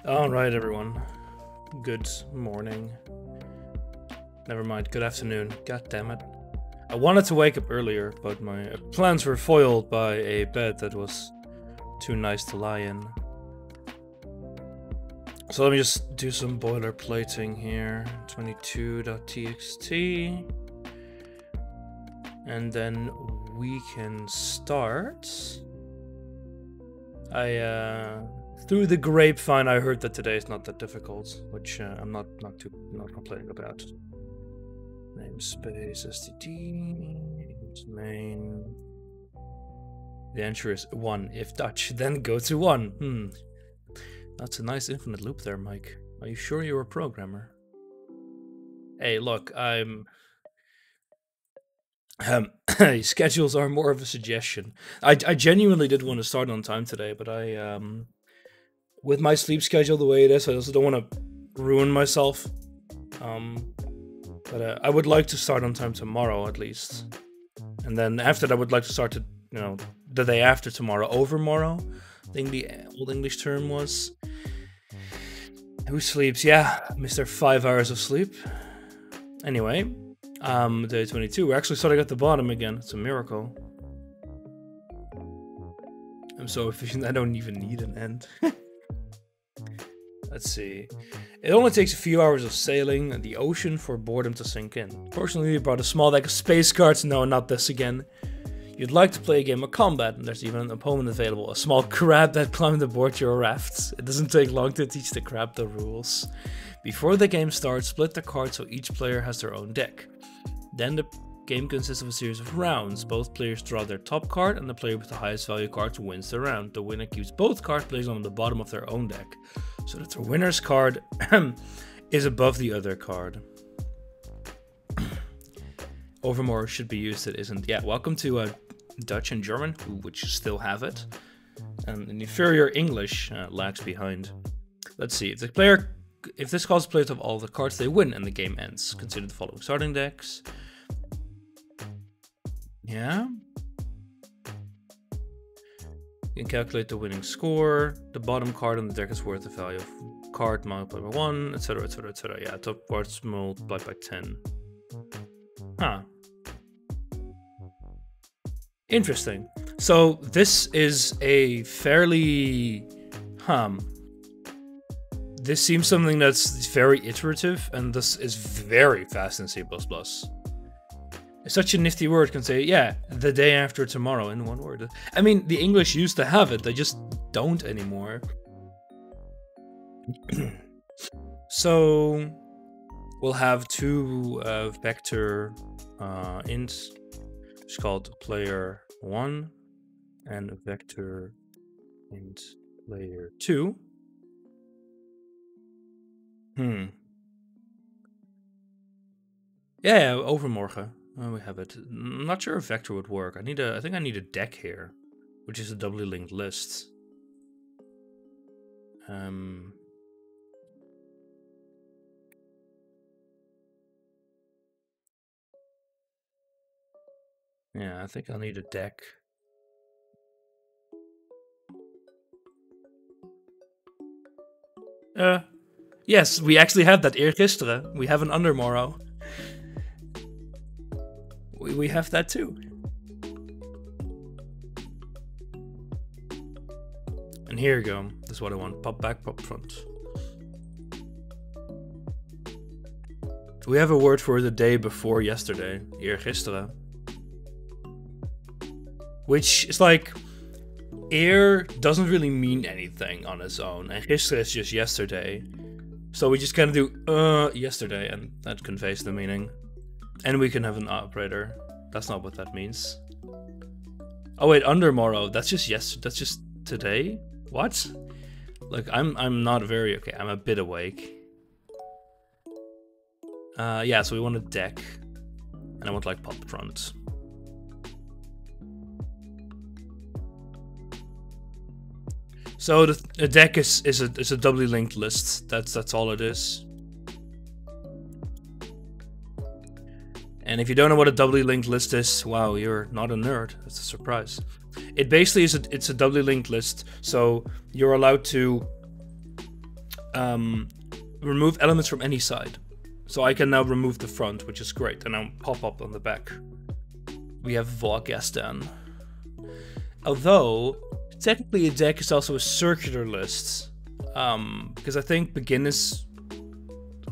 Alright, everyone. Good morning. Never mind, good afternoon. God damn it. I wanted to wake up earlier, but my plans were foiled by a bed that was too nice to lie in. So let me just do some boilerplating here. 22.txt. And then we can start. Through the grapevine, I heard that today is not that difficult, which I'm not complaining about. Namespace std main. The answer is 1 if Dutch. Then go to 1. That's a nice infinite loop there, Mike. Are you sure you're a programmer? Hey, look, schedules are more of a suggestion. I genuinely did want to start on time today, but with my sleep schedule the way it is, I also don't want to ruin myself. But I would like to start on time tomorrow at least. And then after that, I would like to start the day after tomorrow, overmorrow. I think the old English term was. Who sleeps? Yeah, Mr. 5 hours of sleep. Anyway, day 22. We're actually starting at the bottom again. It's a miracle. I'm so efficient, I don't even need an end. Let's see. It only takes a few hours of sailing the ocean for boredom to sink in. Fortunately, we brought a small deck of space cards. No, not this again. You'd like to play a game of combat, and there's even an opponent available. A small crab that climbed aboard your rafts. It doesn't take long to teach the crab the rules. Before the game starts, split the cards so each player has their own deck. Then the game consists of a series of rounds. Both players draw their top card, and the player with the highest value cards wins the round. The winner keeps both cards placed on the bottom of their own deck, so that the winner's card is above the other card. Overmore should be used, it isn't. Yeah, welcome to Dutch and German, which still have it. And an inferior English lags behind. Let's see, if this causes players to have all the cards, they win and the game ends. Consider the following starting decks. Yeah. You can calculate the winning score. The bottom card on the deck is worth the value of card multiplied by 1, etc, etc, etc. Yeah, top cards multiplied by 10. Huh. Interesting. So this is a fairly... This seems something that's very iterative, and this is very fast in C++. Such a nifty word can say, yeah, the day after tomorrow in one word. I mean, the English used to have it, they just don't anymore. So, we'll have two vector ints. It's called player 1 and vector int player 2. Yeah, overmorgen. We have it. I'm not sure if vector would work. I think I need a deck here, which is a doubly linked list. Yeah, I think I'll need a deck. Yes, we actually have that eergisteren. We have an undermorrow. We have that too. And here you go. This is what I want. Pop back, pop front. We have a word for the day before yesterday. Eergisteren. Which is like... Eer doesn't really mean anything on its own. And gisteren is just yesterday. So we just kind of do yesterday, and that conveys the meaning. And we can have an operator. That's not what that means. Oh wait, undermorrow. That's just that's just today? What? Like I'm not very okay, I'm a bit awake. Yeah, so we want a deck. And I want like pop front. So the deck is a doubly linked list. That's all it is. And if you don't know what a doubly linked list is, wow, you're not a nerd. That's a surprise. It basically is it's a doubly linked list, so you're allowed to remove elements from any side. So I can now remove the front, which is great, and now pop up on the back. We have Vorgestern. Although, technically a deck is also a circular list. Because I think begin is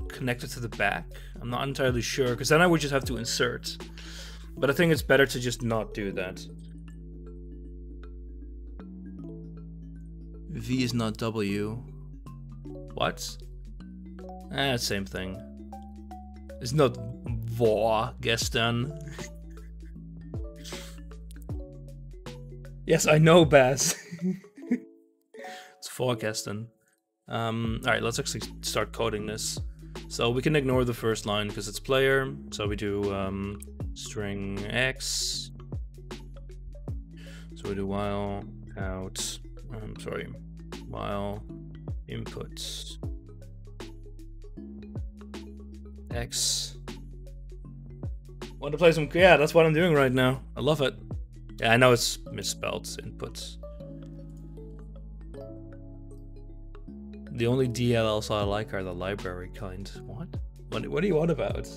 connected to the back. I'm not entirely sure, because then I would just have to insert. But I think it's better to just not do that. V is not W. What? Same thing. It's not Vorgestern. Yes, I know, Baz. It's Vorgestern. Alright, let's actually start coding this. So we can ignore the first line because it's player. So we do string X. So we do while out. While input X. Want to play some? Yeah, that's what I'm doing right now. I love it. Yeah, I know it's misspelled inputs. The only DLLs I like are the library kind. What? What do you want about?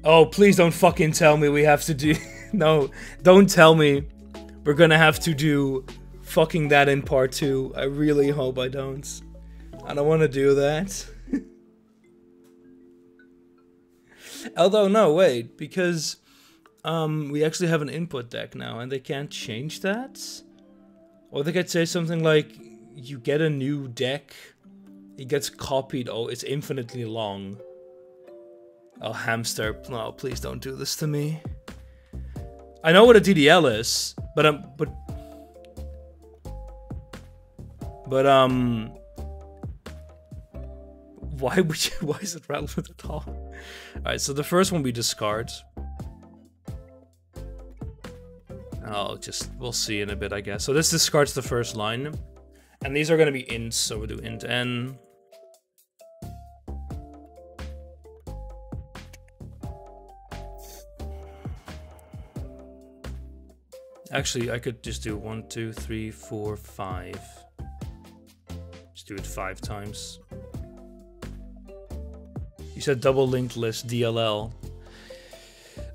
Oh, please don't fucking tell me we have to do... No, don't tell me we're gonna have to do fucking that in part 2. I really hope I don't. I don't want to do that. Although, no, wait, because we actually have an input deck now, and they can't change that? Or they could say something like, you get a new deck, it gets copied, oh, it's infinitely long. Oh, hamster, no, please don't do this to me. I know what a DDL is, but why would you, why is it relevant at all? Alright, so the first one we discard. We'll see in a bit, I guess. So this discards the first line. And these are going to be ints, so we'll do int n. Actually, I could just do 1, 2, 3, 4, 5. Just do it 5 times. You said double linked list DLL.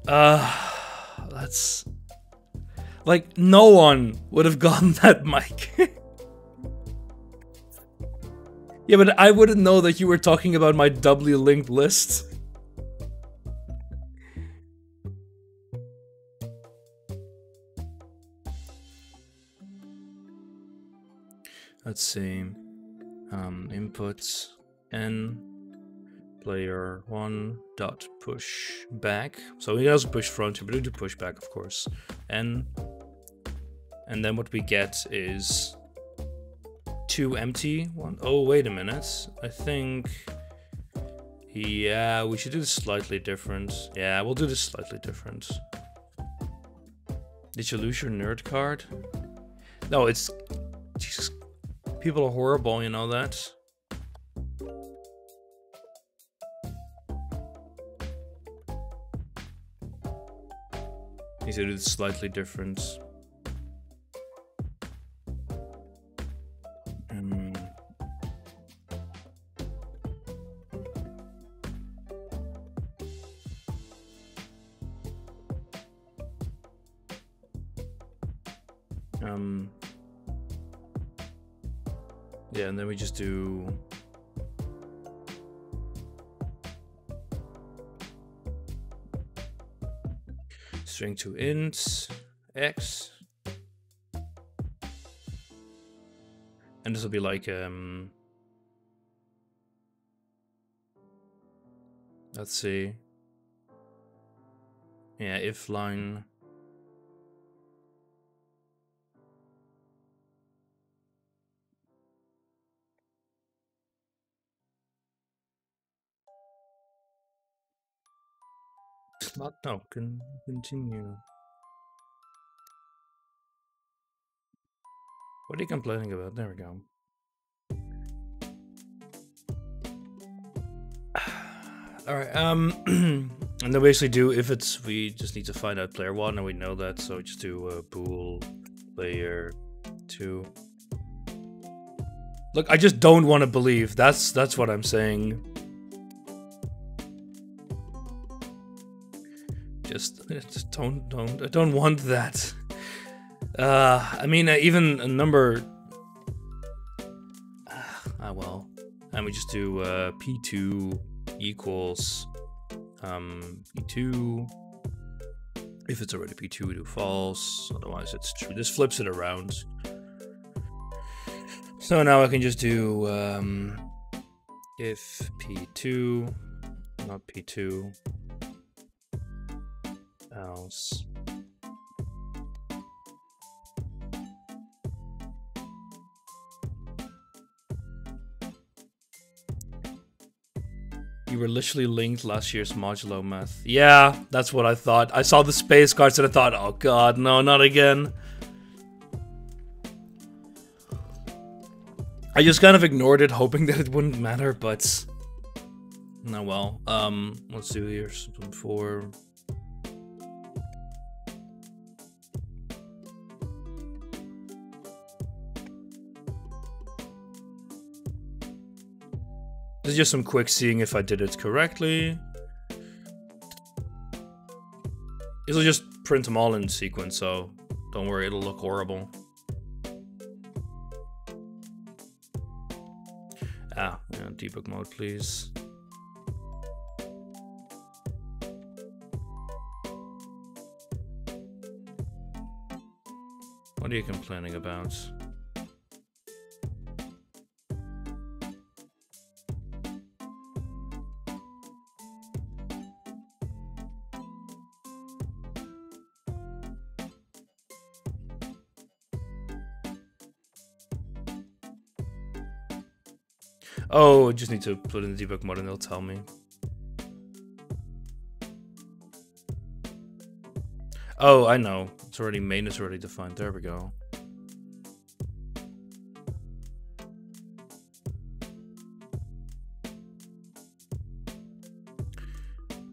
That's... Like, no one would have gotten that, Mike. Yeah, but I wouldn't know that you were talking about my doubly linked list. Let's see. Inputs n player 1 dot push back. So he doesn't push front, but we do push back, of course. N. And then what we get is 2 empty. 1. Oh, wait a minute. I think. Yeah, we should do this slightly different. Yeah, we'll do this slightly different. Did you lose your nerd card? No, it's. Jesus. People are horrible, you know that. Need to do this slightly different. Yeah, and then we just do string to int x, and this will be like let's see, yeah, if line. Not no, continue. What are you complaining about? There we go. Alright, and then we basically do, if it's, we just need to find out player 1, and we know that, so we just do bool player 2. Look, I just don't want to believe. That's what I'm saying. Just don't. I don't want that. I mean, even a number. Well, and we just do p2 equals p2. If it's already p2, we do false. Otherwise, it's true. This flips it around. So now I can just do if p2, not p2, else. You were literally linked last year's modulo math. Yeah, that's what I thought. I saw the space cards and I thought, oh god, no, not again. I just kind of ignored it, hoping that it wouldn't matter, but... No, well, let's do here some 4. This is just some quick seeing if I did it correctly. This will just print them all in sequence, so don't worry, it'll look horrible. Yeah, debug mode, please. What are you complaining about? Oh, I just need to put in the debug mode and they'll tell me. Oh, I know. It's already main is already defined. There we go.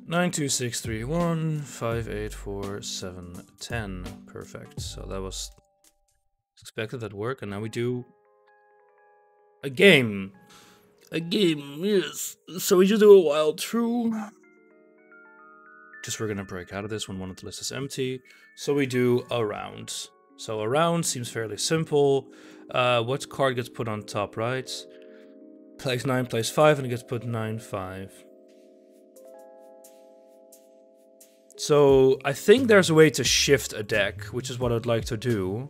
Nine two six three one 584 710. Perfect. So that was expected at work, and now we do a game. A game, yes. So we just do a while true. Just we're gonna break out of this when one of the list is empty. So we do a round. So a round seems fairly simple. What card gets put on top, right? Place 9, place 5, and it gets put 9, 5. So I think there's a way to shift a deck, which is what I'd like to do.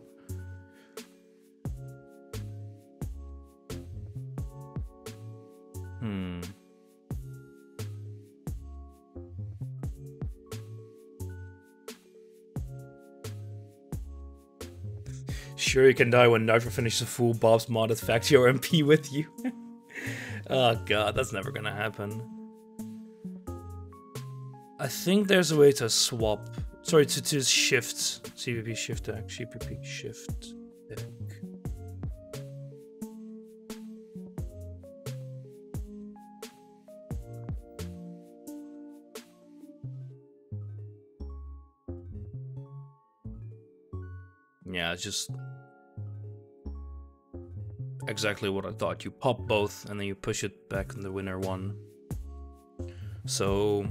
Sure, you can die when Nitro finishes a full Bob's modded Factio MP with you. Oh god, that's never gonna happen. I think there's a way to swap. Sorry, to shift. CPP shift deck. CPP shift deck. Yeah, it's just exactly what I thought. You pop both and then you push it back in the winner one. So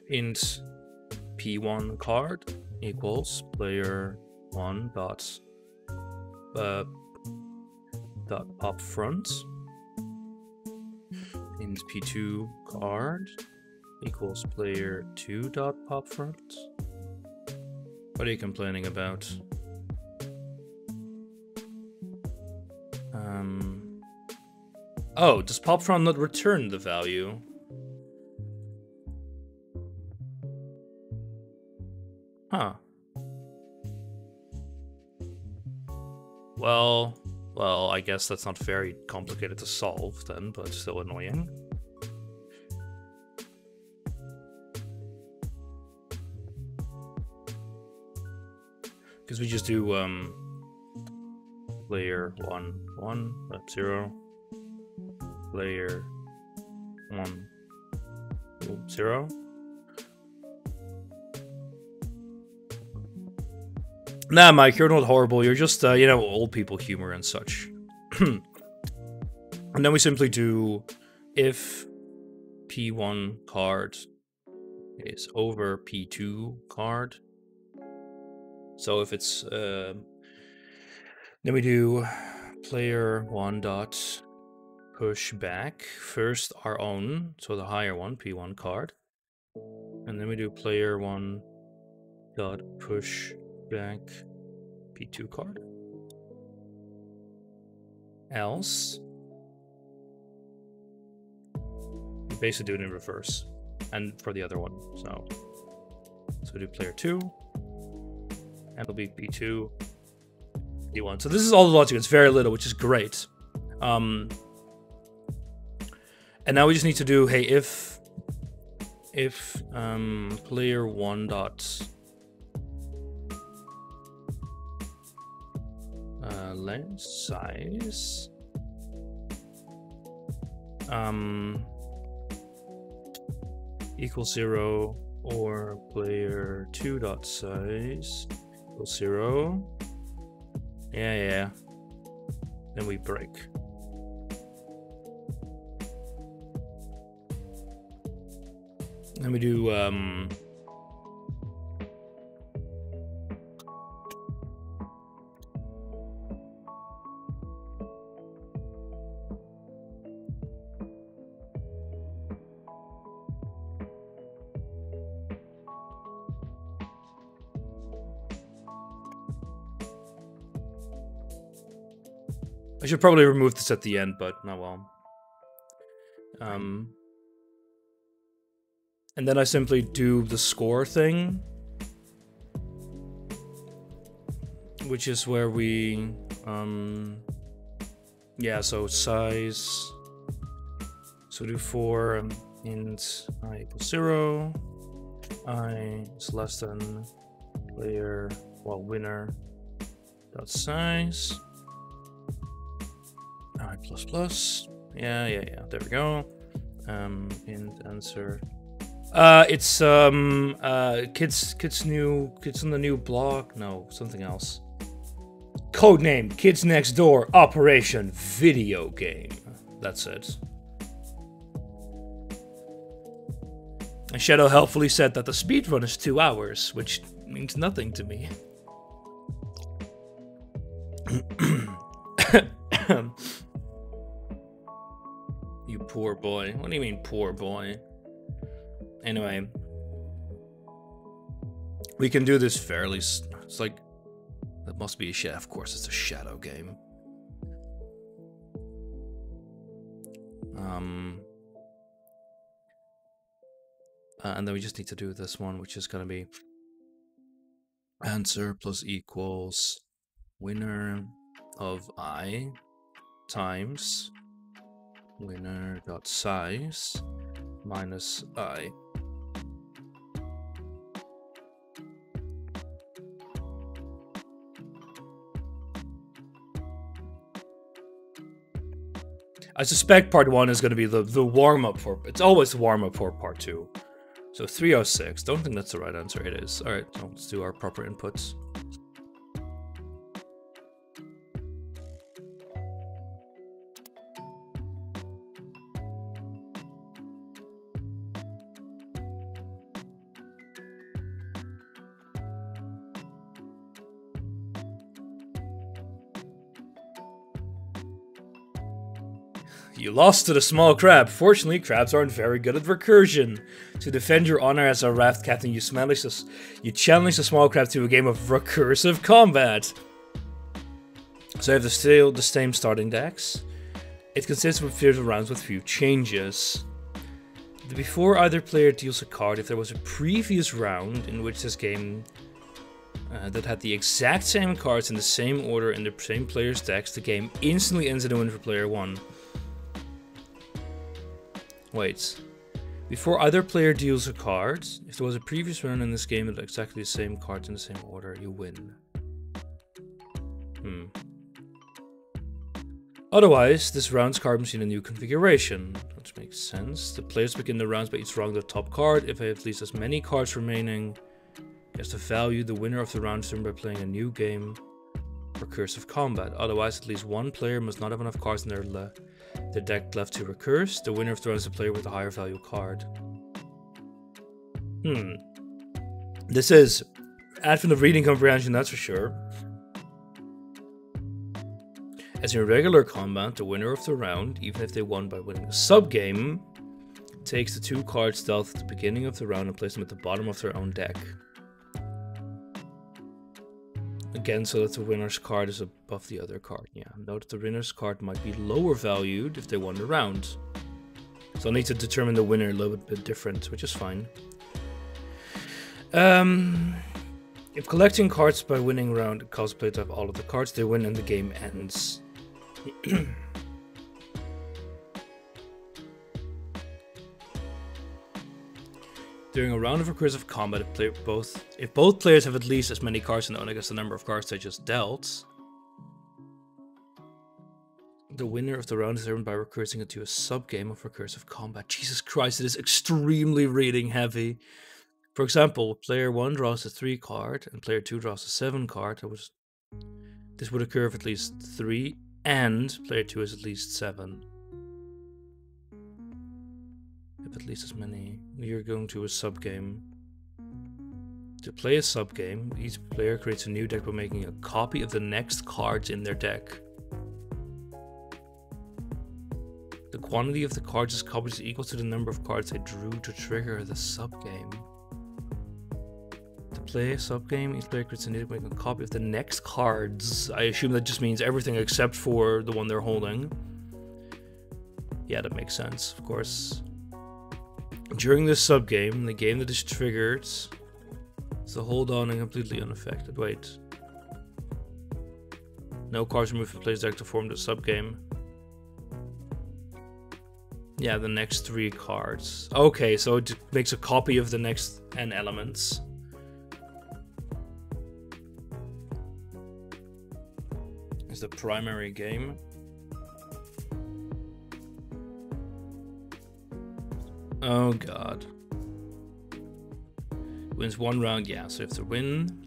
int p1 card equals player 1 dot pop front. Int p2 card equals player 2 dot pop front. What are you complaining about? Oh, does popfront not return the value? Huh. Well, I guess that's not very complicated to solve then, but still annoying. Because we just do player 1 1 0 player 1 0. Nah, Mike, you're not horrible. You're just you know, old people humor and such. And then we simply do if P1 card is over P2 card. So if it's then we do player 1 dot push back first our own, so the higher one, P1 card, and then we do player 1 dot push back P2 card. Else you basically do it in reverse, and for the other one. So we do player 2, and it'll be P2, P1. So this is all the logic. It's very little, which is great. And now we just need to do, hey, if player 1 dot length size equals 0, or player 2 dot size equals 0. Yeah. Then we break. Then we do I should probably remove this at the end, but not well. And then I simply do the score thing, which is where we, yeah, so size, so do for int I equals 0, I is less than player, well, winner dot size, I plus plus, yeah, there we go, int answer. It's kids on the new blog. No, something else. Codename Kids Next Door Operation Video Game. That's it. And Shadow helpfully said that the speedrun is 2 hours, which means nothing to me. You poor boy. What do you mean, poor boy? Anyway, we can do this fairly. It's like, that must be a shadow. Of course, it's a shadow game. And then we just need to do this one, which is going to be answer plus equals winner of I times winner dot size minus I. I suspect part 1 is going to be the warm-up for... It's always the warm-up for part 2. So 306. Don't think that's the right answer. It is. Alright, so let's do our proper inputs. You lost to the small crab. Fortunately, crabs aren't very good at recursion. To defend your honor as a raft captain, you challenge the small crab to a game of recursive combat. So you have the same starting decks. It consists of a series of rounds with few changes. Before either player deals a card, if there was a previous round in which this game that had the exact same cards in the same order in the same player's decks, the game instantly ends in a win for player 1. Wait. Before either player deals a card, if there was a previous round in this game with exactly the same cards in the same order, you win. Otherwise, this round's card must be in a new configuration, which makes sense. The players begin the rounds by each drawing their top card. If they have at least as many cards remaining as the value, the winner of the round is determined by playing a new game recursive combat. Otherwise, at least one player must not have enough cards in their deck left to recurse. The winner of the round is the player with the higher value card. This is advent of reading comprehension, that's for sure. As in regular combat, the winner of the round, even if they won by winning a sub-game, takes the 2 cards dealt at the beginning of the round and places them at the bottom of their own deck. Again, so that the winner's card is above the other card. Yeah, note that the winner's card might be lower valued if they won the round. So I'll need to determine the winner a little bit different, which is fine. If collecting cards by winning round causes player to have all of the cards, they win and the game ends. During a round of recursive combat, if both players have at least as many cards known as the number of cards they just dealt, the winner of the round is determined by recursing it to a sub-game of recursive combat. Jesus Christ, it is extremely reading heavy. For example, player 1 draws a 3 card and player 2 draws a 7 card. This would occur if at least 3 and player 2 has at least 7. If at least as many. You're going to a sub-game. To play a sub-game, each player creates a new deck by making a copy of the next cards in their deck. The quantity of the cards as copies is equal to the number of cards they drew to trigger the sub-game. To play a sub-game, each player creates a new deck by making a copy of the next cards. I assume that just means everything except for the one they're holding. Yeah, that makes sense, of course. During this sub-game, the game that is triggered is the hold on and completely unaffected. Wait. No cards removed from player's deck to form the sub-game. Yeah, the next 3 cards. Okay, so it makes a copy of the next n elements. Is the primary game. Oh god. Wins 1 round, yeah, so you have to win.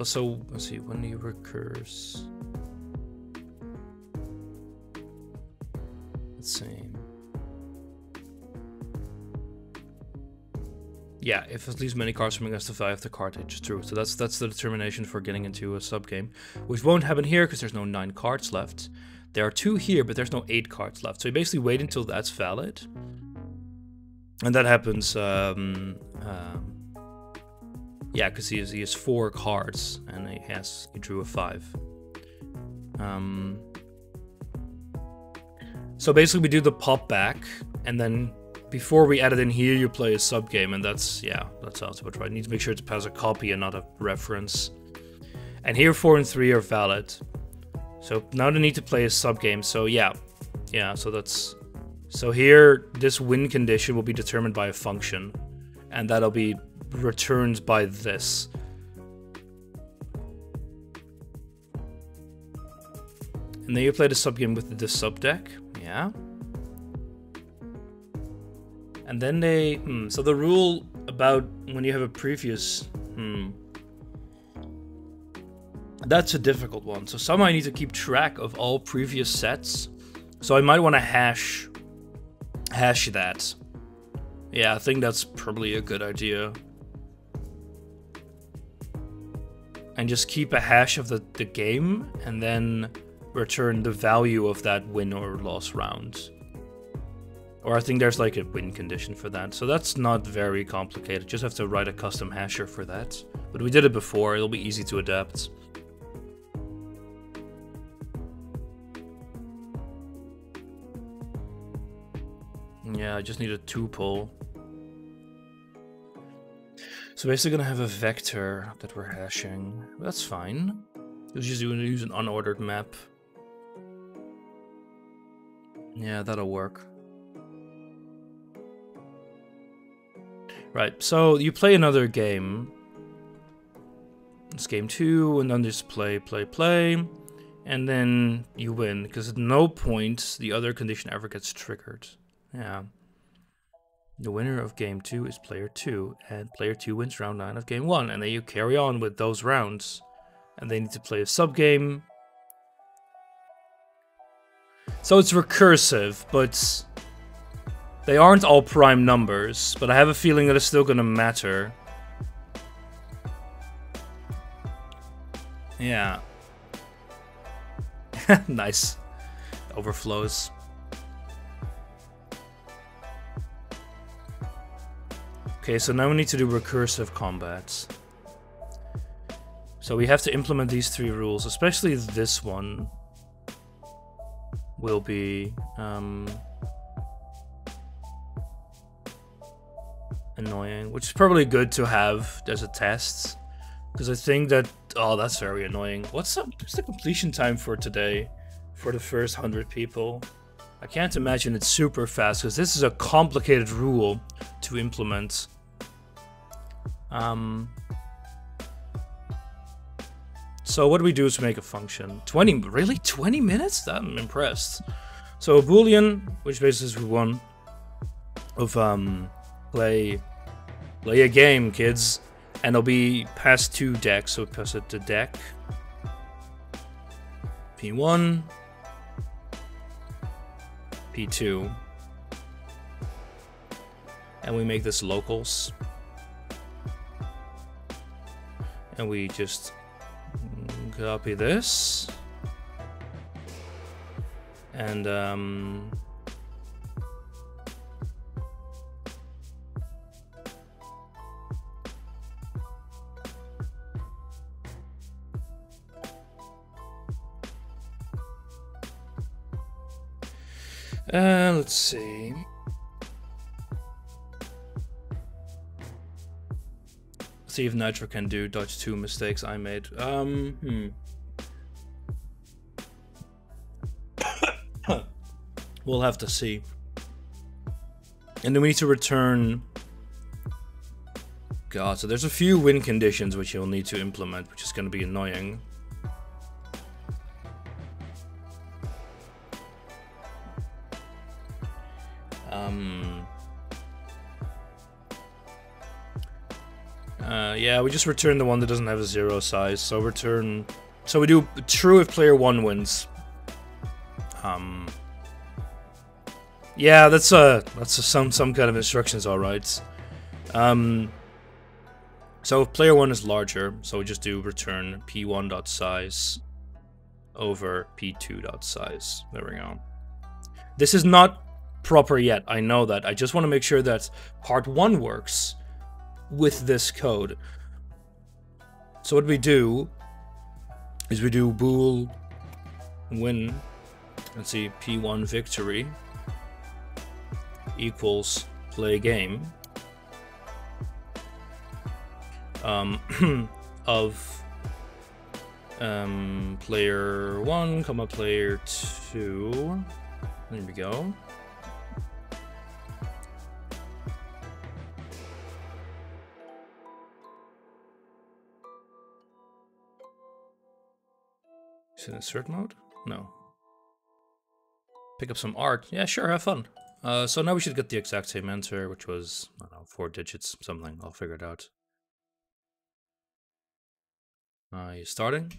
So, let's see, when do you recurse? Let's see. Yeah, if at least many cards from against the value of the card they just drew. So that's the determination for getting into a sub-game. Which won't happen here because there's no 9 cards left. There are 2 here, but there's no 8 cards left. So you basically wait until that's valid. And that happens, yeah, because he has 4 cards, and he drew a 5. So basically we do the pop back, and then before we add it in here, you play a sub-game, and that sounds about right. You need to make sure it has a copy and not a reference. And here 4 and 3 are valid. So now they need to play a sub-game, so yeah, so here, this win condition will be determined by a function, and that'll be returned by this. And then you play the sub-game with the sub-deck, yeah. And then they, so the rule about when you have a previous, that's a difficult one. So somehow I need to keep track of all previous sets. So I might want to hash that. Yeah, I think that's probably a good idea. And just keep a hash of the game, and then return the value of that win or loss round. Or I think there's like a win condition for that. So that's not very complicated. Just have to write a custom hasher for that. But we did it before, it'll be easy to adapt. Yeah, I just need a tuple. So basically gonna have a vector that we're hashing. That's fine. Let's just use an unordered map. Yeah, that'll work. Right, so you play another game. It's game 2, and then just play. And then you win, because at no point the other condition ever gets triggered. Yeah. The winner of game 2 is player 2, and player 2 wins round 9 of game 1. And then you carry on with those rounds. And they need to play a sub-game. So it's recursive, but they aren't all prime numbers. But I have a feeling that it's still gonna matter. Yeah. Nice. Overflows. Okay, so now we need to do recursive combats. So we have to implement these 3 rules, especially this one will be annoying, which is probably good to have as a test. Because I think that... Oh, that's very annoying. What's the completion time for today? For the first 100 people? I can't imagine it's super fast, because this is a complicated rule to implement. So what do we do is make a function. 20... Really? 20 minutes? I'm impressed. So a boolean, which basically is one of play a game, kids. And it'll be past 2 decks, so we pass it to deck P1, P2, and we make this locals, and we just copy this, and let's see. Let's see if Nitro can do dodge 2 mistakes I made. We'll have to see. And then we need to return... God, so there's a few win conditions which you'll need to implement, which is going to be annoying. Yeah, we just return the one that doesn't have a 0 size. So return. So we do true if player 1 wins. Yeah, that's some kind of instructions, all right. So if player 1 is larger, so we just do return p1.size over p2.size. There we go. This is not proper yet. I know that. I just want to make sure that part 1 works with this code. So what we do is we do bool win, let's see, p1 victory equals play game of player 1 comma player 2. There we go. Is it insert mode? No. Pick up some art. Yeah, sure, have fun. So now we should get the exact same answer, which was, I don't know, 4 digits, something. I'll figure it out. You starting?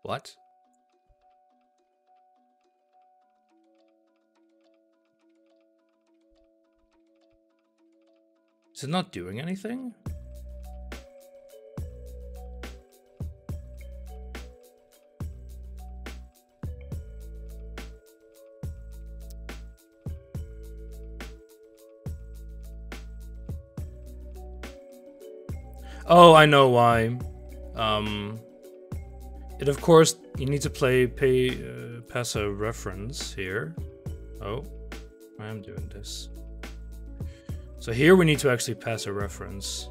What? Is it not doing anything? Oh, I know why. It of course you need to pass a reference here. Oh, I am doing this. So here we need to actually pass a reference.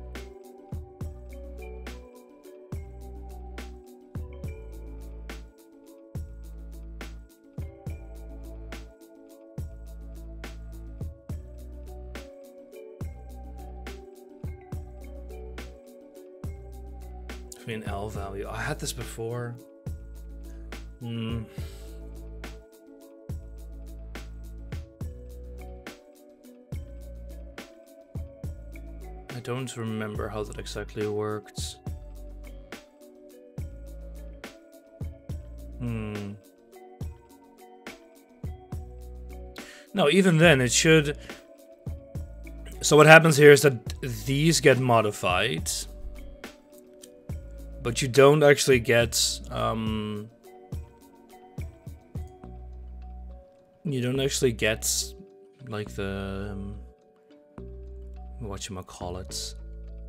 An L value. I had this before. I don't remember how that exactly worked. No, even then it should... So what happens here is that these get modified, but you don't actually get... you don't actually get, like, the... whatchamacallit.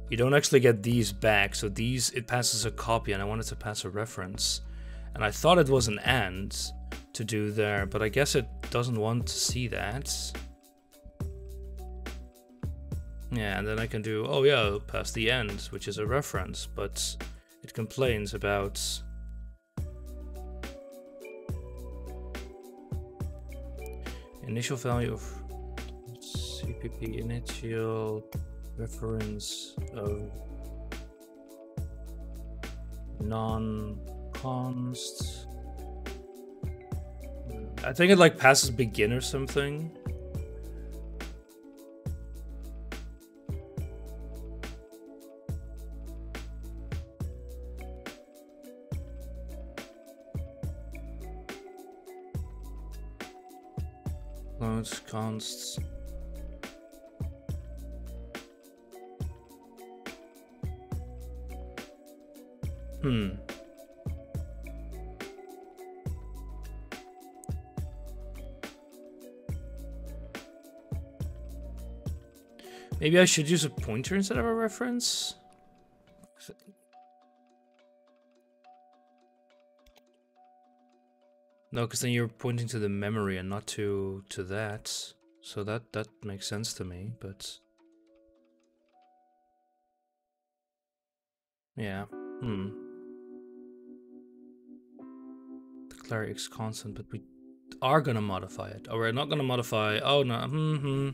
You don't actually get these back, so these, it passes a copy, and I wanted to pass a reference. And I thought it was an AND to do there, but I guess it doesn't want to see that. Yeah, and then I can do, oh yeah, pass the AND, which is a reference, but it complains about... initial value of CPP, initial reference of non-const. I think it like passes begin or something. Loads, consts. Maybe I should use a pointer instead of a reference? No, because then you're pointing to the memory and not to that. So that makes sense to me, but... yeah, Declare X constant, but we are gonna modify it. Oh, we're not gonna modify... oh, no,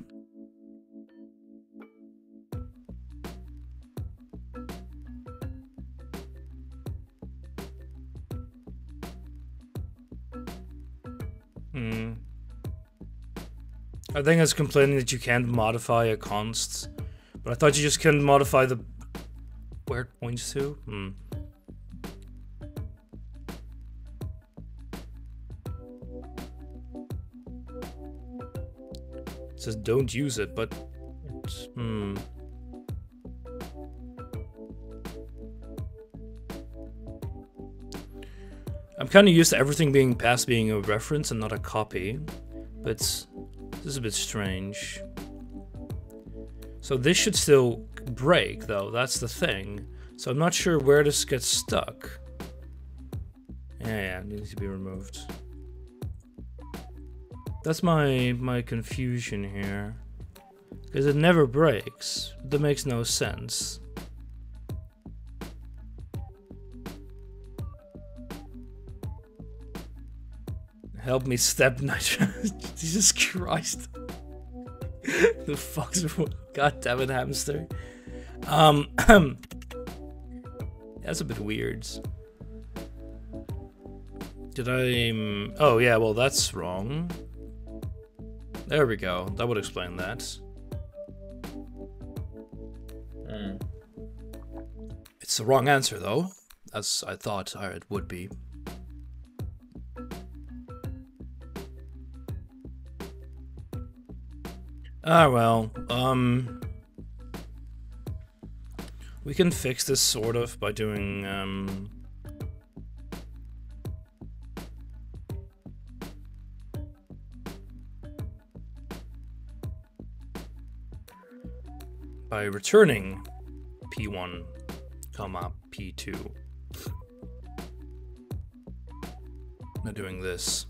I think it's complaining that you can't modify a const, but I thought you just couldn't modify the where it points to. It says don't use it, but it's, I'm kind of used to everything being passed being a reference and not a copy, but this is a bit strange. So this should still break, though. That's the thing. So I'm not sure where this gets stuck. Yeah, it needs to be removed. That's my confusion here. Because it never breaks. That makes no sense. Help me, step nitro. Jesus Christ. The fuck's wrong? God damn it, hamster. That's a bit weird. Did I... oh yeah, well that's wrong. There we go. That would explain that. It's the wrong answer though, as I thought it would be. Ah, well, we can fix this sort of by doing, by returning P1, comma, P2. Now doing this.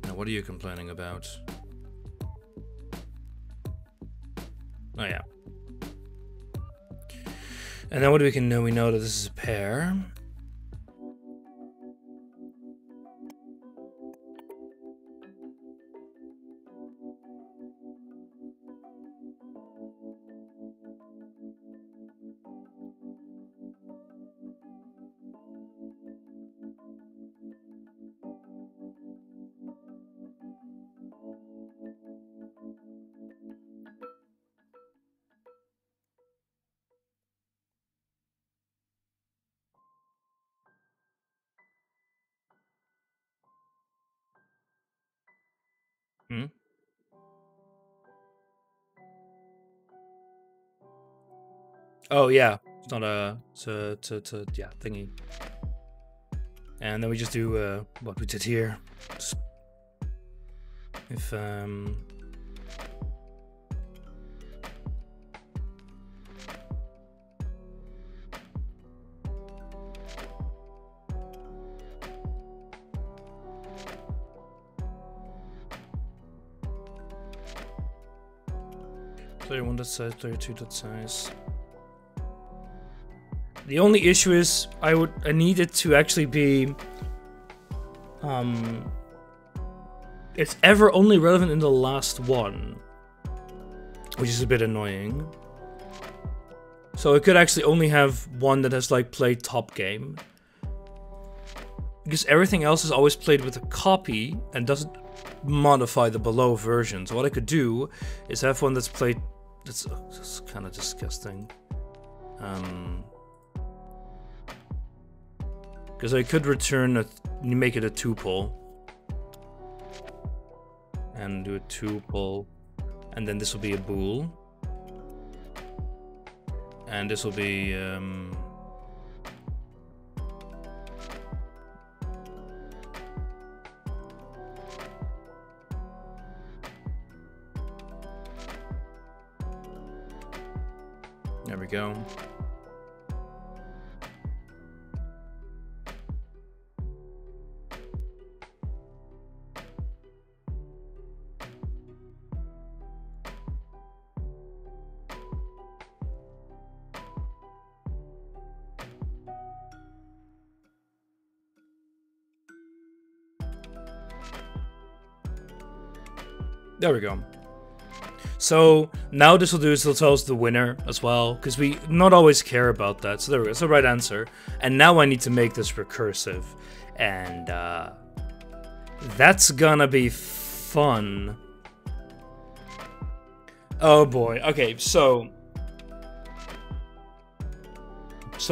Now what are you complaining about? Oh yeah. And then what do we can know? We know that this is a pair. Hmm? Oh yeah, it's not a yeah thingy. And then we just do what we did here. Just if player 1 dot size, player 2 dot size. The only issue is I need it to actually be it's ever only relevant in the last one, which is a bit annoying. So it could actually only have one that has like played top game, because everything else is always played with a copy and doesn't modify the below version. So what I could do is have one that's played. That's kind of disgusting. Because I could return make it a tuple, and do a tuple, and then this will be a bool, and this will be there we go. There we go. So now this will do is it'll tell us the winner as well, because we not always care about that. So there we go. It's the right answer. And now I need to make this recursive, and that's gonna be fun. Oh boy. Okay, so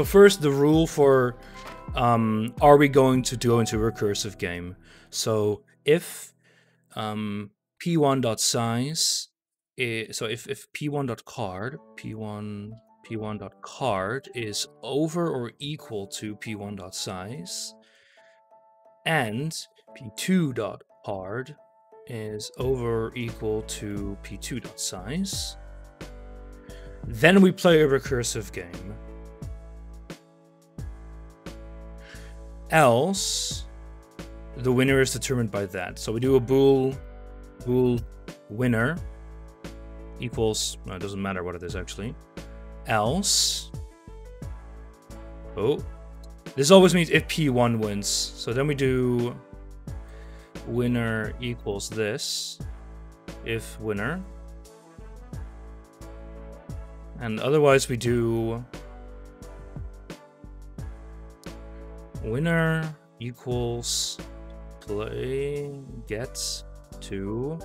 first the rule for are we going to go into a recursive game? So if p1.size so if p1.card p1.card is over or equal to p1.size, and p2.card is over or equal to p2.size, then we play a recursive game. Else, the winner is determined by that. So we do a bool winner equals, no, it doesn't matter what it is actually. Else, oh, this always means if P1 wins. So then we do winner equals this, if winner. And otherwise we do winner equals play gets to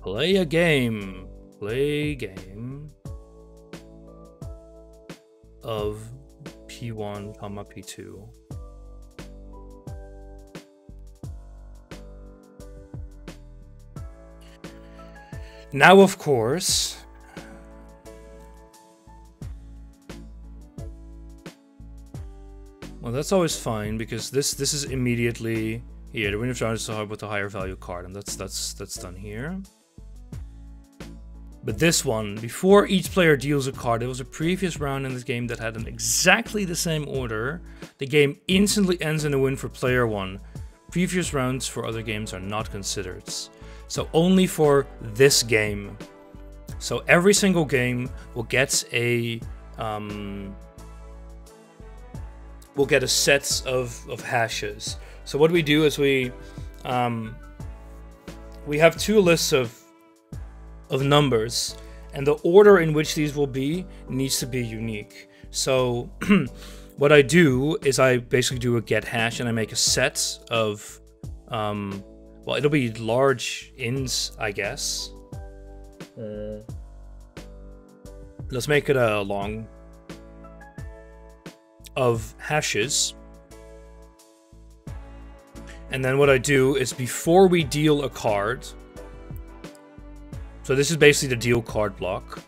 play a game. Play game of P1, P2. Now, of course, well, that's always fine, because this is immediately here. The winner starts with the higher value card, and that's done here. But this one, before each player deals a card, there was a previous round in this game that had an exactly the same order. The game instantly ends in a win for player 1. Previous rounds for other games are not considered. So only for this game. So every single game will get a set of hashes. So what we do is we have two lists of numbers, and the order in which these will be needs to be unique. So what I do is I basically do a get hash, and I make a set of well, it'll be large ins, I guess. Let's make it a long of hashes. And then what I do is before we deal a card, So this is basically the deal card block.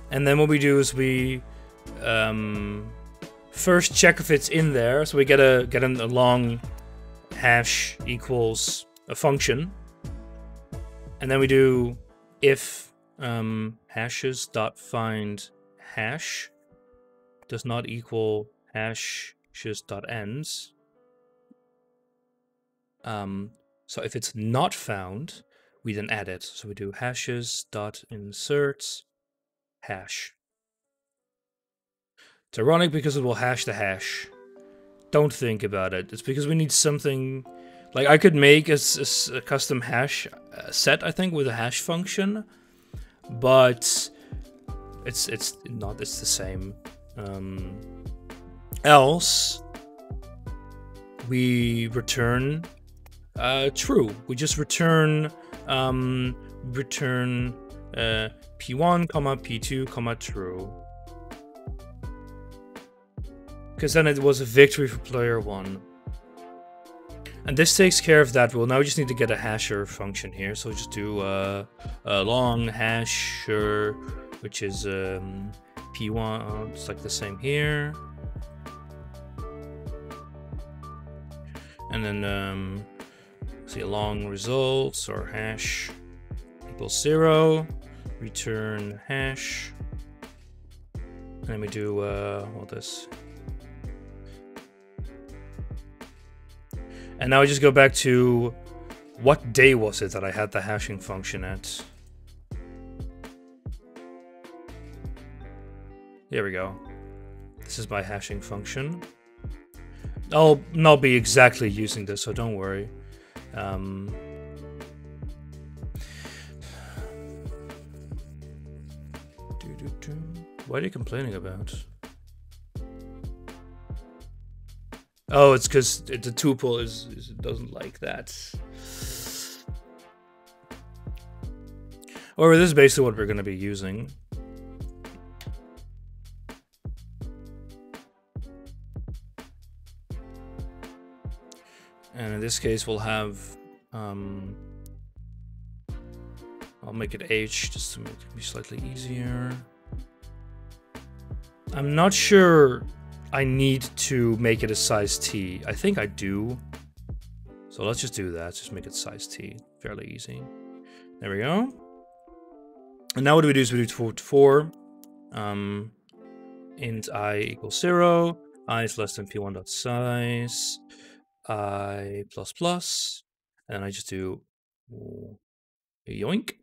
And then what we do is we first check if it's in there. So we get a long hash equals a function. And then we do if hashes dot find hash does not equal hashes dot ends. So if it's not found, we then add it. So we do hashes dot insert hash. It's ironic because it will hash the hash. Don't think about it. It's because we need something. Like I could make a custom hash set, I think, with a hash function, but it's the same. Else we return true. We just return p1, p2, true. Because then it was a victory for player 1. And this takes care of that rule. Now we just need to get a hasher function here. So we just do a long hasher, which is p1. It's like the same here. And then see a long results or hash equals 0. Return hash. And then we do well this. And now I just go back to what day was it that I had the hashing function at? Here we go. This is my hashing function. I'll not be exactly using this, so don't worry. What are you complaining about? Oh, it's because the tuple doesn't like that. Or this is basically what we're going to be using. And in this case, we'll have... I'll make it H just to make it be slightly easier. I'm not sure I need to make it a size T. I think I do. So let's just do that. Just make it size T. Fairly easy. There we go. And now what we do is we do for int I equals 0. I is less than p1.size. I plus plus. And then I just do yoink.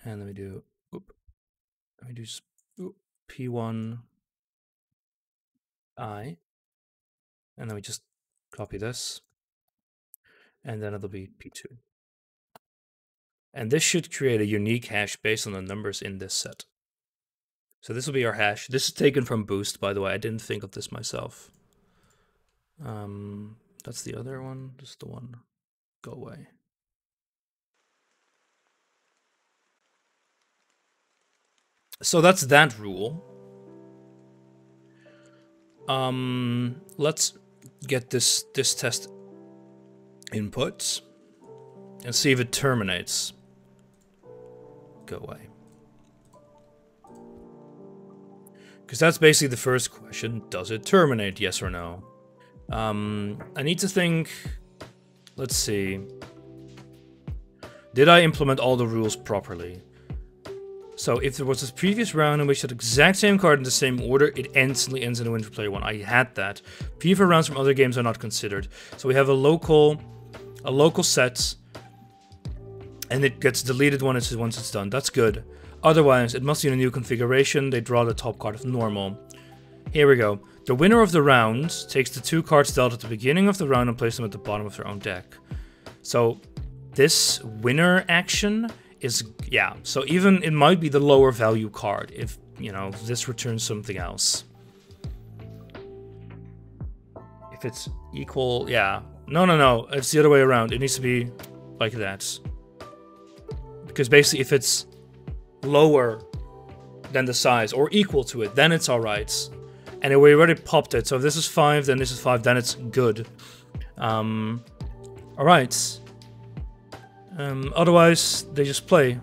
And then we do p1 I, and then we just copy this, and then it'll be p2. And this should create a unique hash based on the numbers in this set. So this will be our hash. This is taken from Boost, by the way. I didn't think of this myself. That's the other one. This is the one. Go away. So that's that rule. Let's get this test input and see if it terminates. Go away. Because that's basically the first question. Does it terminate? Yes or no? I need to think. Let's see. Did I implement all the rules properly? So if there was a previous round in which that exact same card in the same order, it instantly ends in a win for player 1. I had that. FIFA rounds from other games are not considered. So we have a local set, and it gets deleted once it's done. That's good. Otherwise, it must be in a new configuration. They draw the top card of normal. Here we go. The winner of the round takes the 2 cards dealt at the beginning of the round and places them at the bottom of their own deck. So this winner action is, yeah, so even it might be the lower value card if, you know, this returns something else. If it's equal, yeah. No, it's the other way around. It needs to be like that. Because basically if it's lower than the size or equal to it, then it's alright. And we already popped it, so if this is 5, then this is 5, then it's good. Alright. Otherwise, they just play.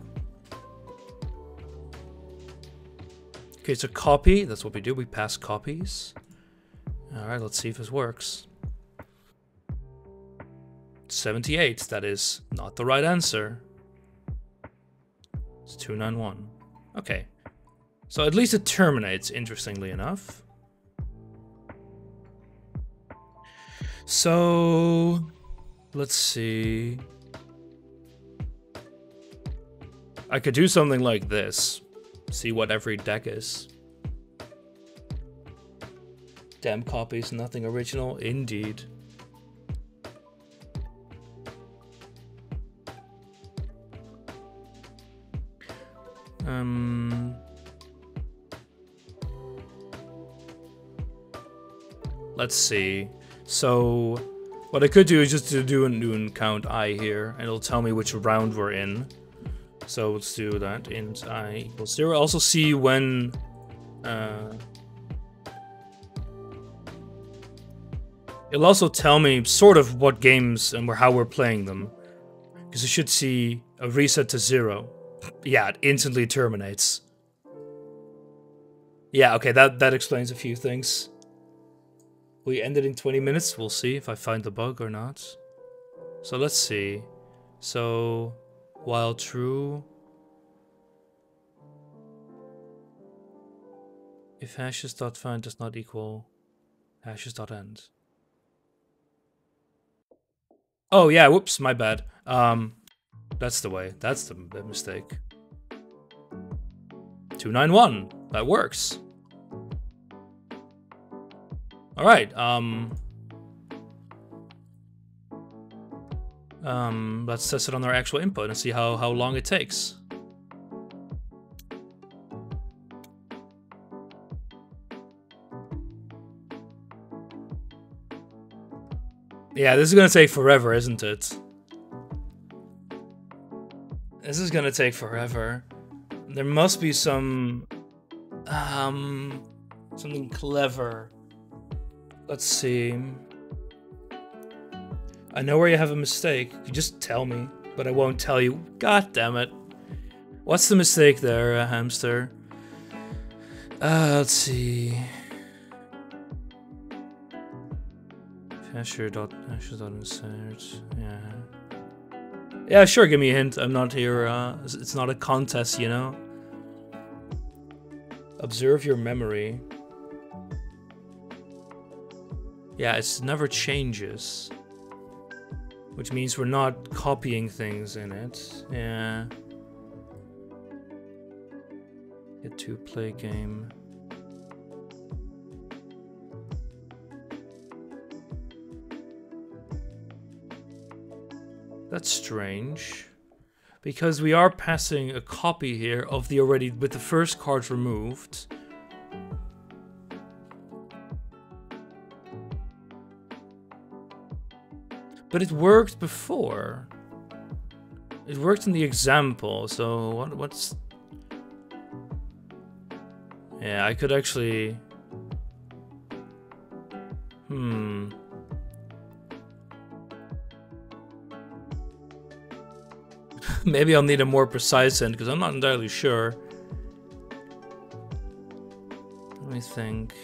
Okay, it's a copy. That's what we do. We pass copies. Alright, let's see if this works. 78. That is not the right answer. It's 291. Okay. So at least it terminates, interestingly enough. So let's see. I could do something like this. See what every deck is. Damn copies, nothing original. Indeed. Let's see. So what I could do is just to do an count I here, and it'll tell me which round we're in. So let's do that. Int I equals 0. Also see when it'll also tell me sort of what games and how we're playing them. Because you should see a reset to 0. Yeah, it instantly terminates. Yeah, okay, that explains a few things. We ended in 20 minutes. We'll see if I find the bug or not. So let's see. So while true, if hashes.find does not equal hashes.end. Oh yeah, whoops, my bad. That's the way. That's the mistake. 291. That works. All right. Let's test it on our actual input and see how long it takes. Yeah, this is gonna take forever, isn't it? This is gonna take forever. There must be some something clever. Let's see. I know where you have a mistake. You just tell me, but I won't tell you. God damn it. What's the mistake there, hamster? Let's see. Hasher.insert. Yeah. Yeah, sure, give me a hint. I'm not here. It's not a contest, you know? Observe your memory. Yeah, it never changes. Which means we're not copying things in it. Yeah. Get to play game. That's strange. Because we are passing a copy here of the already with the first card removed. But it worked before. It worked in the example, so what's... Yeah, I could actually... Maybe I'll need a more precise hint, because I'm not entirely sure. Let me think.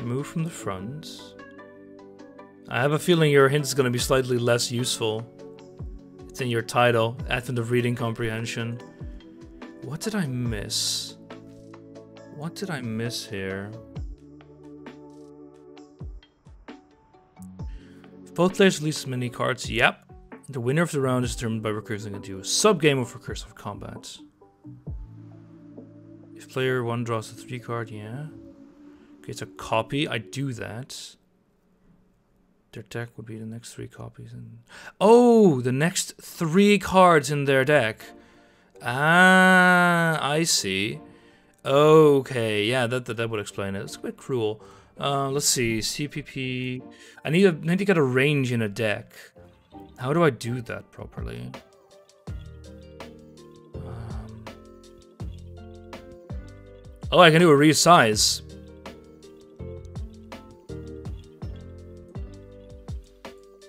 Move from the front. I have a feeling your hint is going to be slightly less useful. It's in your title, Advent of Reading Comprehension. What did I miss? What did I miss here? If both players release many cards, yep. The winner of the round is determined by recursing into a sub-game of recursive combat. If player 1 draws a 3 card, yeah. Okay, it's a copy. I do that. Their deck would be the next 3 copies. Oh, the next 3 cards in their deck. Ah, I see. Okay, yeah, that would explain it. It's a bit cruel. Let's see, CPP. I need to get a range in a deck. How do I do that properly? Oh, I can do a resize.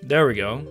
There we go.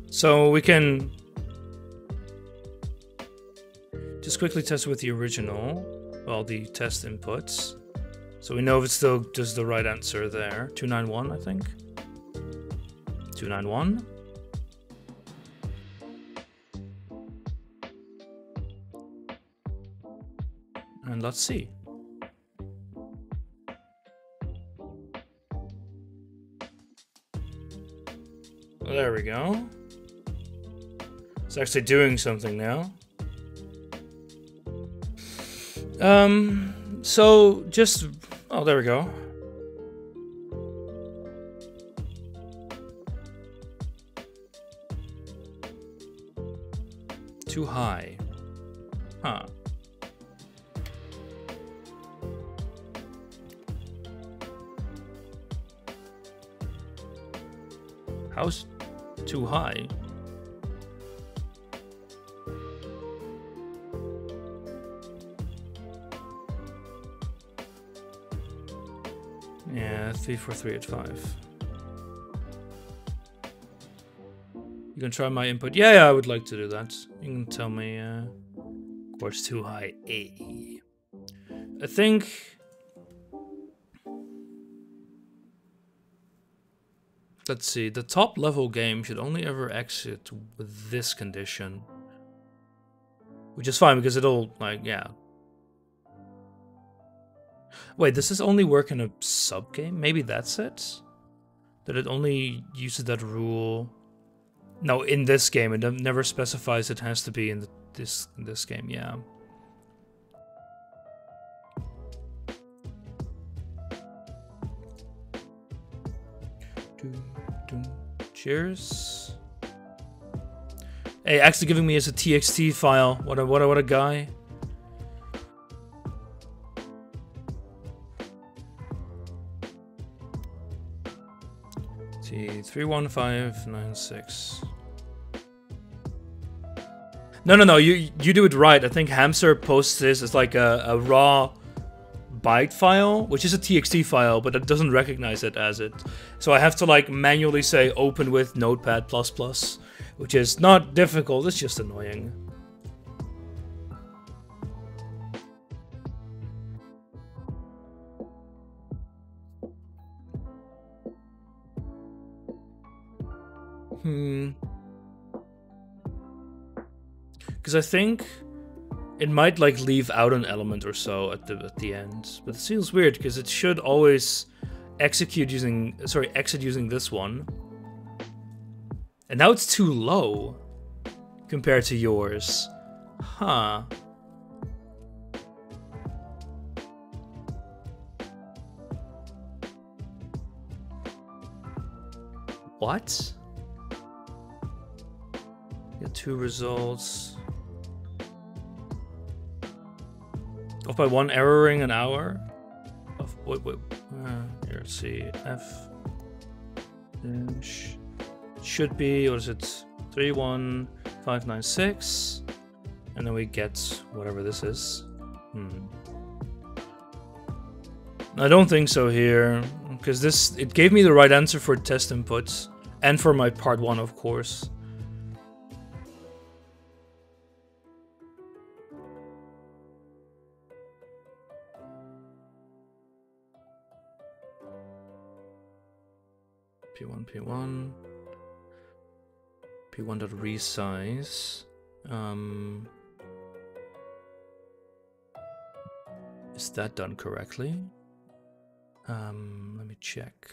So we can just quickly test with the original, well, the test inputs. So we know if it's still just the right answer there. 291, I think. 291. And let's see. There we go. It's actually doing something now. So just, oh, there we go. Too high. Huh. How's too high? Yeah, 34385. You can try my input. Yeah, I would like to do that. You can tell me, of course, too high. A. I think. Let's see. The top level game should only ever exit with this condition, which is fine because it'll yeah. Wait, does this only work in a sub-game? Maybe that's it? That it only uses that rule? No, in this game. It never specifies it has to be in this game, yeah. Cheers. Hey, actually giving me as a TXT file. What a guy. T31596. No. You do it right. I think Hamster posts this as like a raw byte file, which is a TXT file, but it doesn't recognize it as it. So I have to like manually say open with Notepad++, which is not difficult. It's just annoying. Because I think it might like leave out an element or so at the end, but it feels weird because it should always exit using this one, and now it's too low compared to yours, huh? What? Get 2 results. Off by 1 erroring an hour. Of wait. Here, see F. Should be, what is it? 31596, and then we get whatever this is. I don't think so here, because it gave me the right answer for test inputs and for my part 1, of course. P1.resize. Is that done correctly? Let me check.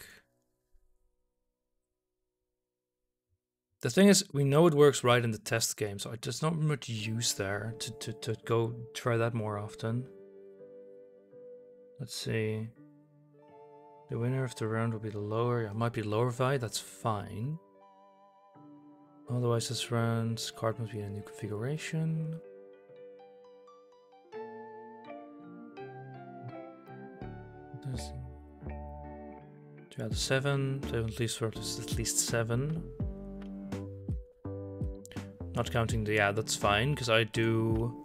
The thing is, we know it works right in the test game, so there's not much use there to go try that more often. Let's see. The winner of the round will be the lower. It might be lower value, that's fine. Otherwise, this round's card must be in a new configuration. There's 2 out of 7. So at least 7. Not counting the, yeah, that's fine, because I do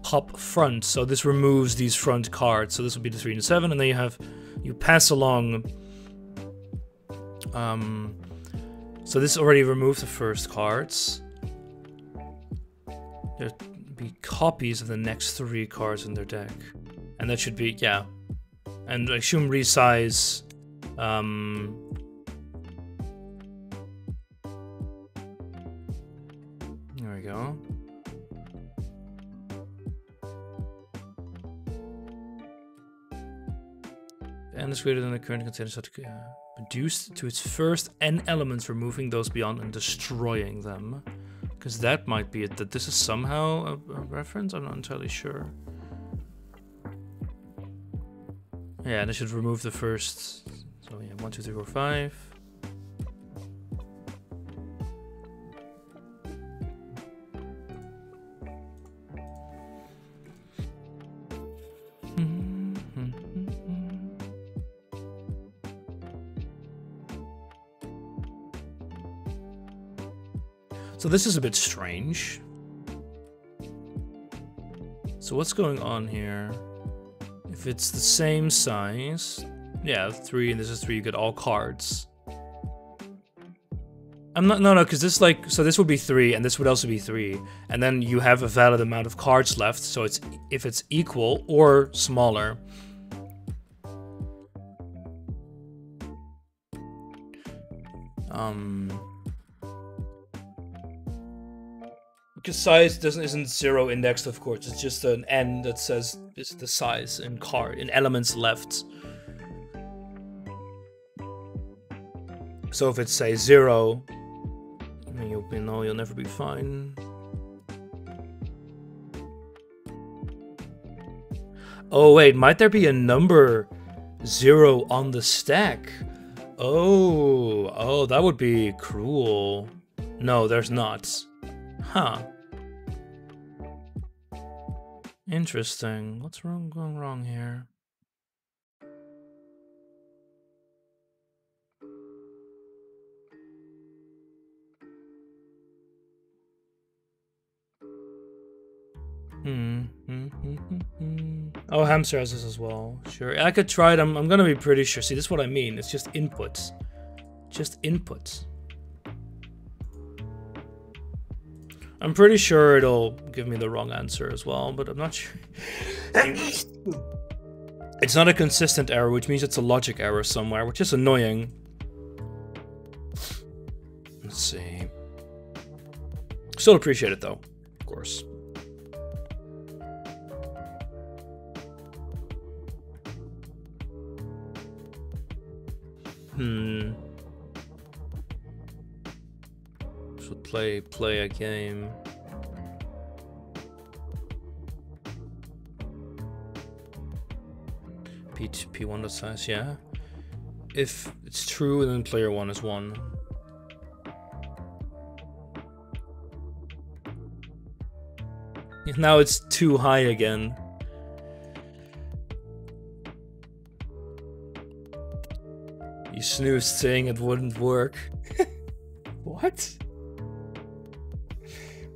pop front, so this removes these front cards. So this will be the 3 and 7, and then you pass along. So this already removed the first cards. There'll be copies of the next 3 cards in their deck, and that should be, yeah. And I assume resize. There we go. And is greater than the current container, so reduced to its first n elements, removing those beyond and destroying them. Because that might be it, that this is somehow a reference, I'm not entirely sure. Yeah, and I should remove the first, so yeah, 1, 2, 3, 4, 5. So this is a bit strange. So what's going on here? If it's the same size, yeah, 3 and this is 3, you get all cards. I'm not, no, because this like, so this would be 3 and this would also be 3. And then you have a valid amount of cards left, so it's, if it's equal or smaller. Because size isn't 0 indexed, of course. It's just an n that says it's the size in elements left. So if it's say 0, I mean, you'll never be fine. Oh wait, might there be a number 0 on the stack? Oh, that would be cruel. No, there's not. Huh. Interesting. What's going wrong here? Oh, hamster has this as well. Sure, I could try it. I'm gonna be pretty sure. See, this is what I mean. It's just inputs. Just inputs. I'm pretty sure it'll give me the wrong answer as well, but I'm not sure. It's not a consistent error, which means it's a logic error somewhere, which is annoying. Let's see. Still appreciate it though, of course. Should play a game. P1 size, yeah. If it's true, then player 1 is 1. Now it's too high again. You snoozed saying it wouldn't work. What?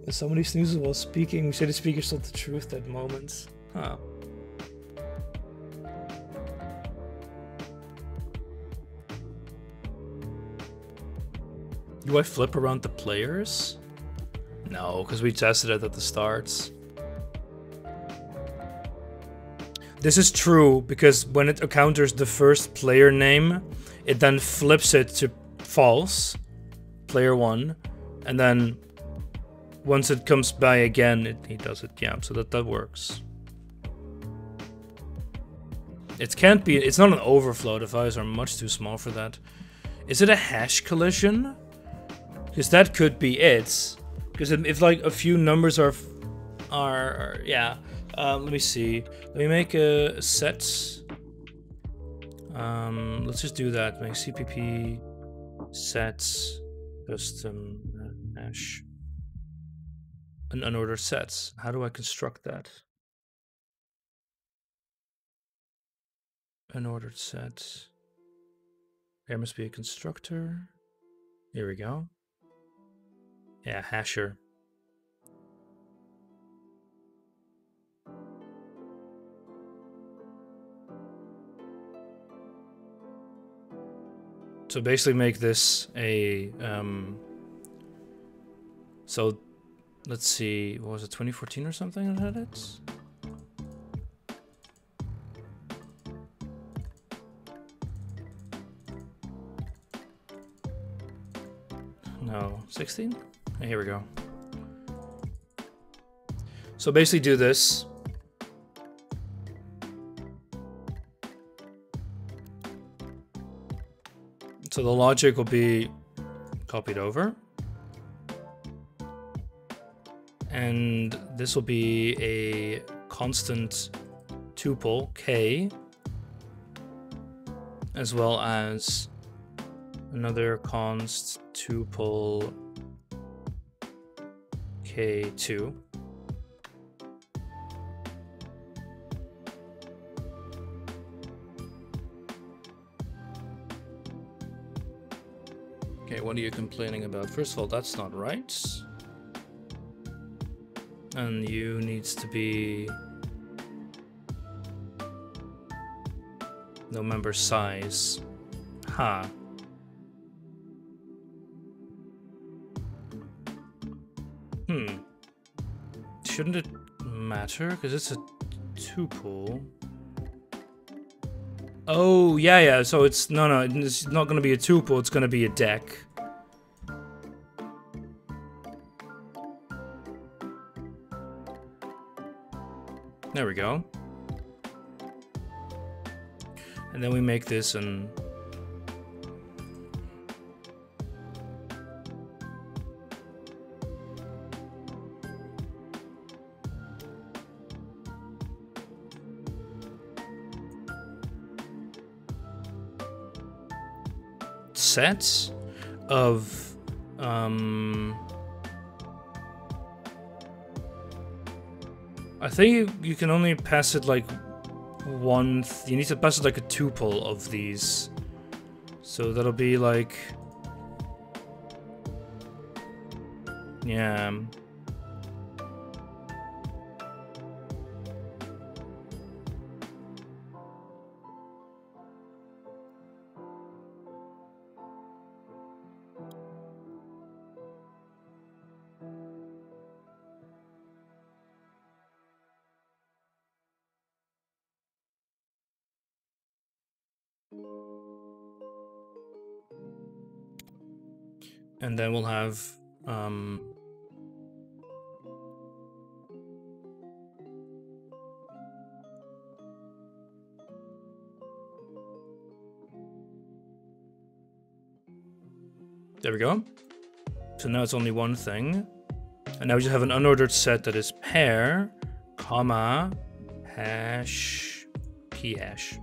If somebody snoozes while speaking, we say the speaker told the truth at moments. Huh. Do I flip around the players? No, because we tested it at the start. This is true, because when it encounters the first player name, it then flips it to false, player 1, and then once it comes by again, he does it, yeah, so that works. It can't be, it's not an overflow, the values are much too small for that. Is it a hash collision? Because that could be it. Because if like a few numbers are yeah. Let me see. Let me make a set. Let's just do that. Make CPP sets custom hash an unordered set. How do I construct that? Unordered set. There must be a constructor. Here we go. Yeah, hasher. So basically make this a, so let's see, what was it, 2014 or something that it? No, 16? Oh, here we go. So basically do this. So the logic will be copied over. And this will be a constant tuple, k, as well as another const tuple, k2. Okay, what are you complaining about? First of all, that's not right. And U needs to be no member size. Ha. Shouldn't it matter? Because it's a tuple. Oh, yeah. So it's no, it's not going to be a tuple. It's going to be a deck. There we go. And then we make this an set of I think you can only pass it like one. You need to pass it like a tuple of these. So that'll be like, yeah. And then we'll have there we go. So now it's only one thing. And now we just have an unordered set that is pair, comma, hash, key hash.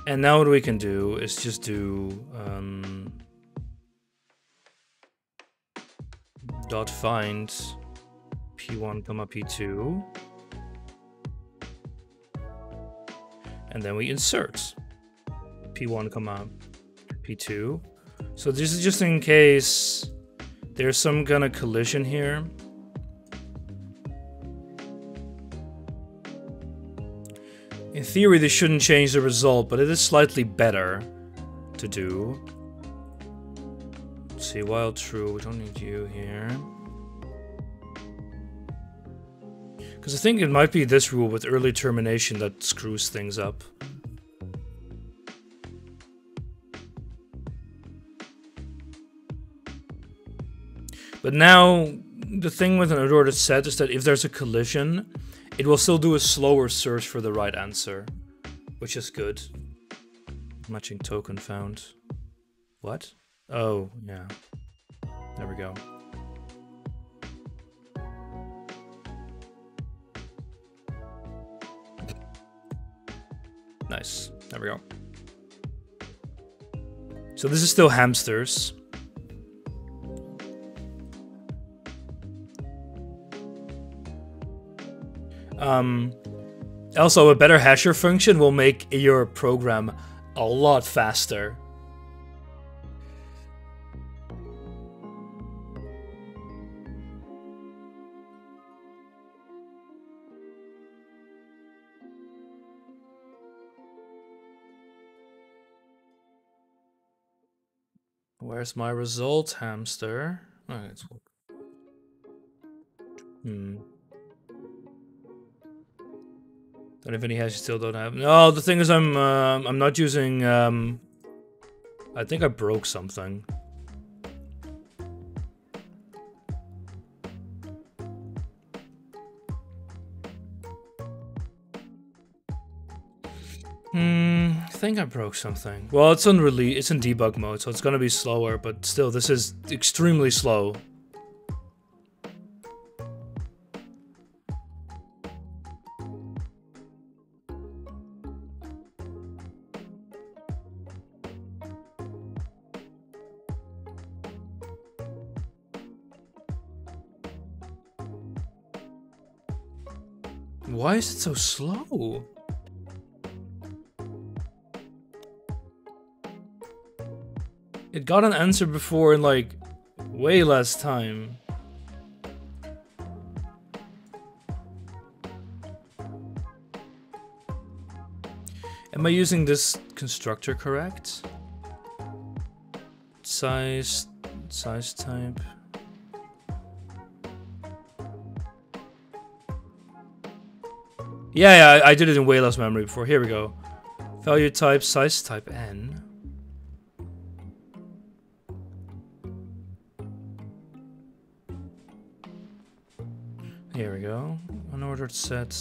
And now what we can do is just do dot find p1 comma p2, and then we insert p1 comma p2. So this is just in case there's some kind of collision here. In theory, this shouldn't change the result, but it is slightly better to do. Let's see, while true, we don't need you here. Because I think it might be this rule with early termination that screws things up. But now, the thing with an unordered set is that if there's a collision, it will still do a slower search for the right answer. which is good. Matching token found. What? Oh, yeah. There we go. Nice. There we go. So this is still hamsters. Also, a better hasher function will make your program a lot faster. Where's my result, hamster? Alright, let's look. Don't have any hash, still don't have. No, the thing is, I'm not using. I think I broke something. I think I broke something. Well, it's on release. It's in debug mode, so it's gonna be slower. But still, this is extremely slow. Why is it so slow? It got an answer before in like way less time. Am I using this constructor correct? Size type. Yeah, I did it in way less memory before. Here we go. Value type, size type n. Here we go. Unordered set.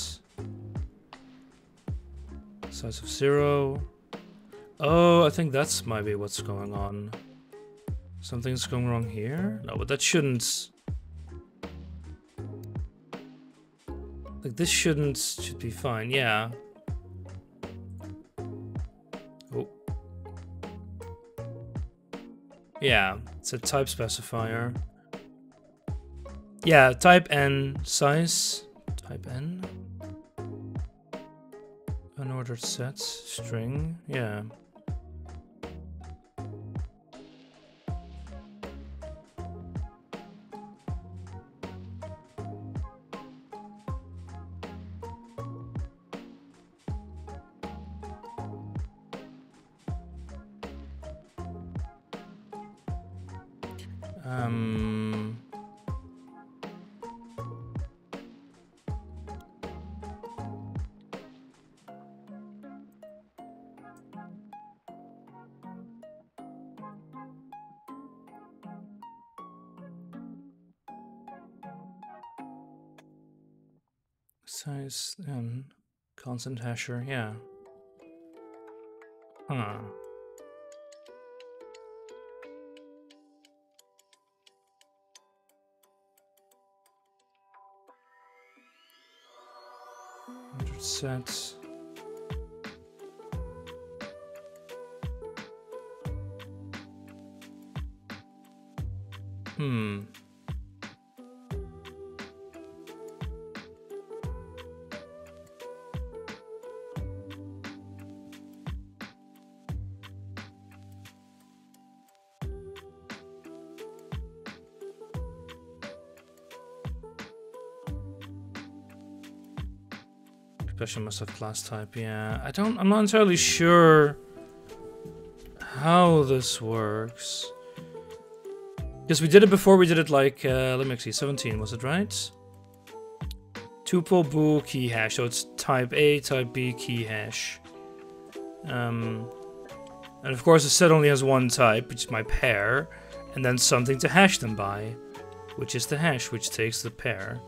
Size of 0. Oh, I think that's might be what's going on. Something's going wrong here? No, but that shouldn't... Like, this should be fine, yeah. Oh. Yeah, it's a type specifier. Yeah, type n, size, type n. Unordered set, string, yeah. Size and constant hasher, yeah. Huh. Set. Special must have class type, yeah. I'm not entirely sure how this works. Because we did it before, we did it like, let me see, 17, was it right? Tuple bool key hash, so it's type A, type B key hash. And of course the set only has one type, which is my pair, and then something to hash them by, which is the hash, which takes the pair.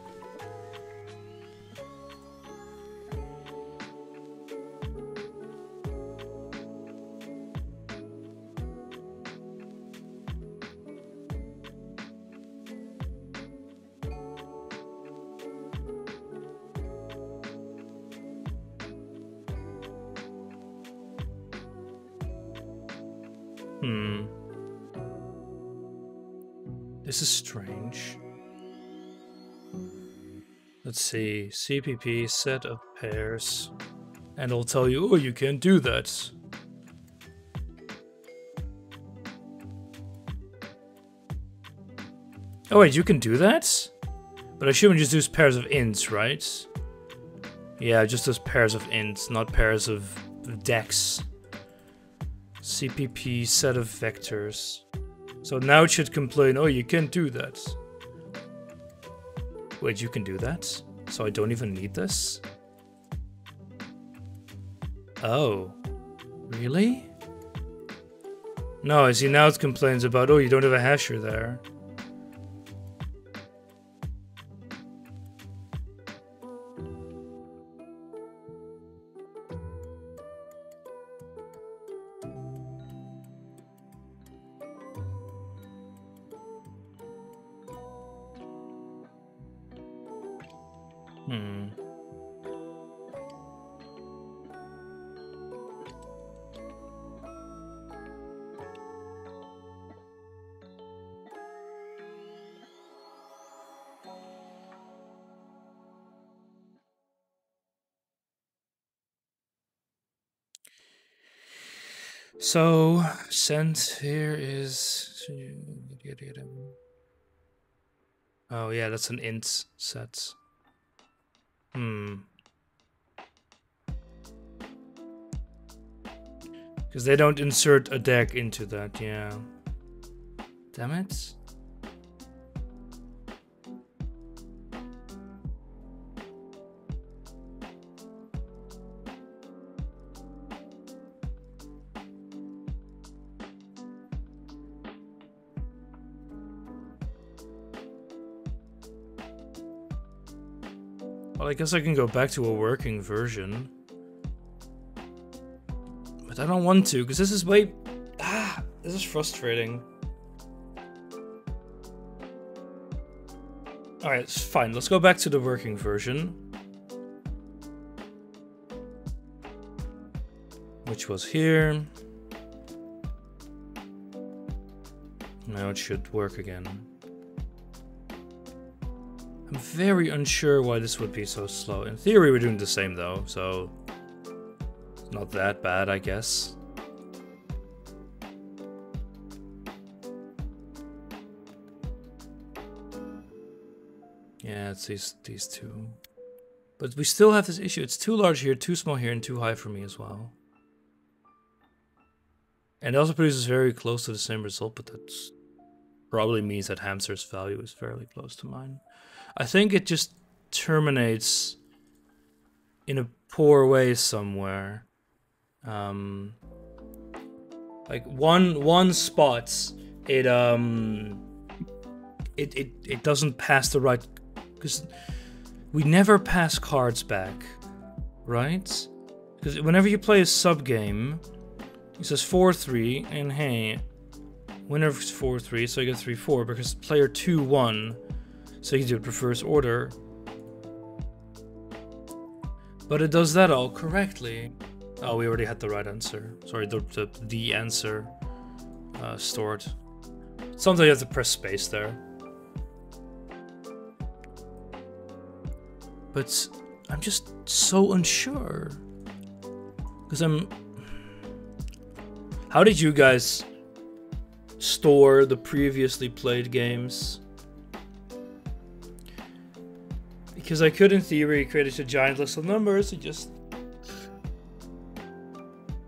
This is strange. Let's see. CPP set of pairs. And it'll tell you, oh, you can't do that. Oh wait, you can do that? But I assume it just does pairs of ints, right? Yeah, it just does pairs of ints, not pairs of decks. CPP set of vectors. So now it should complain, oh, you can't do that. Wait, you can do that? So I don't even need this? Oh. Really? No, I see now it complains about, oh, you don't have a hasher there. So, send here is... Oh yeah, that's an int set. Because they don't insert a deck into that, yeah. Damn it. Well, I guess I can go back to a working version. But I don't want to, because this is way... this is frustrating. Alright, fine. Let's go back to the working version. Which was here. Now it should work again. I'm very unsure why this would be so slow. In theory, we're doing the same though, so... not that bad, I guess. Yeah, it's these two. But we still have this issue. It's too large here, too small here, and too high for me as well. And it also produces very close to the same result, but that probably means that Hamster's value is fairly close to mine. I think it just terminates in a poor way somewhere. Like one spot, it doesn't pass the right, because we never pass cards back, right? Because whenever you play a sub game, it says 4-3, and hey, winner is 4-3, so you get 3-4 because player 2 won. So you do it reverse order. But it does that all correctly. Oh, we already had the right answer. Sorry, the answer stored. Sometimes you have to press space there. But I'm just so unsure. Because How did you guys store the previously played games? Because I could, in theory, create a giant list of numbers and just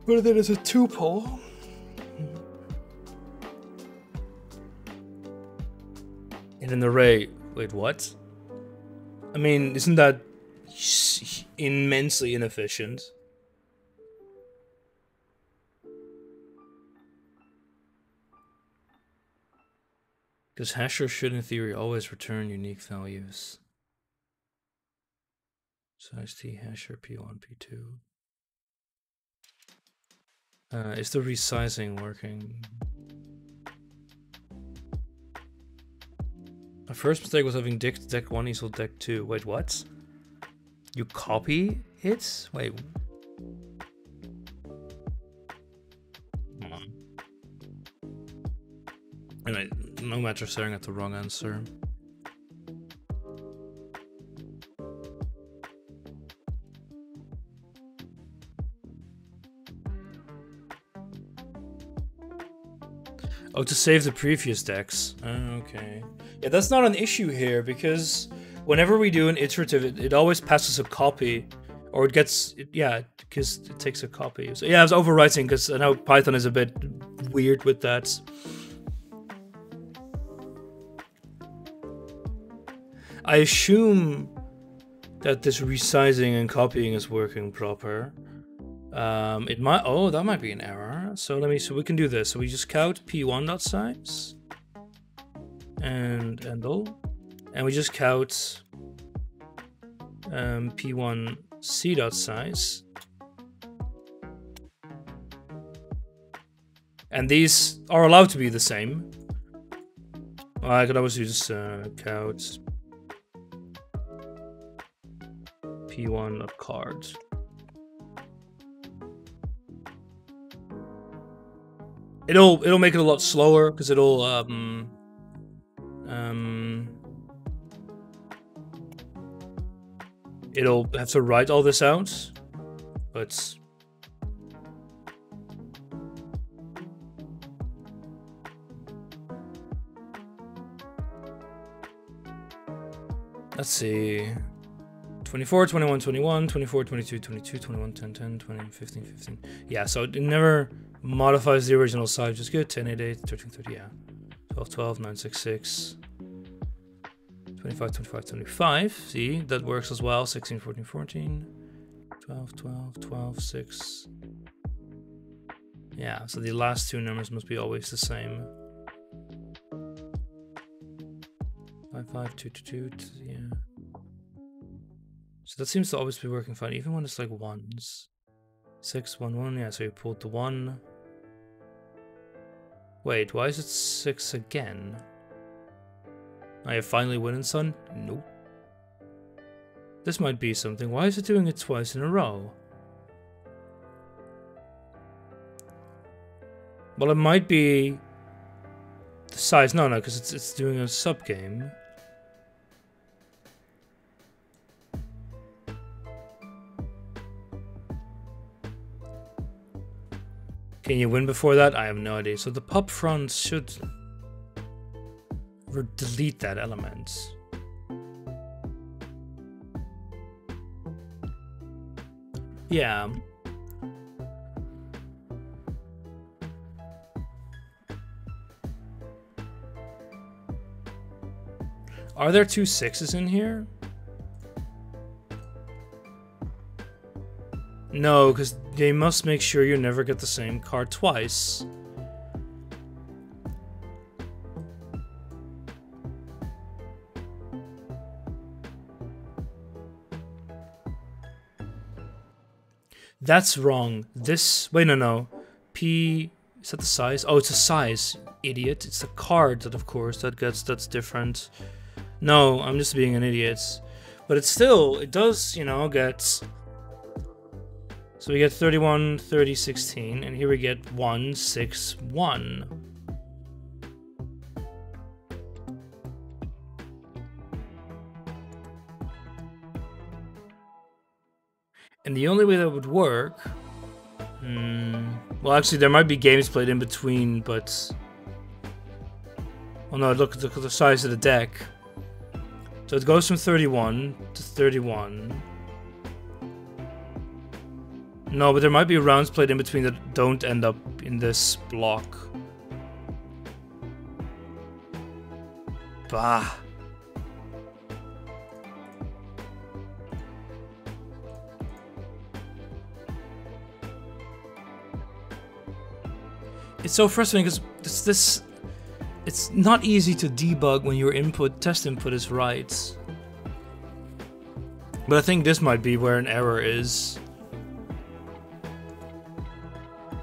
put it in as a tuple. In an array. Wait, what? I mean, isn't that immensely inefficient? Because hashers should, in theory, always return unique values. Size T hasher P1, P2. Is the resizing working? My first mistake was having deck 1 equal deck 2. Wait, what? You copy it? Wait. Come on. Anyway, no matter staring at the wrong answer. Oh, to save the previous decks. Okay. Yeah, that's not an issue here, because whenever we do an iterative, it always passes a copy. Or it gets... yeah, because it takes a copy. So yeah, I was overwriting, because I know Python is a bit weird with that. I assume that this resizing and copying is working proper. It might... oh, that might be an error. So we can do this. So we just count p1.size and handle, and we just count p1c.size, and these are allowed to be the same. Well, I could obviously just count p1.card. It'll make it a lot slower, because it'll have to write all this out, but let's see. 24, 21, 21, 24, 22, 22, 21, 10, 10, 20, 15, 15. Yeah, so it never modifies the original size, which is good. 10, 8, 8, 13, 30, yeah. 12, 12, 9, 6, 6. 25, 25, 25. See, that works as well. 16, 14, 14. 12, 12, 12, 6. Yeah, so the last two numbers must be always the same. 5, 5, 2, 2, 2, yeah. So that seems to always be working fine, even when it's like ones. 6, 1, 1, yeah, so you pulled the 1. Wait, why is it 6 again? Are you finally winning, son? Nope. This might be something. Why is it doing it twice in a row? Well, it might be the size. No, because it's doing a sub game. Can you win before that? I have no idea. So the pop front should delete that element. Yeah. Are there 2 6s in here? No, because they must make sure you never get the same card twice. That's wrong. This... wait, no. P... is that the size? Oh, it's a size, idiot. It's the card that, of course, that's different. No, I'm just being an idiot. But it's still... it does, you know, get... so we get 31, 30, 16, and here we get 1, 6, 1. And the only way that would work... well, actually, there might be games played in between, but... oh no, look at the size of the deck. So it goes from 31 to 31. No, but there might be rounds played in between that don't end up in this block. Bah. It's so frustrating because it's not easy to debug when your test input is right. But I think this might be where an error is.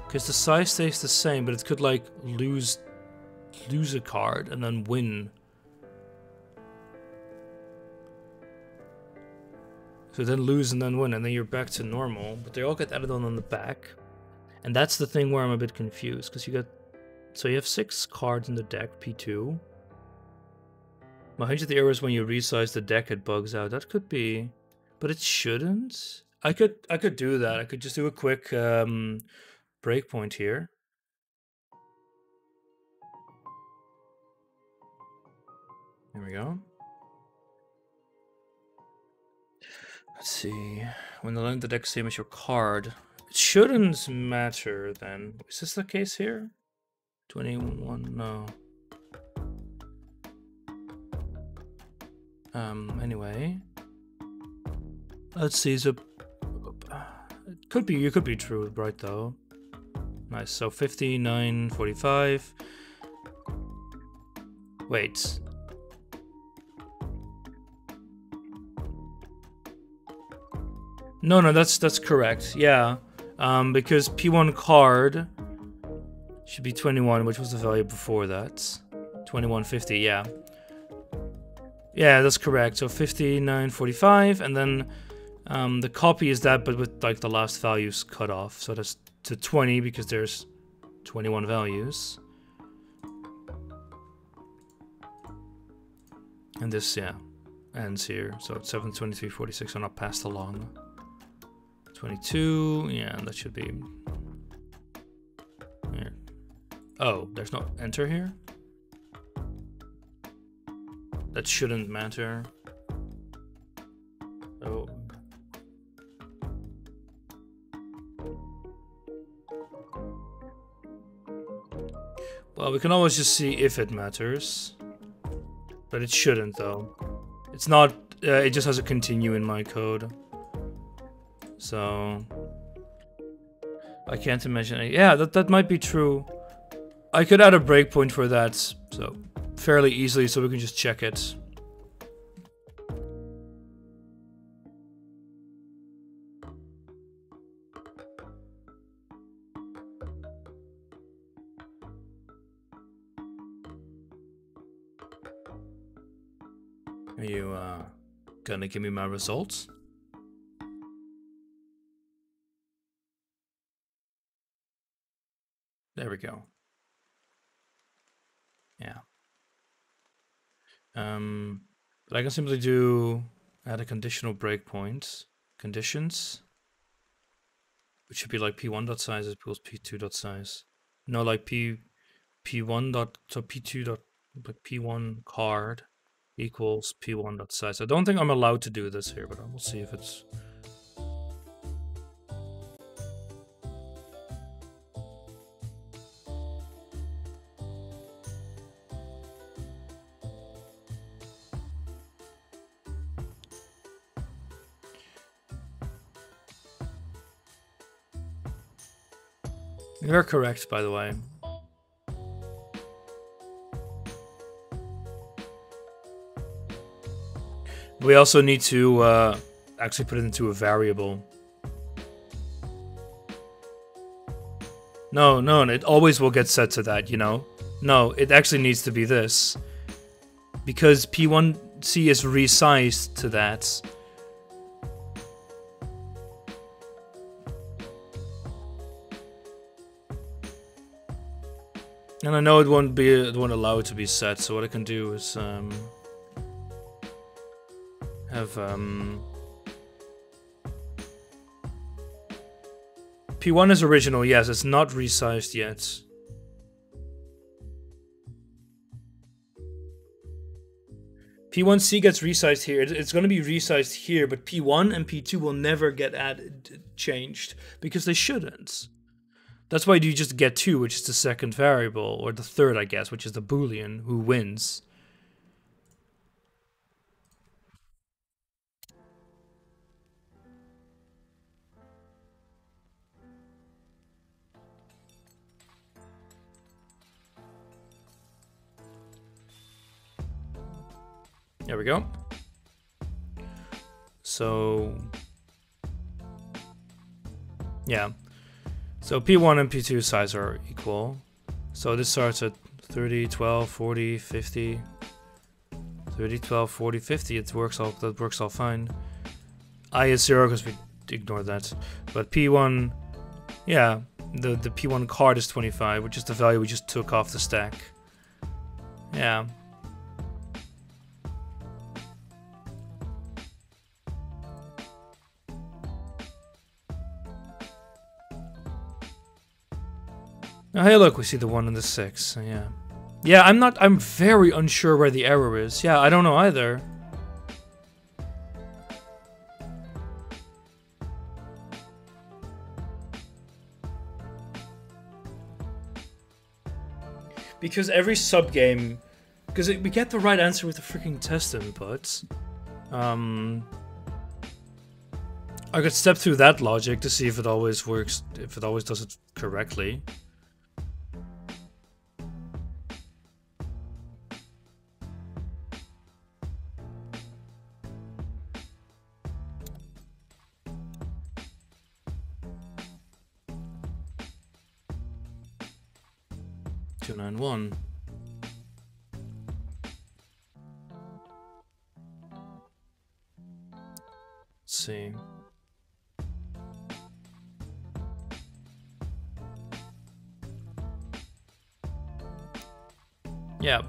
Because the size stays the same, but it could like lose a card and then win. So then lose and then win, and then you're back to normal. But they all get added on the back. And that's the thing where I'm a bit confused, because you get So you have 6 cards in the deck, P2. My hunch of the error is when you resize the deck, it bugs out. That could be, but it shouldn't. I could do that. I could just do a quick breakpoint here. There we go. Let's see. When the line of the deck is same as your card, it shouldn't matter then. Is this the case here? 21, no. Anyway. Let's see, so it could be, you could be true, right though. Nice, so 59, 45. Wait. No, that's correct. Yeah, because P1 card should be 21, which was the value before that. 2150, yeah. Yeah, that's correct. So 5945, and then the copy is that, but with like the last values cut off. So that's to 20 because there's 21 values. And this, yeah, ends here. So it's 72346, so not passed along. 22, yeah, that should be here. Oh, there's no enter here? That shouldn't matter. Oh. Well, we can always just see if it matters. But it shouldn't, though. It's not, it just has a continue in my code. So I can't imagine it. Yeah, that might be true. I could add a breakpoint for that, so fairly easily, so we can just check it. Are you gonna give me my results? There we go. Yeah. But I can simply do add a conditional breakpoint. Conditions. Which should be like p1.size equals p2.size. No, like p1 dot so p2 dot like p1 card equals p1.size. I don't think I'm allowed to do this here, but we'll see if it's. You're correct, by the way. We also need to actually put it into a variable. No, it always will get set to that, you know? No, it actually needs to be this. Because P1C is resized to that. And I know it won't allow it to be set, so what I can do is have P1 is original, yes, it's not resized yet. P1C gets resized here. It's going to be resized here, but P1 and P2 will never get changed because they shouldn't. That's why you just get 2, which is the second variable, or the third, I guess, which is the Boolean, who wins. There we go. So, yeah. So P1 and P2 size are equal. So this starts at 30, 12, 40, 50. 30, 12, 40, 50. That works all fine. I is 0 because we ignored that. But P1, yeah, The P1 card is 25, which is the value we just took off the stack. Yeah. Oh, hey, look, we see the 1 and the 6. Yeah. Yeah, I'm very unsure where the error is. Yeah, I don't know either. Because every sub-game... Because we get the right answer with the freaking test input. I could step through that logic to see if it always works, if it always does it correctly. One. Let's see. Yeah,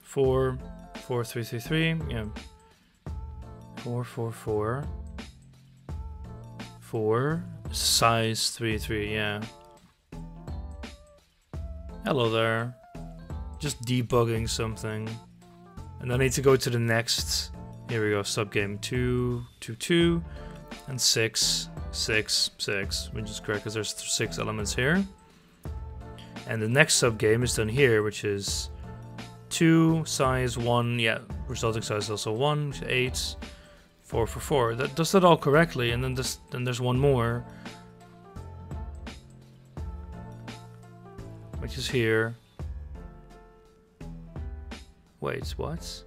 4, 4, 3, 3, 3. Yeah, 4, 4, 4, 4. Size 3, 3. Yeah. Hello there. Just debugging something. And I need to go to the next. Here we go, subgame 2, 2, 2, and 6, 6, 6. Which is correct because there's 6 elements here. And the next subgame is done here, which is 2, size 1, yeah, resulting size is also 1, which is 8, 4, 4, 4. That does that all correctly, and then there's one more. Which is here. Wait, what?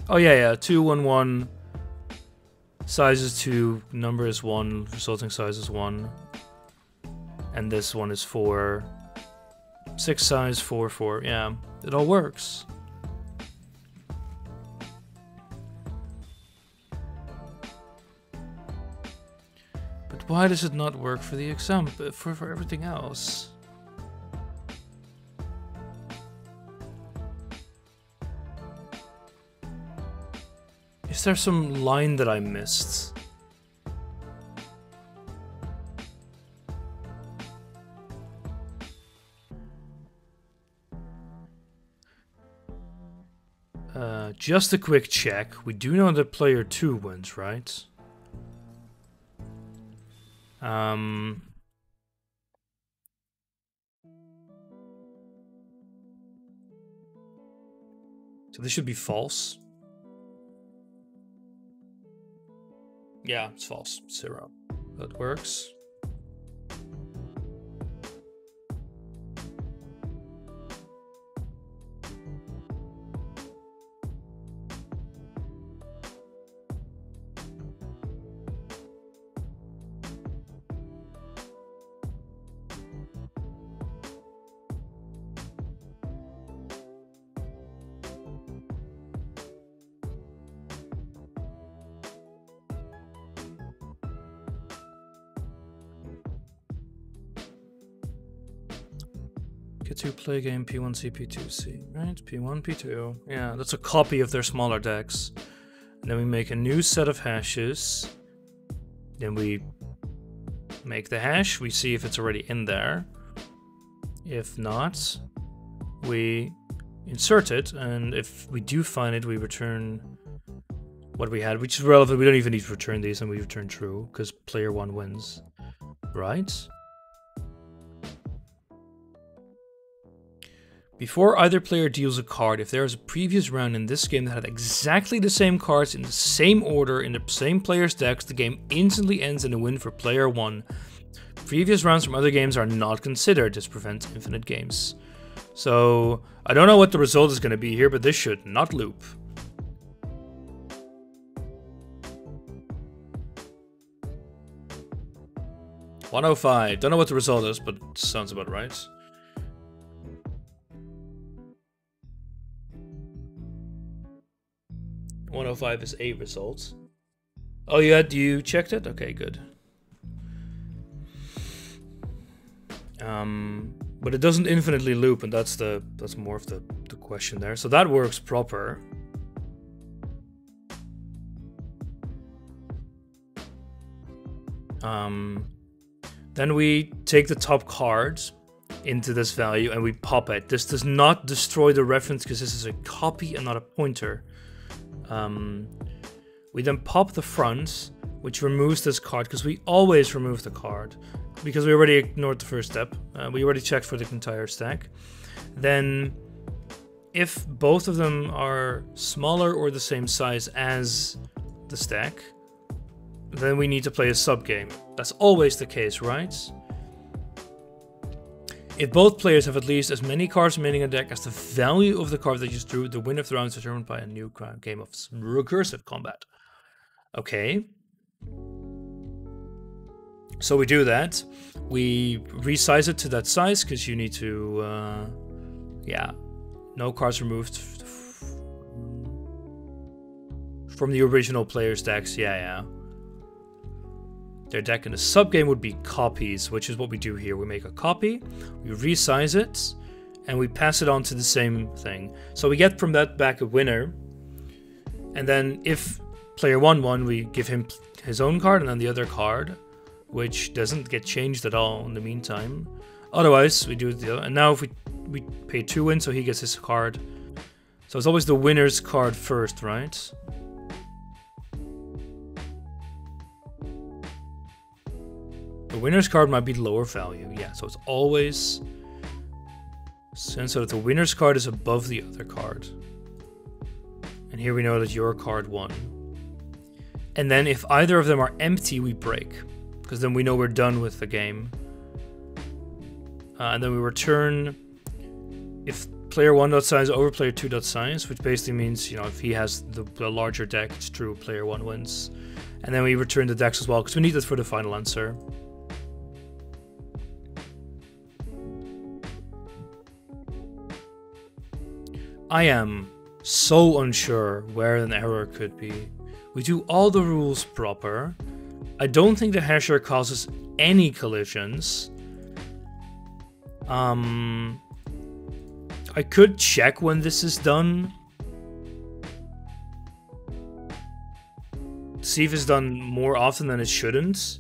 Oh yeah, 2, 1, 1. Size is 2, number is 1, resulting size is 1. And this one is 4. 6 size, 4, 4. Yeah, it all works. But why does it not work for the exam, for everything else? Is there some line that I missed? Just a quick check. We do know that player 2 wins, right? So this should be false. Yeah, it's false. 0. That works. Get to play game P1C, P2C, right? P1, P2. Yeah, that's a copy of their smaller decks. And then we make a new set of hashes. Then we make the hash. We see if it's already in there. If not, we insert it. And if we do find it, we return what we had, which is relevant. We don't even need to return these, and we return true because player 1 wins, right? Before either player deals a card, if there is a previous round in this game that had exactly the same cards in the same order in the same player's decks, the game instantly ends in a win for player 1. Previous rounds from other games are not considered. This prevents infinite games. So, I don't know what the result is going to be here, but this should not loop. $105. Don't know what the result is, but it sounds about right. $105 is a result. Oh, you checked it? Okay, good. But it doesn't infinitely loop, and that's more of the question there. So that works proper. Then we take the top card into this value and we pop it. This does not destroy the reference because this is a copy and not a pointer. We then pop the front, which removes this card, because we always remove the card, because we already ignored the first step. We already checked for the entire stack. Then, if both of them are smaller or the same size as the stack, then we need to play a sub-game. That's always the case, right? If both players have at least as many cards remaining in the deck as the value of the card they just drew, the winner of the round is determined by a new game of recursive combat. Okay. So we do that. We resize it to that size, because you need to... yeah. No cards removed from the original player's decks. Yeah. Their deck in the sub-game would be copies, which is what we do here. We make a copy, we resize it, and we pass it on to the same thing. So we get from that back a winner. And then if player 1 won, we give him his own card and then the other card, which doesn't get changed at all in the meantime. Otherwise, we do the other. And now if we pay 2 wins, so he gets his card. So it's always the winner's card first, right? The winner's card might be lower value, yeah, so it's always so that the winner's card is above the other card. And here we know that your card won. And then if either of them are empty, we break, because then we know we're done with the game. And then we return if player 1.size over player 2.size, which basically means, you know, if he has the larger deck, it's true, player 1 wins. And then we return the decks as well, because we need that for the final answer. I am so unsure where an error could be. We do all the rules proper. I don't think the hasher causes any collisions. I could check when this is done. See if it's done more often than it shouldn't.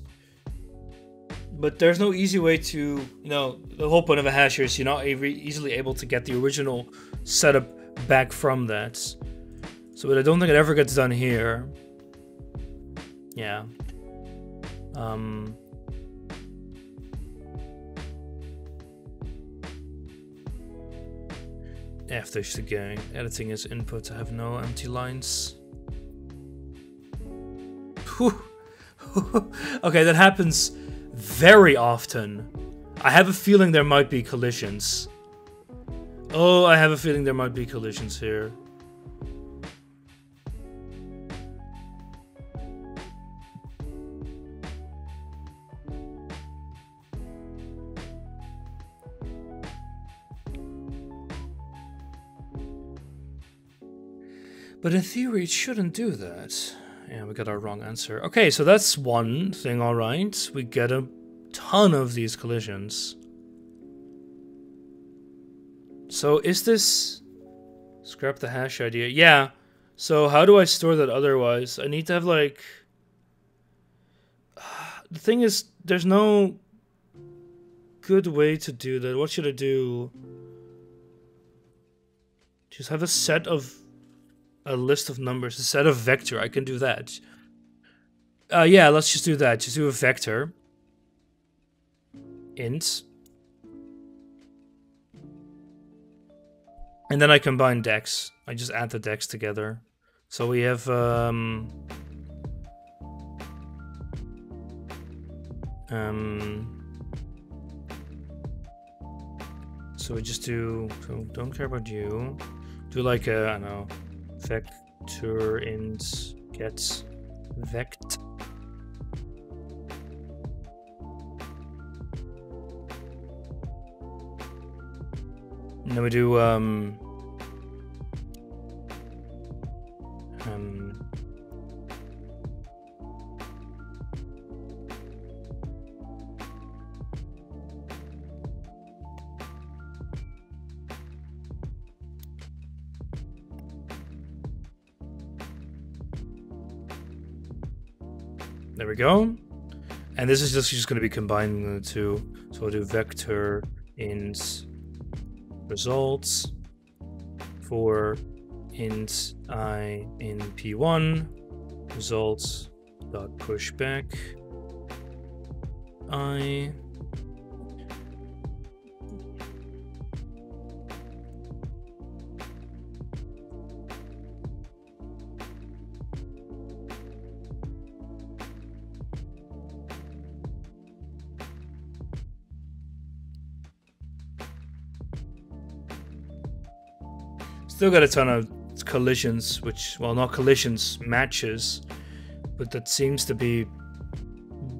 But there's no easy way to, you know, the whole point of a hasher is you're not easily able to get the original setup back from that. So, but I don't think it ever gets done here. Yeah. After the game, editing is input to have no empty lines. Okay, that happens very often. I have a feeling there might be collisions. Oh, I have a feeling there might be collisions here. But in theory, it shouldn't do that. Yeah, we got our wrong answer. Okay, so that's one thing, alright. We get a ton of these collisions. So is this... Scrap the hash idea. Yeah. So how do I store that otherwise? I need to have, like... The thing is, there's no good way to do that. What should I do? Just have a set of... A list of numbers, a set of vector. I can do that. Yeah, let's just do that. Just do a vector. Int. And then I combine decks. I just add the decks together. So we have... So we just do... So don't care about you. Do like a, I don't know... Vector int get vect. And then we do There we go. And this is just going to be combining the two. So we'll do vector int results for int I in p1 results dot pushback I. Still got a ton of collisions, which, well, not collisions, matches, but that seems to be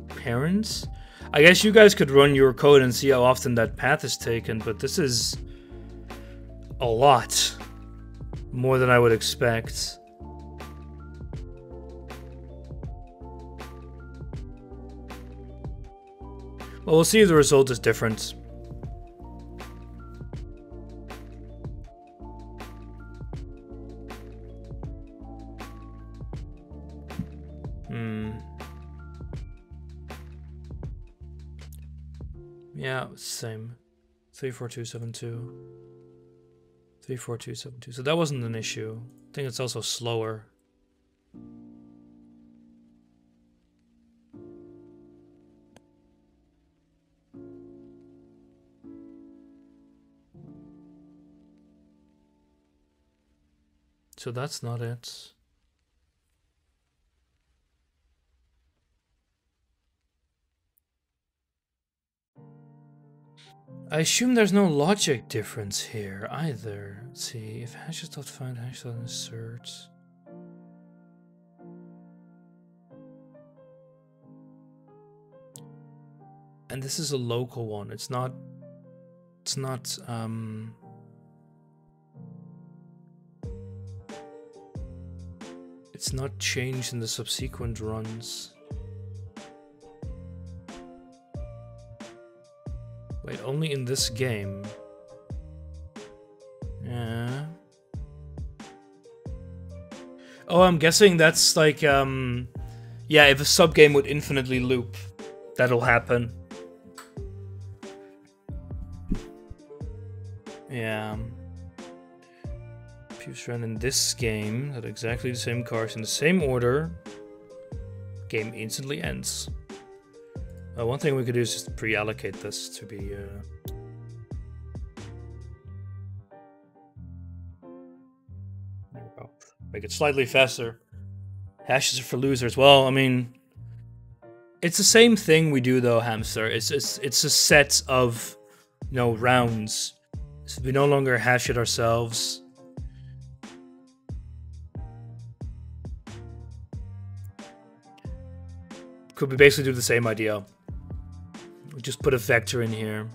parents. I guess you guys could run your code and see how often that path is taken, but this is a lot more than I would expect. Well, we'll see if the result is different. Yeah, same. 34272. 34272. So that wasn't an issue. I think it's also slower. So that's not it. I assume there's no logic difference here either. Let's see, if hashes.find, hash.insert. And this is a local one. It's not changed in the subsequent runs. Wait, only in this game? Yeah. Oh, I'm guessing that's like, yeah, if a subgame would infinitely loop, that'll happen. Yeah. If you run in this game, at exactly the same cars in the same order, game instantly ends. One thing we could do is just pre-allocate this to be... There we go. Make it slightly faster. Hashes are for losers. Well, I mean... It's the same thing we do though, Hamster. It's a set of, you know, rounds. So we no longer hash it ourselves. Could we basically do the same idea? We just put a vector in here.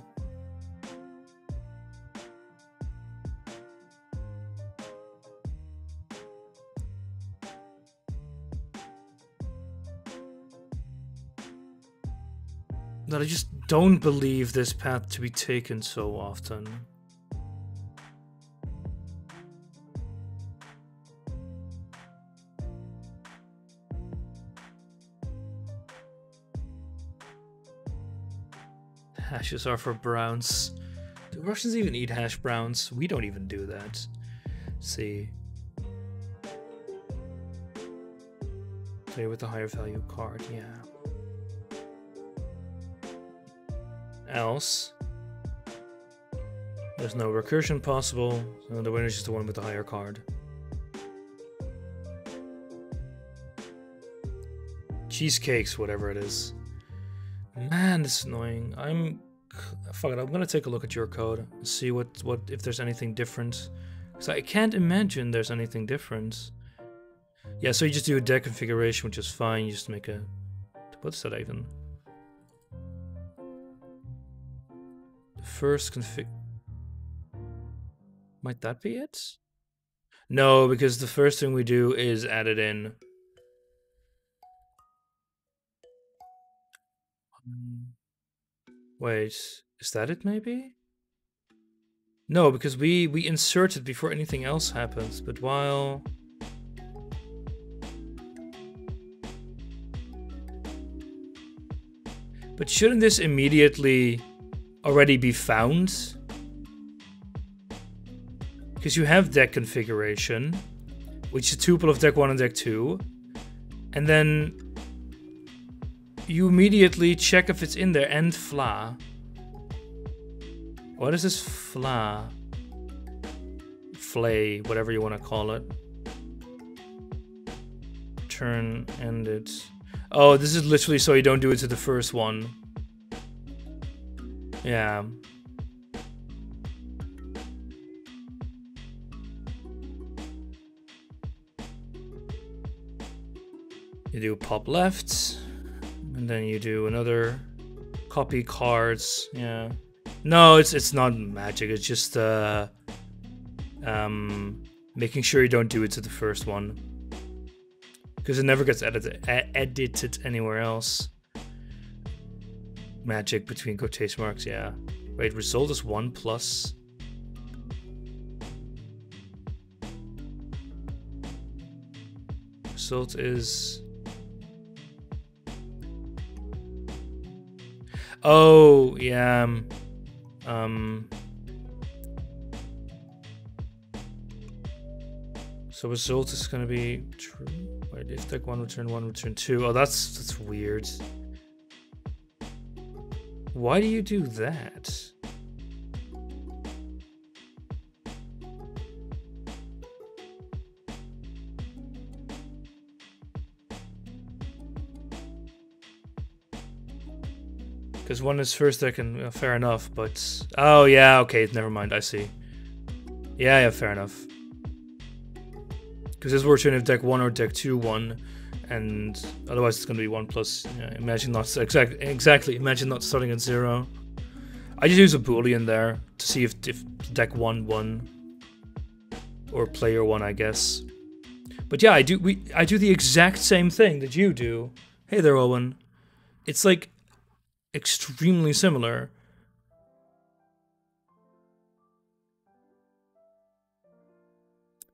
But I just don't believe this path to be taken so often. Hashes are for browns. Do Russians even eat hash browns? We don't even do that. Let's see. Play with the higher value card, yeah. Else, there's no recursion possible, so the winner is just the one with the higher card. Cheesecakes, whatever it is. Man, this is annoying. Fuck it, I'm gonna take a look at your code and see what if there's anything different. Because I can't imagine there's anything different. Yeah, so you just do a deck configuration, which is fine. You just make a... What's that even? The first config... Might that be it? No, because the first thing we do is add it in. Wait, is that it maybe? No, because we insert it before anything else happens, but while... But shouldn't this immediately already be found? Because you have deck configuration, which is a tuple of deck 1 and deck 2. And then you immediately check if it's in there and fla. What is this fla? Flay, whatever you want to call it. Turn ended. Oh, this is literally so you don't do it to the first one. Yeah. You do pop left, and then you do another copy cards. Yeah. No, it's not magic. It's just making sure you don't do it to the first one, because it never gets edited anywhere else. Magic between quotation marks. Yeah. Wait. Result is 1 plus. Result is. Oh, yeah. So result is gonna be true. Wait, if deck 1, return 2. Oh, that's weird. Why do you do that? Because 1 is first deck and fair enough, but... Oh, yeah, okay, never mind, I see. Yeah, fair enough. Because this works in if deck 1 or deck 2 1, and otherwise it's going to be 1 plus. Yeah, imagine not... Exactly, imagine not starting at 0. I just use a boolean there to see if deck 1 1. Or player 1, I guess. But yeah, I do the exact same thing that you do. Hey there, Owen. It's like... extremely similar.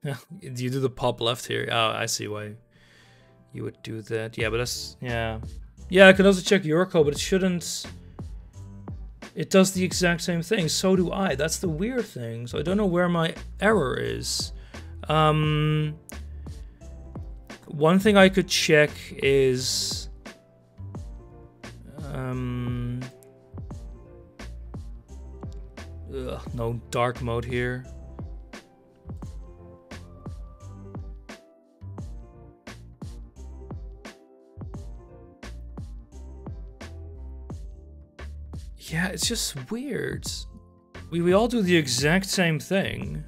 Yeah, you do the pop left here. Oh, I see why you would do that. Yeah, but that's... Yeah. Yeah, I could also check your code, but it shouldn't... It does the exact same thing. So do I. That's the weird thing. So I don't know where my error is. One thing I could check is... no dark mode here. Yeah, it's just weird. We all do the exact same thing.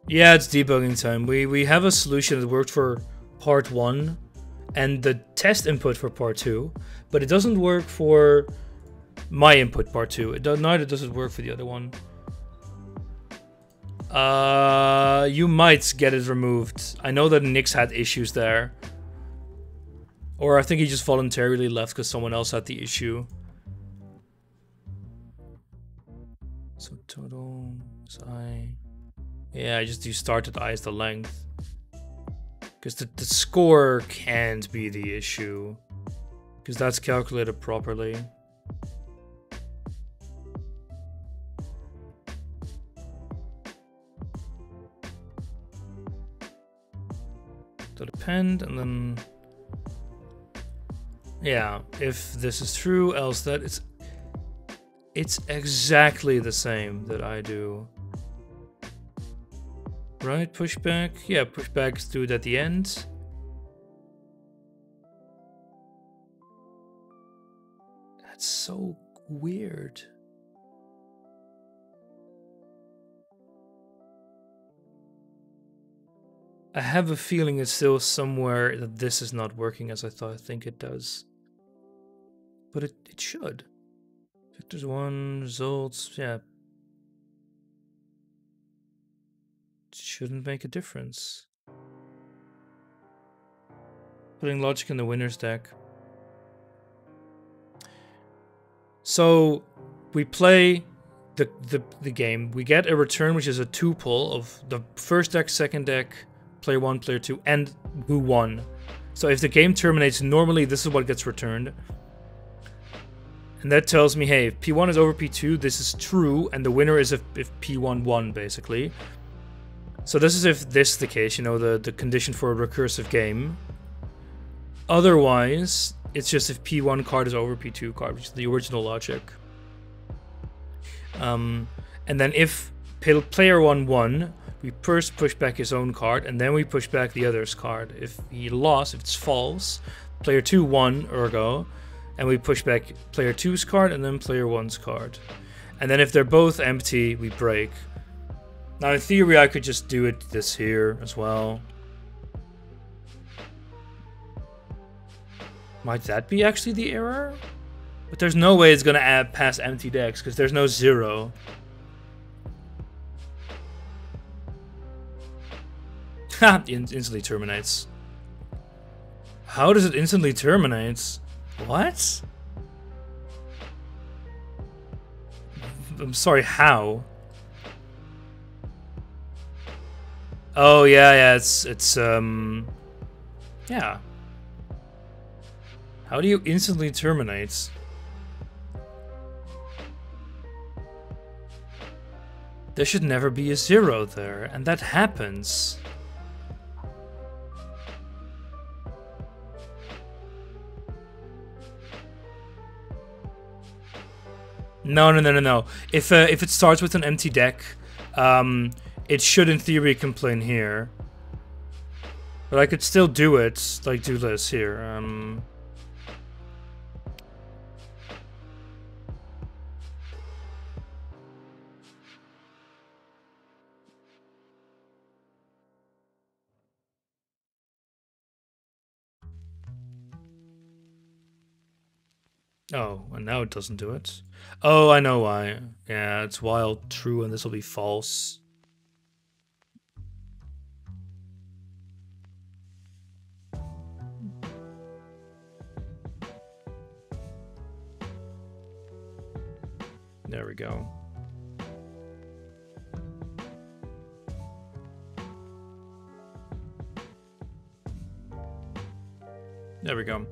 Yeah, it's debugging time. We have a solution that worked for part 1 and the test input for part 2, but it doesn't work for my input part 2. Neither does it work for the other one. You might get it removed. I know that Nick's had issues there. Or I think he just voluntarily left because someone else had the issue. So total is I... Yeah, I just do start at I as the length. Because the score can't be the issue. Because that's calculated properly. To depend, and then... Yeah, if this is true, else that it's exactly the same that I do. Right, pushback. Yeah, pushback is do it at the end. That's so weird. I have a feeling it's still somewhere that this is not working as I think it does. But it should. Victor's 1, results, yeah. Shouldn't make a difference. Putting logic in the winner's deck. So we play the game. We get a return, which is a tuple of the first deck, second deck, player 1, player 2, and who won. So if the game terminates, normally this is what gets returned. And that tells me, hey, if P1 is over P2, this is true, and the winner is if P1 won, basically. So this is if this is the case, you know, the condition for a recursive game. Otherwise, it's just if P1 card is over P2 card, which is the original logic. And then if player 1 won, we first push back his own card, and then we push back the other's card. If he lost, if it's false, player 2 won, ergo, and we push back player 2's card and then player 1's card. And then if they're both empty, we break. Now in theory I could just do it this here as well. Might that be actually the error? But there's no way it's gonna add past empty decks, because there's no 0. Ha! It instantly terminates. How does it instantly terminate? What? I'm sorry, how? Oh yeah, it's yeah. How do you instantly terminate? There should never be a 0 there, and that happens. No. If it starts with an empty deck, it should in theory complain here. But I could still do it, like do this here. Oh, and now it doesn't do it. Oh, I know why. Yeah, it's while true and this will be false. There we go. There we go.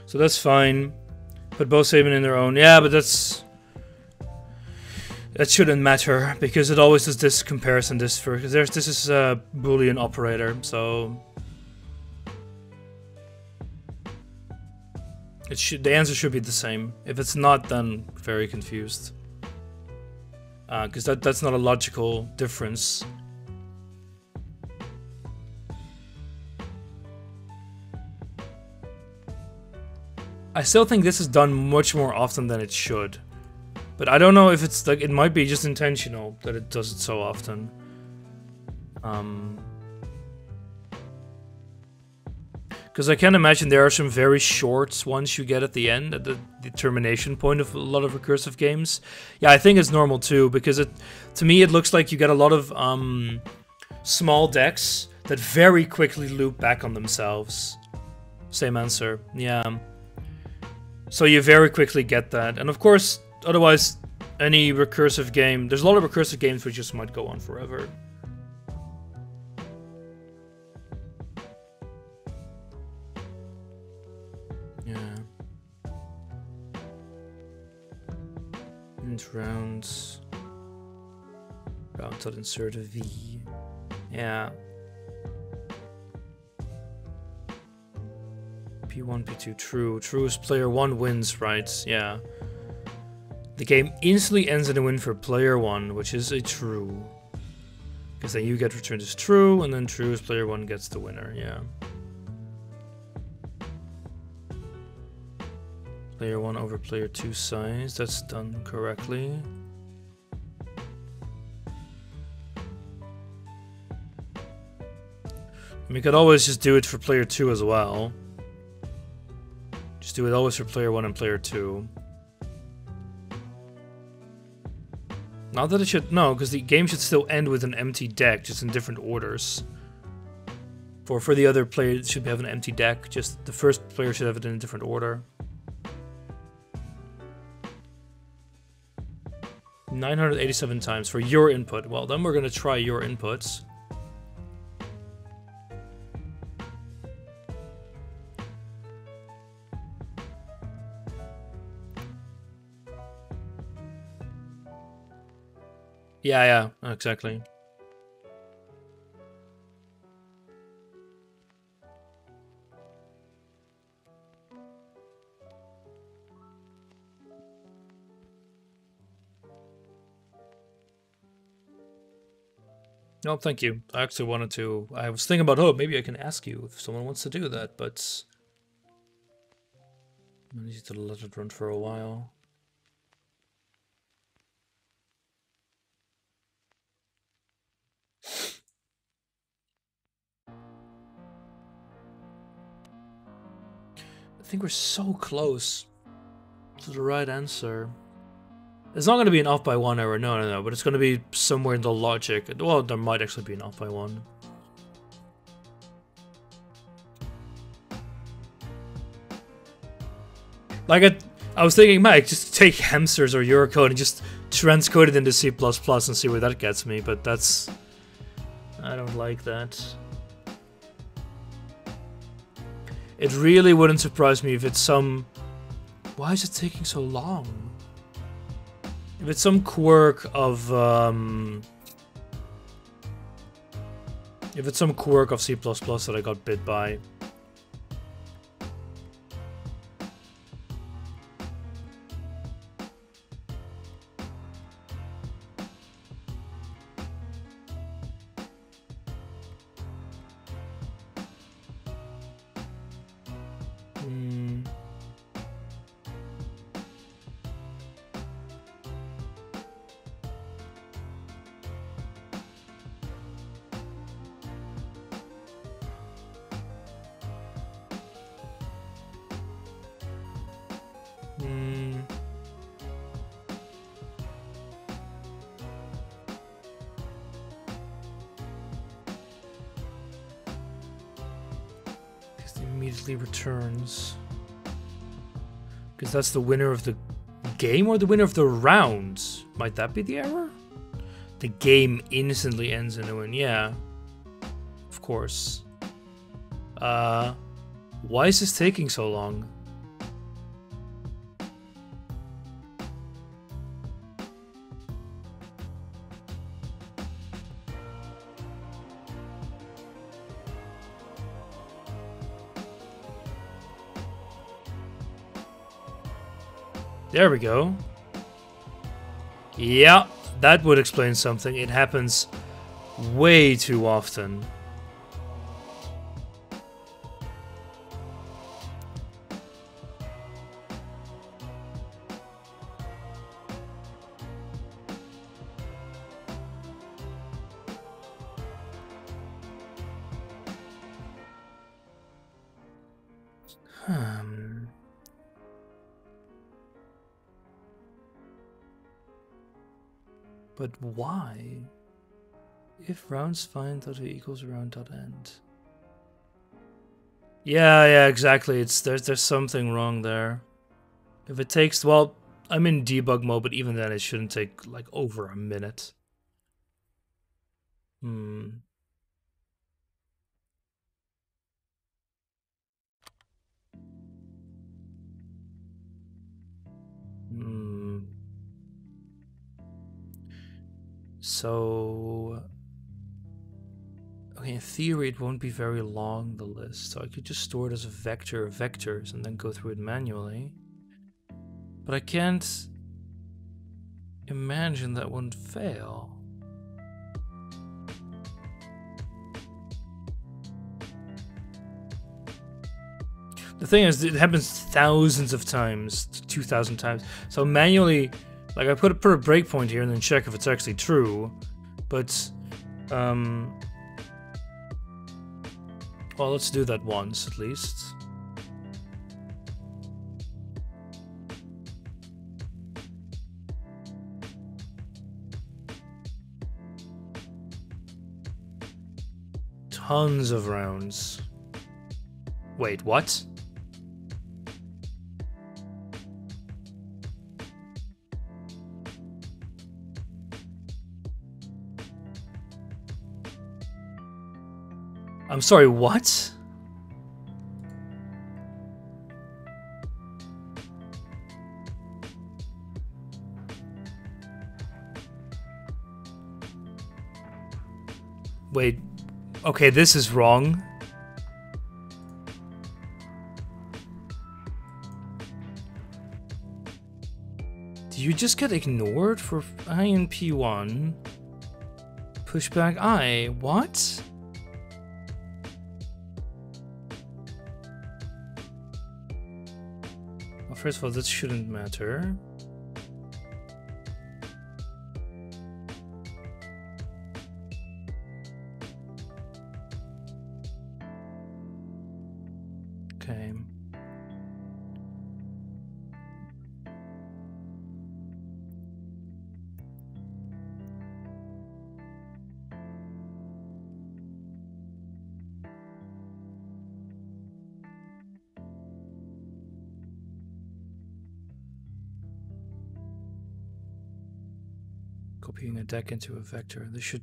So that's fine. Put both statement in their own. Yeah, but that shouldn't matter, because it always does this comparison. This is a Boolean operator, so the answer should be the same. If it's not, then very confused. Because that's not a logical difference. I still think this is done much more often than it should. But I don't know if it's like, it might be just intentional that it does it so often. Because I can imagine there are some very short ones you get at the end, at the termination point of a lot of recursive games. Yeah, I think it's normal too, because to me it looks like you get a lot of small decks that very quickly loop back on themselves. Same answer, yeah. So you very quickly get that. And of course, otherwise, any recursive game, there's a lot of recursive games which just might go on forever. Yeah. And rounds. Round dot insert a V. Yeah. P1, P2, true. True is player 1 wins, right? Yeah. The game instantly ends in a win for player 1, which is a true. Because then you get returned as true, and then true is player 1 gets the winner, yeah. Player 1 over player 2 size, that's done correctly. We could always just do it for player 2 as well. Just do it always for player 1 and player 2. Not that it should... No, because the game should still end with an empty deck, just in different orders. For the other player, it should have an empty deck. Just the first player should have it in a different order. 987 times for your input. Well, then we're gonna try your inputs. Yeah, exactly. No, thank you. I actually wanted to... I was thinking about, oh, maybe I can ask you if someone wants to do that, but... I need to let it run for a while. I think we're so close to the right answer. It's not going to be an off by 1 error, no, but it's going to be somewhere in the logic. Well, there might actually be an off by 1. Like, I was thinking, Mike, just take hamsters or Eurocode and just transcode it into C++ and see where that gets me, but that's... I don't like that. It really wouldn't surprise me if it's some... Why is it taking so long? If it's some quirk of, if it's some quirk of C++ that I got bit by. Immediately returns. Because that's the winner of the game or the winner of the round? Might that be the error? The game instantly ends in a win. Yeah. Of course. Why is this taking so long? There we go. Yeah, that would explain something. It happens way too often. But why? If rounds find .a equals round.end. Yeah, exactly. There's something wrong there. If it takes, well, I'm in debug mode, but even then it shouldn't take like over a minute. So, okay, in theory it won't be very long, the list, so I could just store it as a vector of vectors and then go through it manually. But I can't imagine that wouldn't fail. The thing is, it happens thousands of times, 2,000 times, so manually... Like, I put a breakpoint here and then check if it's actually true, but, well, let's do that once, at least. Tons of rounds. Wait, what? I'm sorry, what? Wait, okay, this is wrong. Do you just get ignored for I and P1? Pushback I, what? Well, first of all, this shouldn't matter. Okay. Copying a deck into a vector. This should...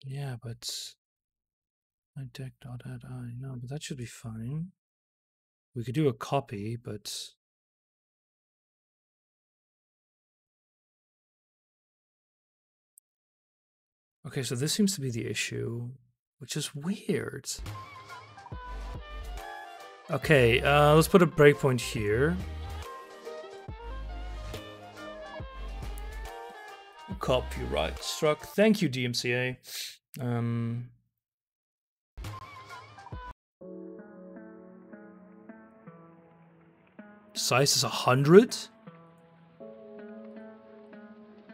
Yeah, but... My deck dot add I. No, but that should be fine. We could do a copy, but... Okay, so this seems to be the issue, which is weird. Okay, let's put a breakpoint here. Copyright struck. Thank you, DMCA. Size is 100?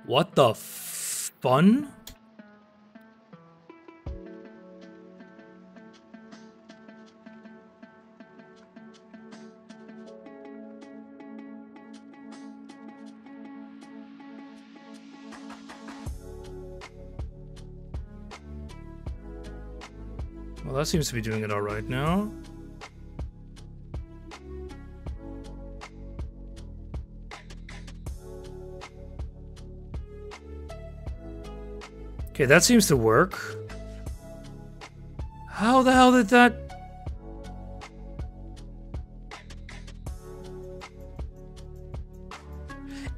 What the fun? Well, that seems to be doing it all right now. Okay, that seems to work. How the hell did that...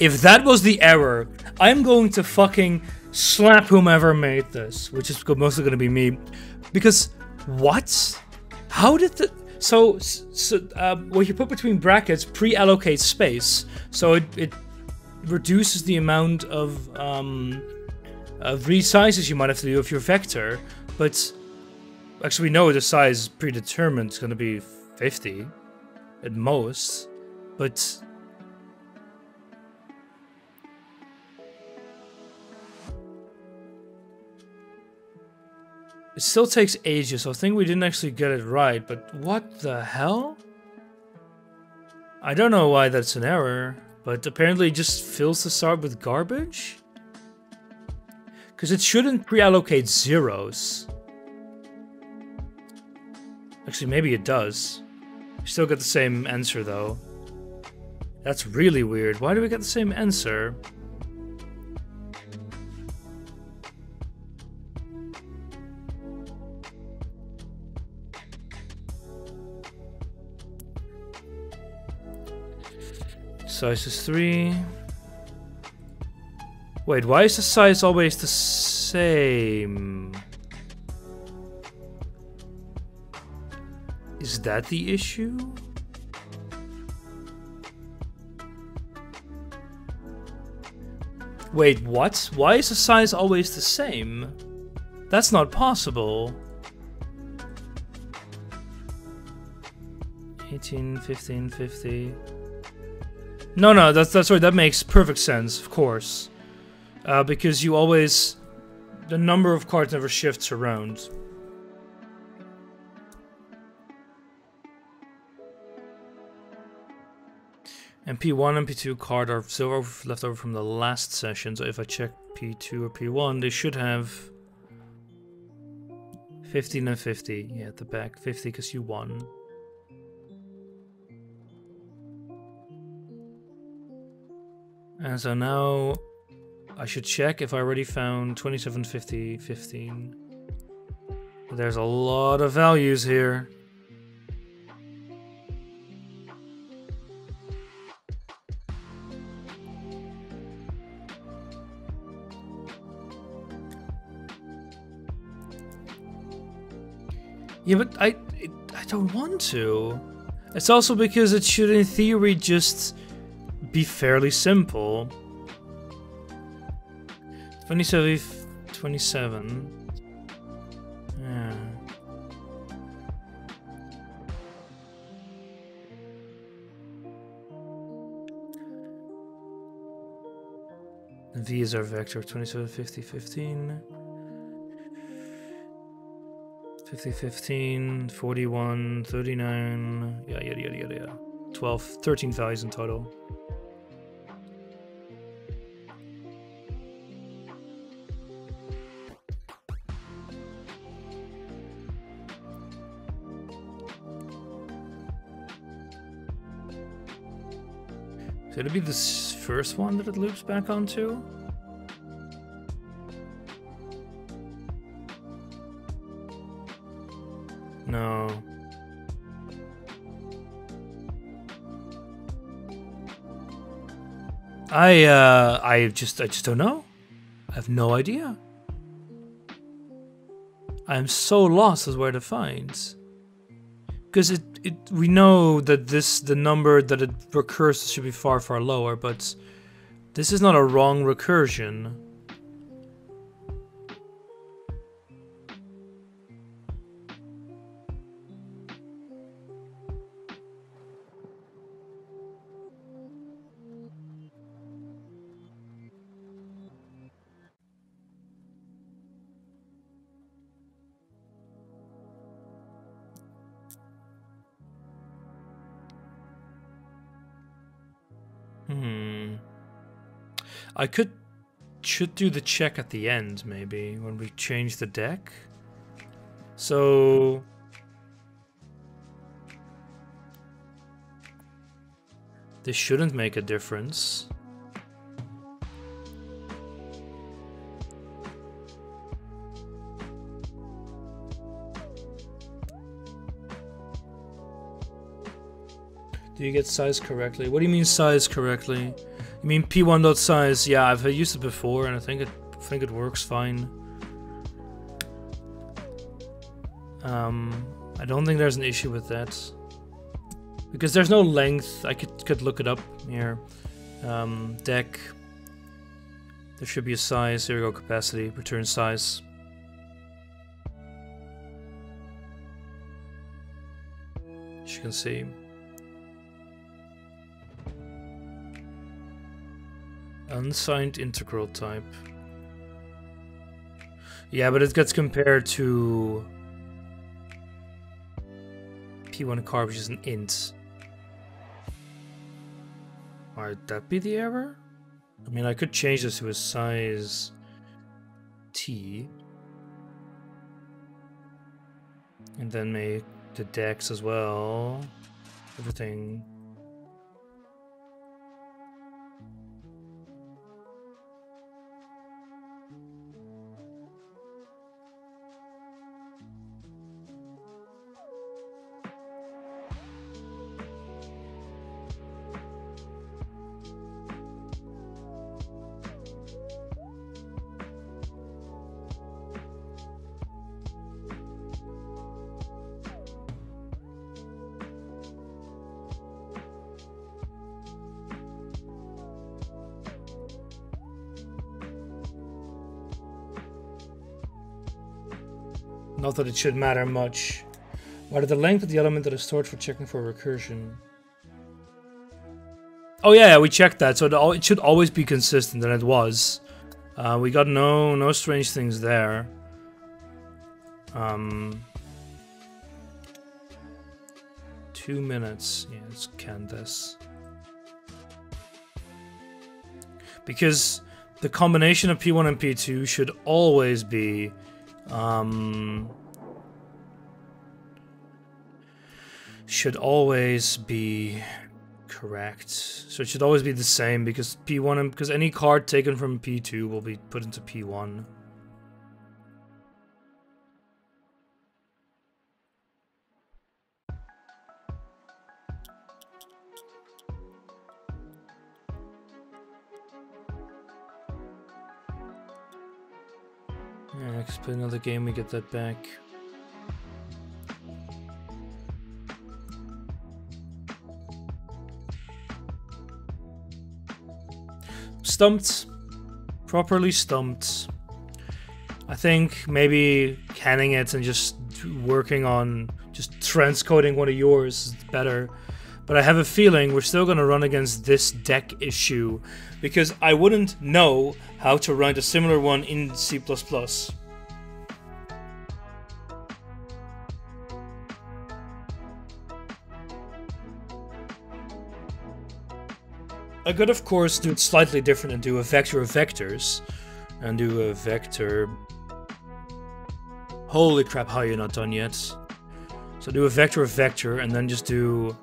If that was the error, I'm going to fucking slap whomever made this, which is mostly going to be me. Because, what? How did the... So what you put between brackets pre-allocates space, so it reduces the amount of resizes you might have to do of your vector, but actually we know the size predetermined is going to be 50 at most, but it still takes ages, so I think we didn't actually get it right, but what the hell? I don't know why that's an error, but apparently it just fills the start with garbage? Because it shouldn't pre-allocate zeros. Actually, maybe it does. You still get the same answer, though. That's really weird. Why do we get the same answer? Size is 3. Wait, why is the size always the same? Is that the issue? Wait, what? Why is the size always the same? That's not possible. 18, 15, 50. No, that's right. That makes perfect sense, of course. Because you always... The number of cards never shifts around. And P1 and P2 card are still left over from the last session, so if I check P2 or P1, they should have 15 and 50. Yeah, at the back. 50 because you won. And so now I should check if I already found 27, 50, 15. There's a lot of values here. Yeah, but I don't want to. It's also because it should, in theory, just be fairly simple. 27, 27. Yeah. V is our vector. 27, 50, 15. 50, 15, 41, 39, yeah, yada, yada, yada, yada. 12, 13 values in total. So it'll be this first one that it loops back onto? No. I just don't know. I have no idea. I'm so lost as where to find. Because we know that the number that it recurs should be far, far lower, but this is not a wrong recursion. I should do the check at the end, maybe, when we change the deck. So this shouldn't make a difference. Do you get size correctly? What do you mean size correctly? You mean P1.size? Yeah, I've used it before, and I think it works fine. I don't think there's an issue with that because there's no length. I could look it up here. Deck. There should be a size. Here we go. Capacity. Return size. As you can see. Unsigned integral type. Yeah, but it gets compared to P1 car, which is an int. Might that be the error? I mean, I could change this to a size T. And then make the decks as well. Everything. Not that it should matter much. What is the length of the element that is stored for checking for recursion? Oh yeah, we checked that, so it should always be consistent, and it was. We got no strange things there. 2 minutes. Yeah, let's can this. because the combination of P1 and P2 should always be correct. So it should always be the same, because P1 and because any card taken from P2 will be put into P1. Yeah, let's play another game, we get that back. Stumped. Properly stumped. I think maybe canning it and just working on just transcoding one of yours is better. But I have a feeling we're still going to run against this deck issue, because I wouldn't know how to write a similar one in C++. I could, of course, do it slightly different and do a vector of vectors. And do a vector... Holy crap, how are you not done yet? So do a vector of vector and then just do...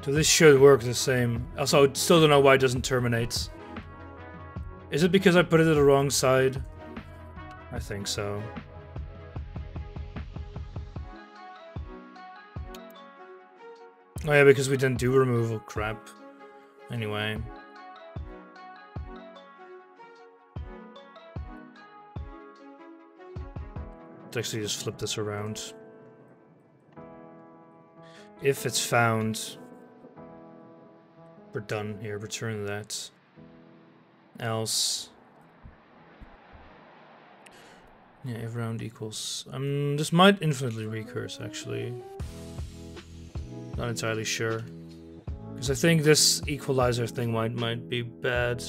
So this should work the same. Also, I still don't know why it doesn't terminate. Is it because I put it to the wrong side? I think so. Oh yeah, because we didn't do removal. Crap. Anyway. Let's actually just flip this around. If it's found... We're done here, return that. Else... Yeah, if round equals... this might infinitely recurse, actually. Not entirely sure. Because I think this equalizer thing might be bad.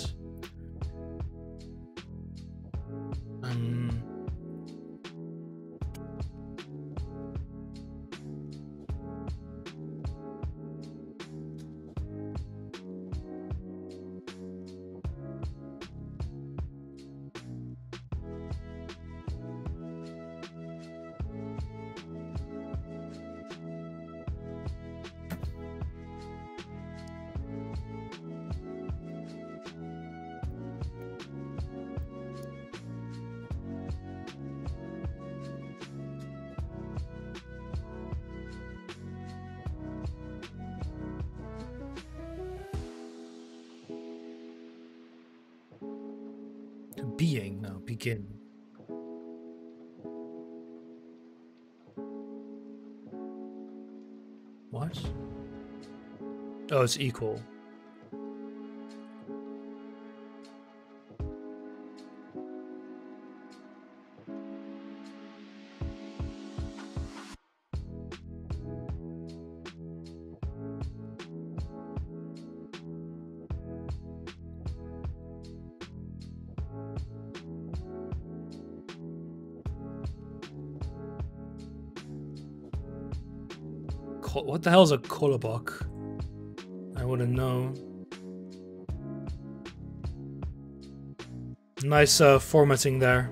Being now, begin. What? Oh, it's equal. What the hell is a kolobok? I wouldn't know. Nice formatting there.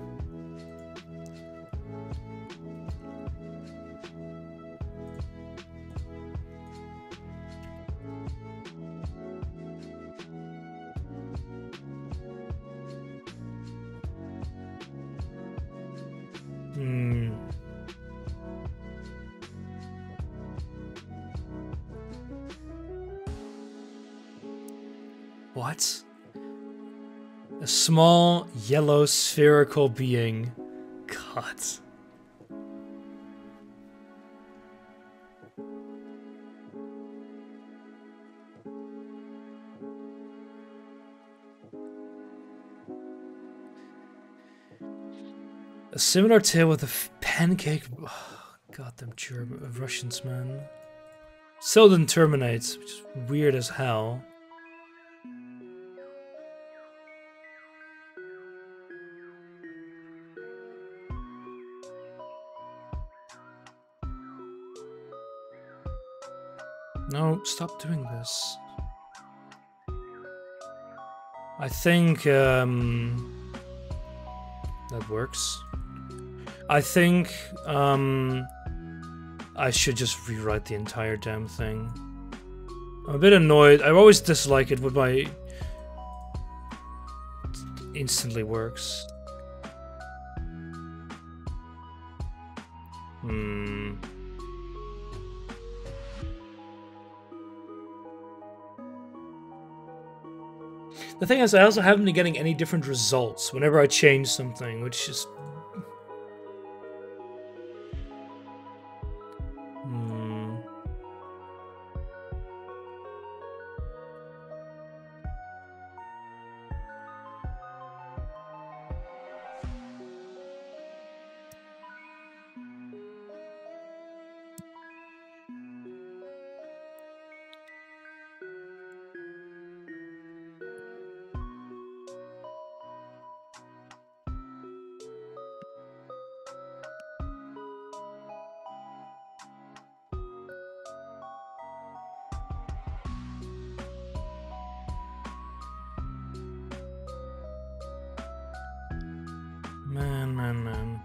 What? A small yellow spherical being. God. A similar tail with a pancake. Oh, goddamn German Russians, man. Still didn't terminate, which is weird as hell. No, stop doing this. I think that works. I think I should just rewrite the entire damn thing. I'm a bit annoyed. I always dislike it when my instantly works. The thing is, I also haven't been getting any different results whenever I change something, which is... Man.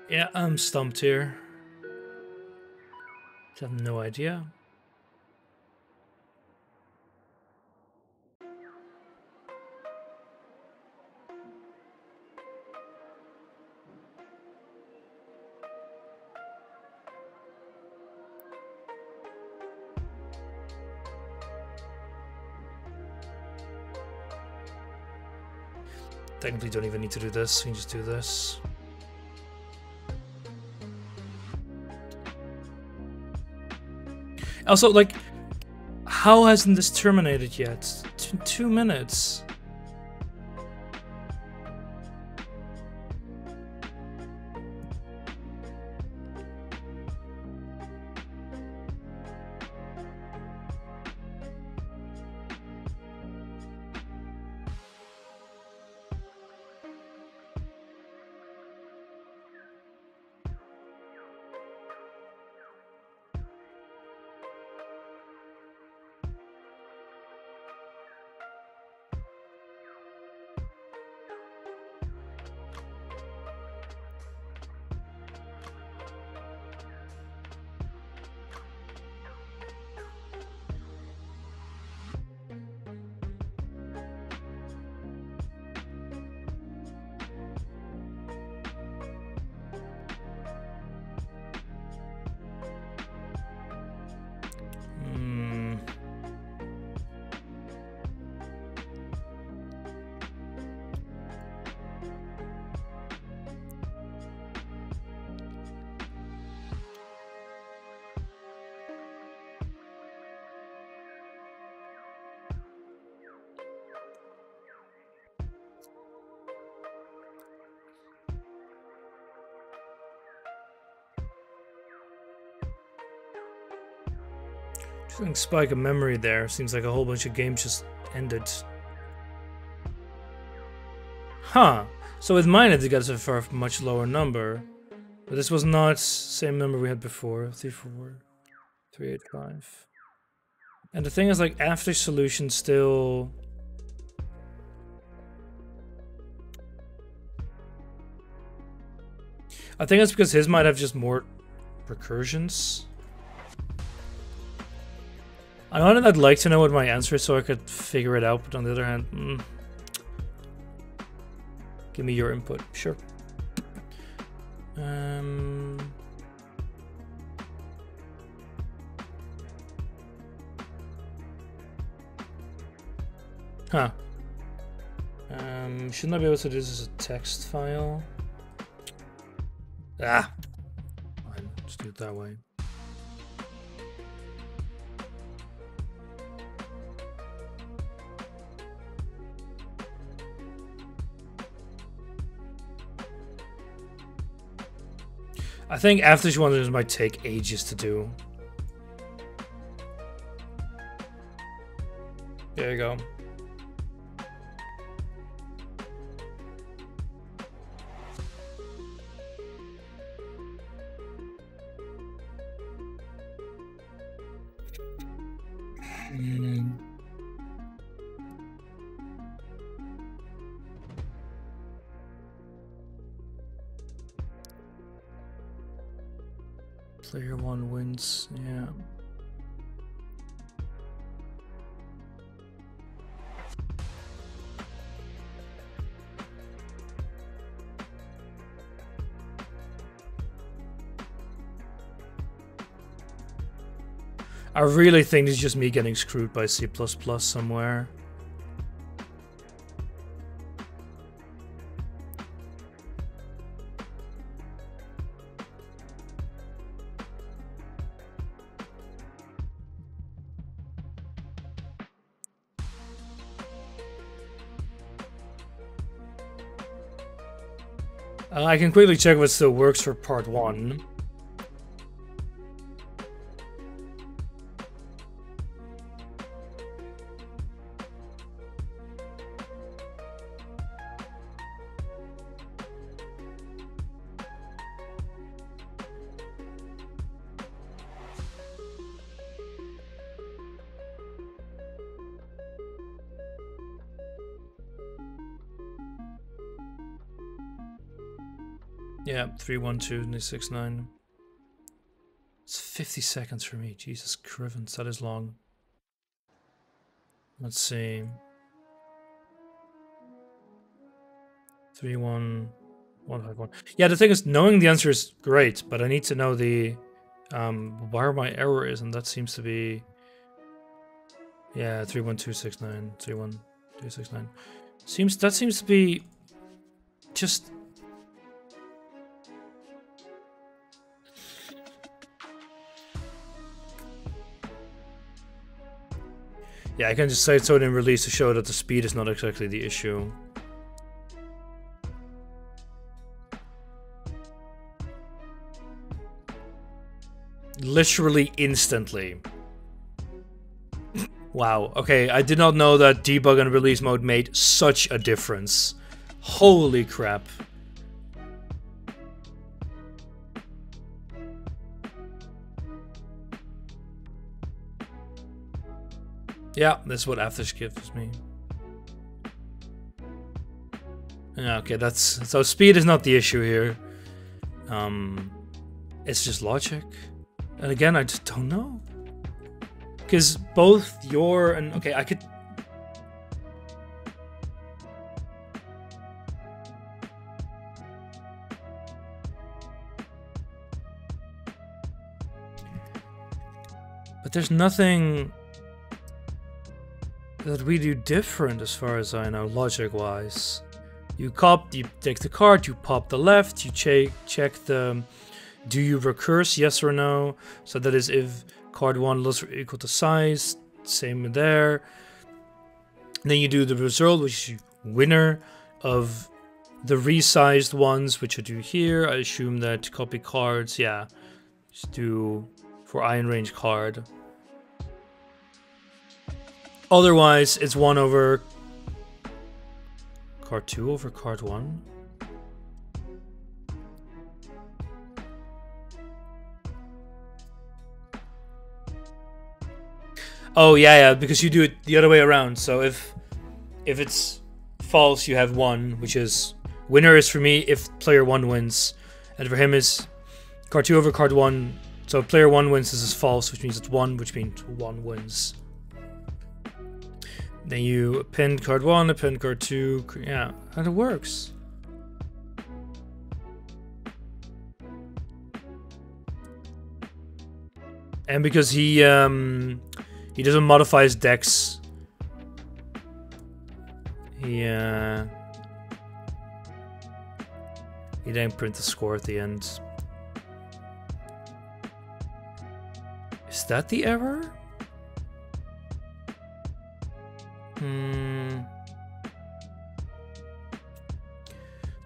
Yeah, I'm stumped here. I have no idea. Technically don't even need to do this, we can just do this. Also, like, how hasn't this terminated yet? 2 minutes. Showing spike of memory there. Seems like a whole bunch of games just ended. Huh. So with mine it gets a far much lower number. But this was not the same number we had before. 345. And the thing is, like, after solution still... I think it's because his might have just more recursions. On one hand, I'd like to know what my answer is so I could figure it out, but on the other hand, give me your input. Sure. Huh. Shouldn't I be able to do this as a text file? Ah! Fine, let's do it that way. I think after she wonders might take ages to do. There you go. Player 1 wins, yeah. I really think it's just me getting screwed by C++ somewhere. I can quickly check what still works for part 1. Yeah, 312.69. It's 50 seconds for me. Jesus Christ, that is long. Let's see. 31151. Yeah, the thing is, knowing the answer is great, but I need to know the where my error is, and that seems to be, yeah, 31269, 31269. That seems to be just. Yeah, I can just say so in release to show that the speed is not exactly the issue. Literally instantly. Wow, okay, I did not know that debug and release mode made such a difference. Holy crap. Yeah, this is what Aftersh gives me. Yeah, okay, so speed is not the issue here. It's just logic. And again, I just don't know. Because both your and okay, I could. But there's nothing that we do different as far as I know, logic-wise. You take the card, you pop the left, you check the do you recurse, yes or no. So that is if card 1 less or equal to size, same there. And then you do the result, which is winner of the resized ones, which I do here. I assume that copy cards, yeah. Just do for iron range card. Otherwise, it's 1 over card 2 over card 1. Oh yeah, because you do it the other way around. So if it's false, you have 1, which is winner is for me if player 1 wins, and for him is card 2 over card 1. So if player 1 wins, this is false, which means it's 1, which means 1 wins. Then you append card 1, append card 2. Yeah, and it works. And because he doesn't modify his decks, he didn't print the score at the end. Is that the error?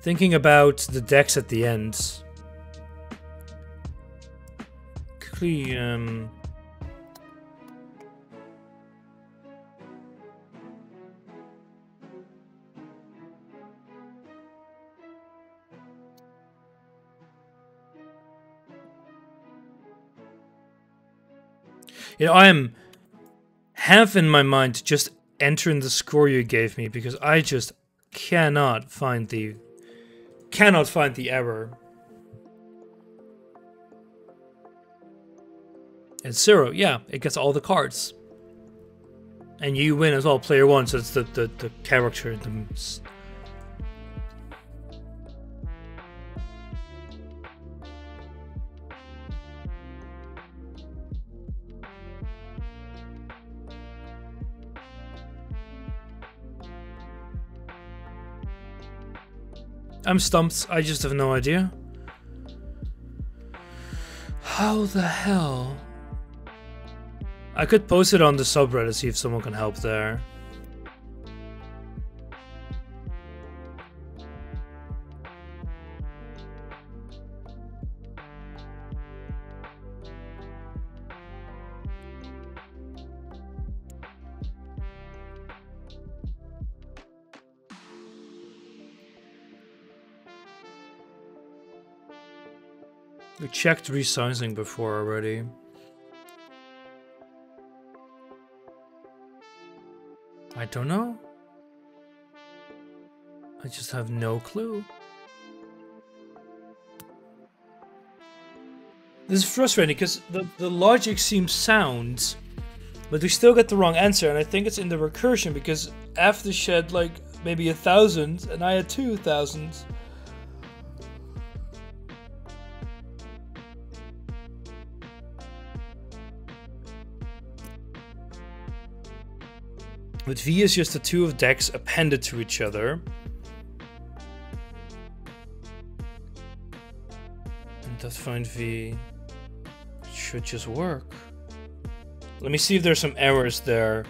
Thinking about the decks at the end. Quickly, you know, I am half in my mind just entering the score you gave me because I just cannot find the error. It's 0, yeah, it gets all the cards. And you win as well, player 1, so it's the character. I'm stumped, I just have no idea. How the hell? I could post it on the subreddit, see if someone can help there. We checked resizing before already. I don't know. I just have no clue. This is frustrating because the logic seems sound, but we still get the wrong answer, and I think it's in the recursion because Aftersh had like maybe 1,000 and I had 2,000. But V is just the 2 of decks appended to each other. And that find V should just work. Let me see if there's some errors there.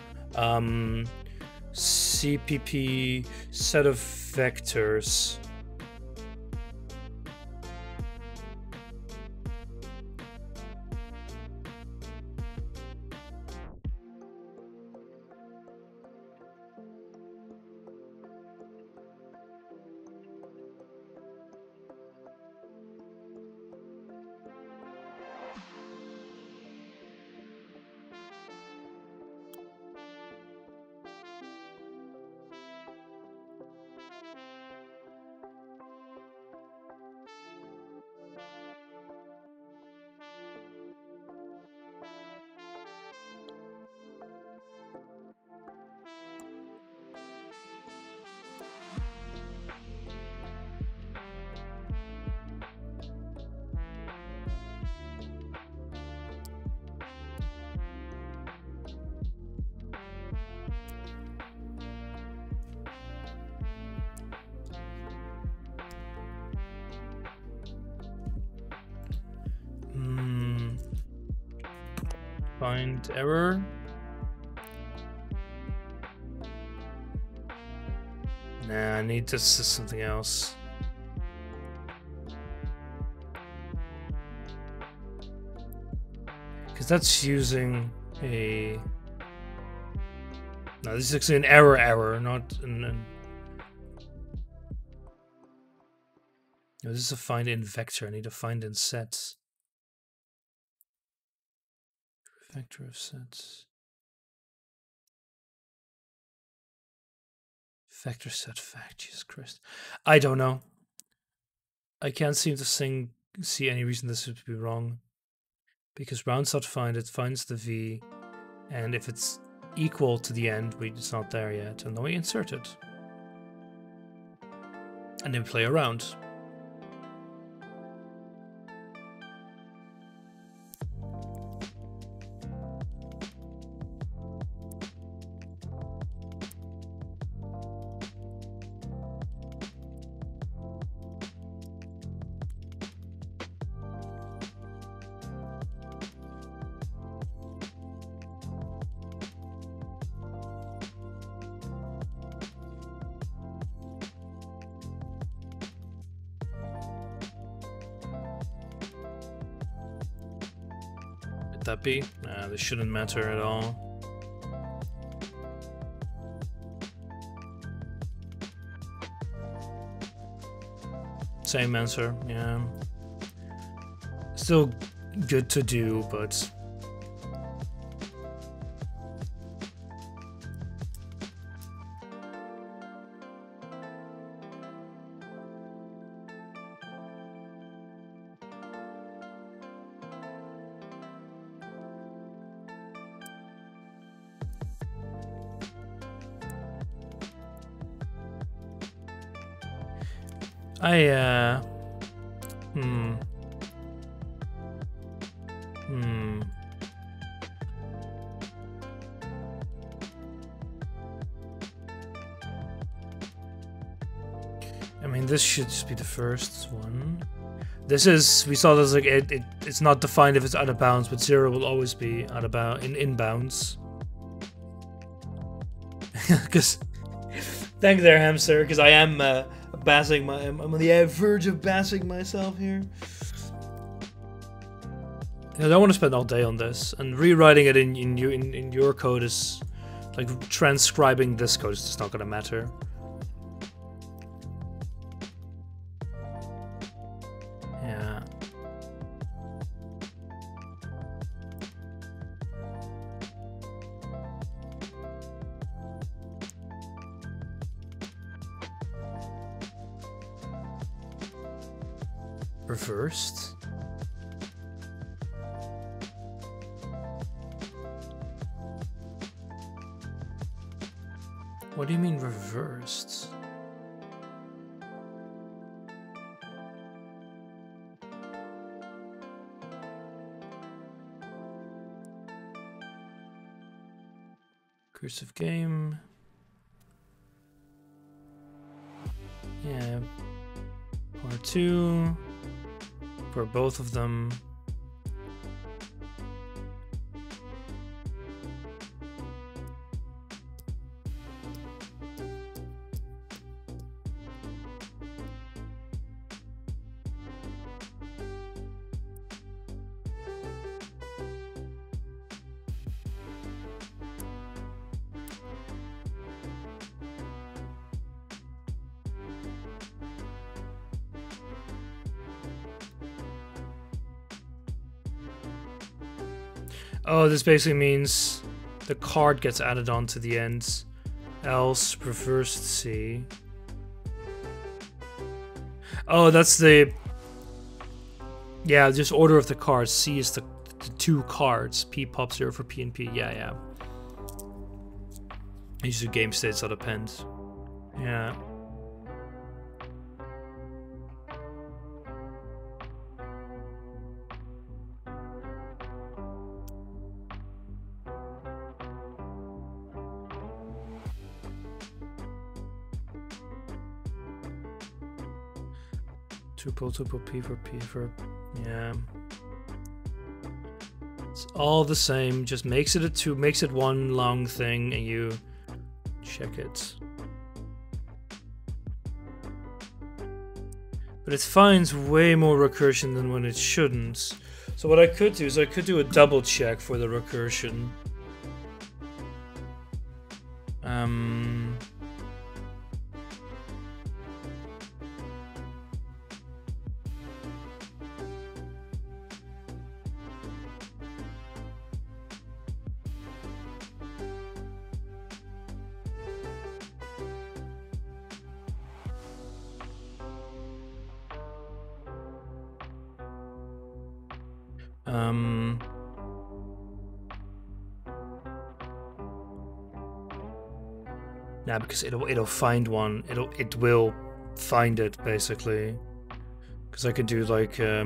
CPP set of vectors. Find error. Nah, I need to see something else. Because that's using a... No, this is actually an error, not an... No, this is a find in vector. I need to find in sets. Vector of sets. Vector set fact. Jesus Christ. I don't know. I can't seem to see any reason this would be wrong. Because rounds.find, it finds the v, and if it's equal to the end, it's not there yet. And then we insert it. And then we play around. That be? Nah, this shouldn't matter at all. Same answer, yeah. Still good to do, but... I mean, this should just be the first one. This is, we saw this, like, it's not defined if it's out of bounds, but 0 will always be out of bounds, in bounds. Because, thank you there, hamster, because I am I'm on the verge of bassing myself here. I don't want to spend all day on this, and rewriting it in your code is like transcribing this code is just not gonna matter. Yeah. Reversed. What do you mean reversed? Cursive game. Yeah. Part 2. For both of them. Oh, this basically means the card gets added on to the end. Else reversed C. Oh, that's the... Yeah, just order of the cards. C is the 2 cards. P pops 0 for P and P. Yeah, yeah. These are game states that append. Yeah. Tuple P for yeah. It's all the same. Just makes it a 2, makes it one long thing, and you check it. But it finds way more recursion than when it shouldn't. So what I could do is I could do a double check for the recursion. Um, yeah, because it'll find one. It will find it basically. Because I could do like I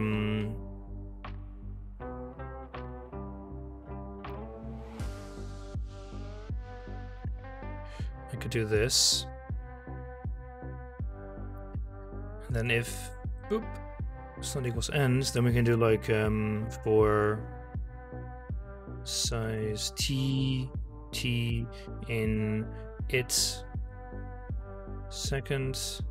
could do this. And then if boop it's not equals ends, then we can do like for size t in its seconds.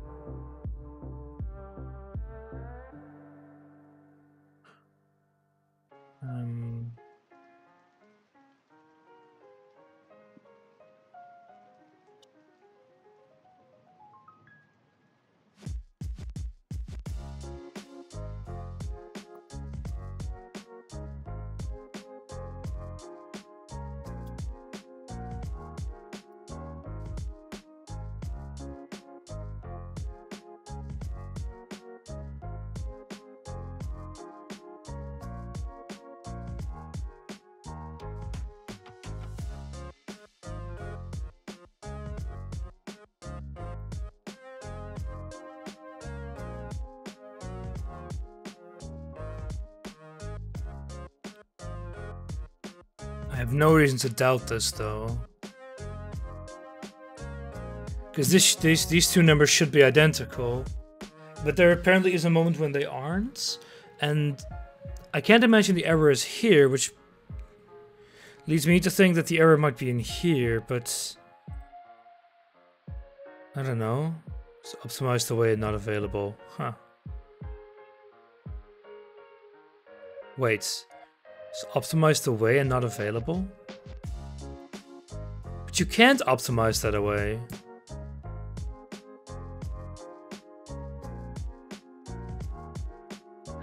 I have no reason to doubt this though, because these two numbers should be identical, but there apparently is a moment when they aren't, and I can't imagine the error is here, which leads me to think that the error might be in here, but I don't know. It's optimized away and not available. Huh. Wait. It's optimized away and not available? But you can't optimize that away.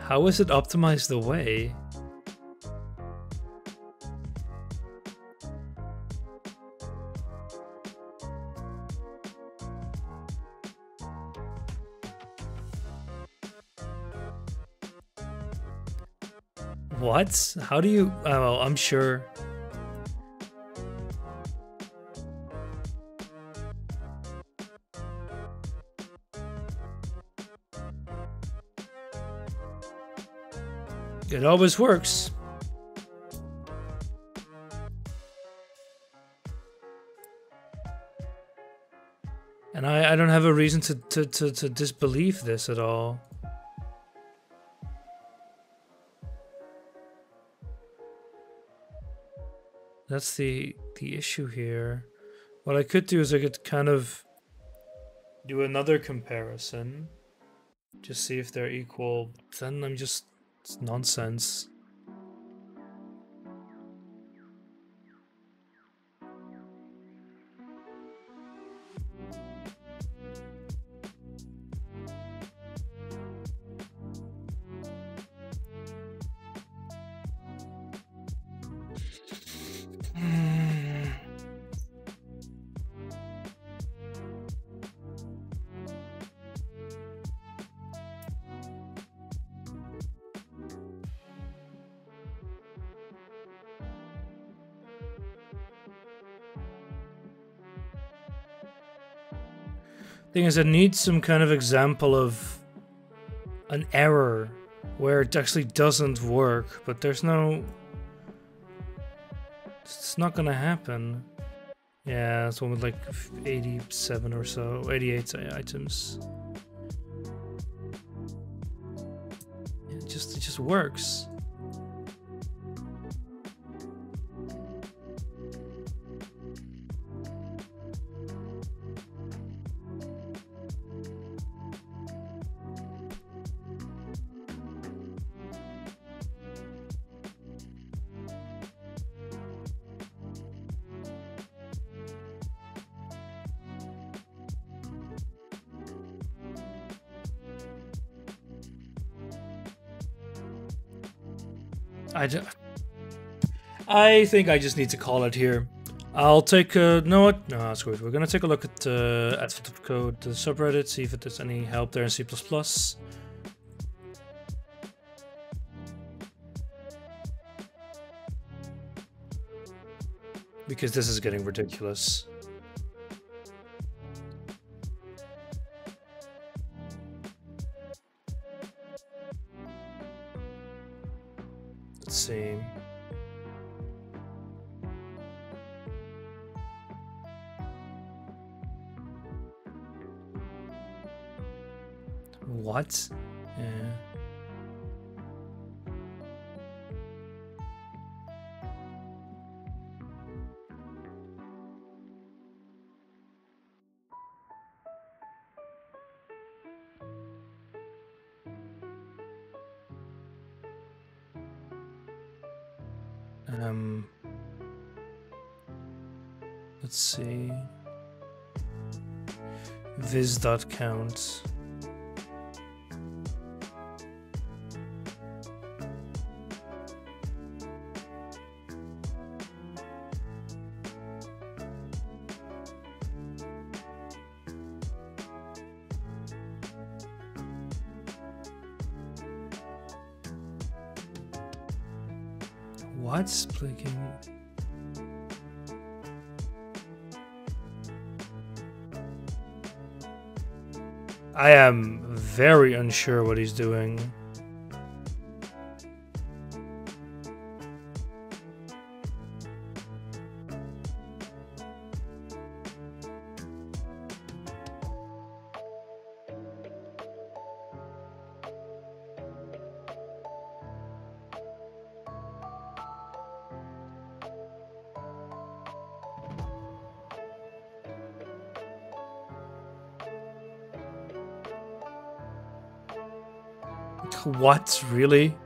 How is it optimized away? What? How do you... Oh, well, I'm sure. It always works. And I don't have a reason to disbelieve this at all. That's the issue here. What I could do is I could kind of do another comparison. Just see if they're equal. Then I'm just... It's nonsense. Thing is, I need some kind of example of an error where it actually doesn't work, but there's no... It's not gonna happen. Yeah, it's one with like 87 or so, 88 items. It just works. I think I just need to call it here. I'll take no, screw it. We're gonna take a look at advent of code, the subreddit, see if there's any help there in C++. Because this is getting ridiculous. Let's see. What? Yeah. Let's see. Viz.count. What's clicking? I am very unsure what he's doing. What? Really?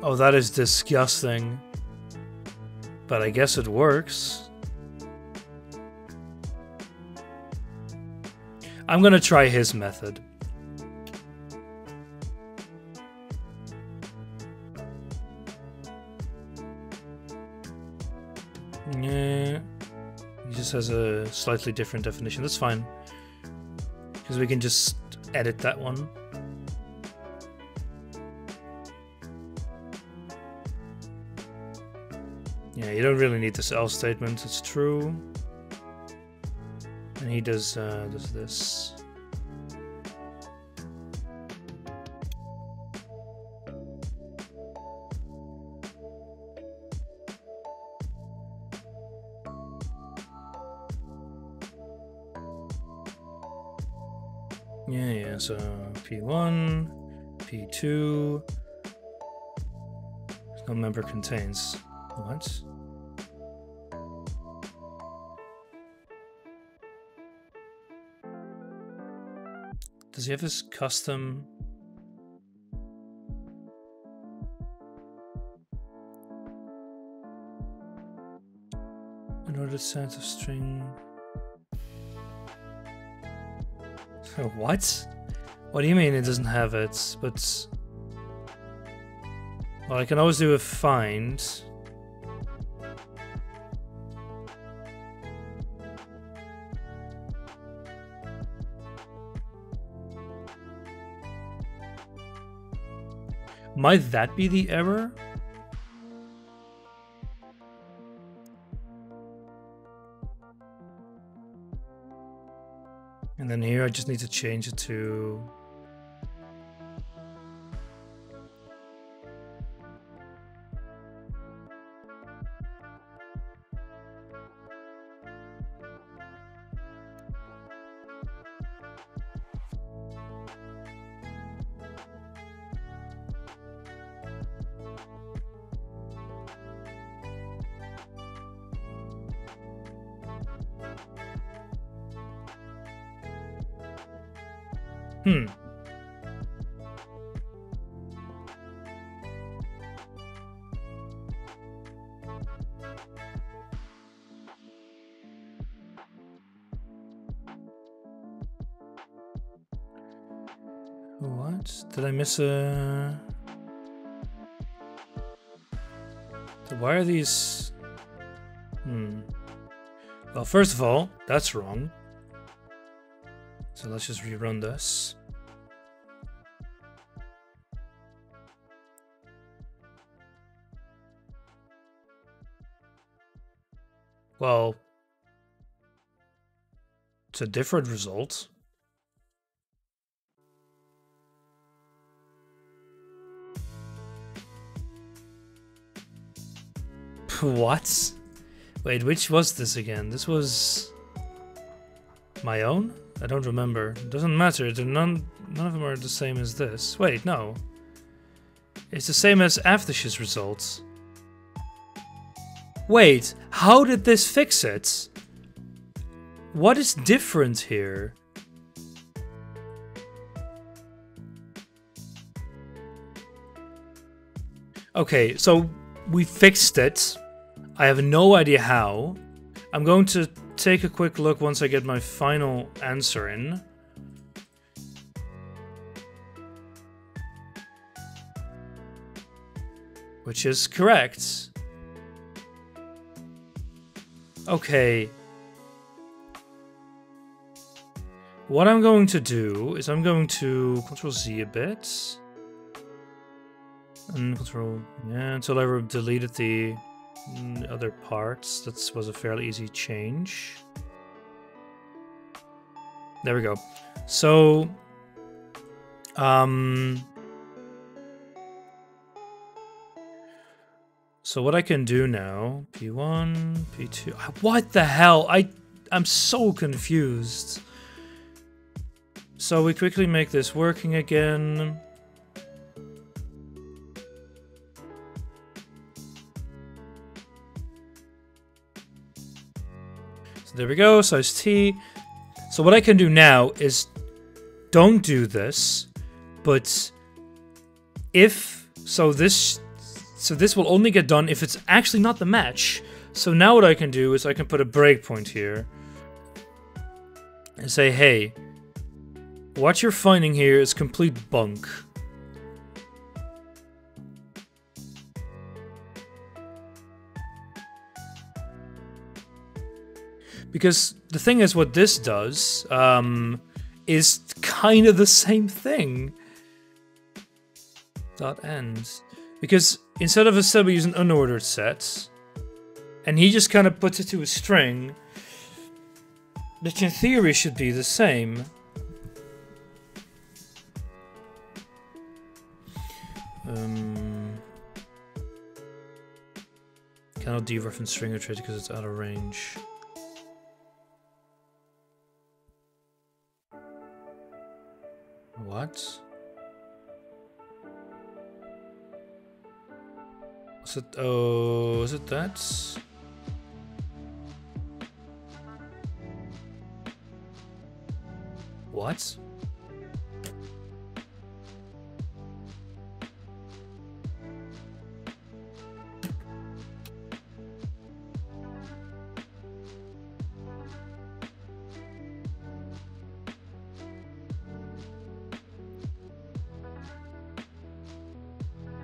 Oh, that is disgusting. But I guess it works. I'm gonna try his method. Yeah. He just has a slightly different definition. That's fine. Because we can just edit that one. Yeah, you don't really need this else statement. It's true. And he does this. Yeah, so P1, P2, no member contains. What? Does he have his custom? In order to set a string. What? What do you mean it doesn't have it? But well, I can always do a find. Might that be the error? And then here I just need to change it to... What? Did I miss a... Why are these... Well, first of all, that's wrong. So let's just rerun this. Well, it's a different result. What? Wait, which was this again? This was my own? I don't remember. It doesn't matter. None of them are the same as this. Wait, no. It's the same as Aftersh's results. Wait, how did this fix it? What is different here? Okay, so we fixed it. I have no idea how. I'm going to take a quick look once I get my final answer in. Which is correct. Okay. What I'm going to do is I'm going to Control Z a bit. And Control... yeah, until I deleted the other parts. That was a fairly easy change. There we go. So... So what I can do now, P1, P2, what the hell? I'm so confused. So we quickly make this working again. So there we go, size T. So what I can do now is don't do this, but if, so this will only get done if it's actually not the match. So now what I can do is I can put a breakpoint here and say, hey, what you're finding here is complete bunk. Because the thing is, what this does is kind of the same thing. .end. Because instead of a set, we use an unordered set. And he just kind of puts it to a string. Which in theory should be the same. Cannot dereference string or trait because it's out of range. What? Is it? Oh, is it that? What?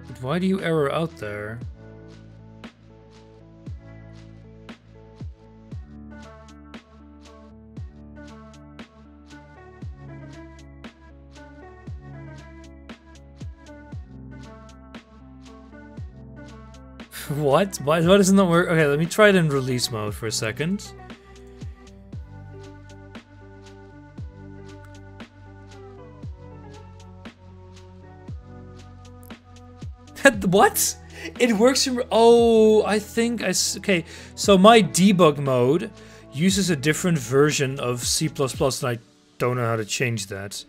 But why do you error out there? What? Why doesn't that work? Okay, let me try it in release mode for a second. What? It works in... Oh, I think I... Okay, so my debug mode uses a different version of C++, and I don't know how to change that.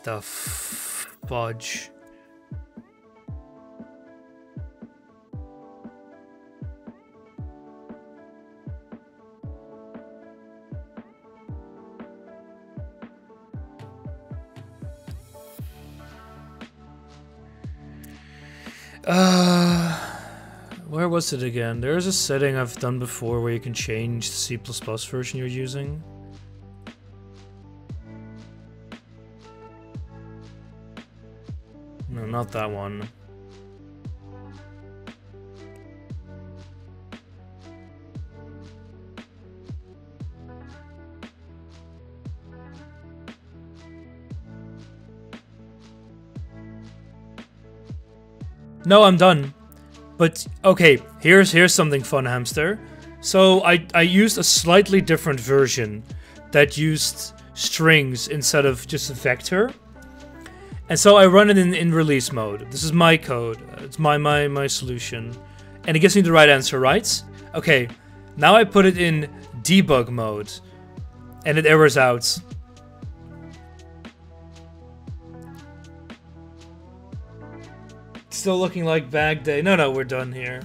The fudge. Where was it again? There's a setting I've done before where you can change the C++ version you're using. No, not that one. No, I'm done. But okay, here's something fun, Hamster. So I used a slightly different version that used strings instead of just a vector. And so I run it in release mode. This is my code. It's my solution. And it gives me the right answer, right? Okay, now I put it in debug mode. And it errors out. Still looking like bag day. No, we're done here.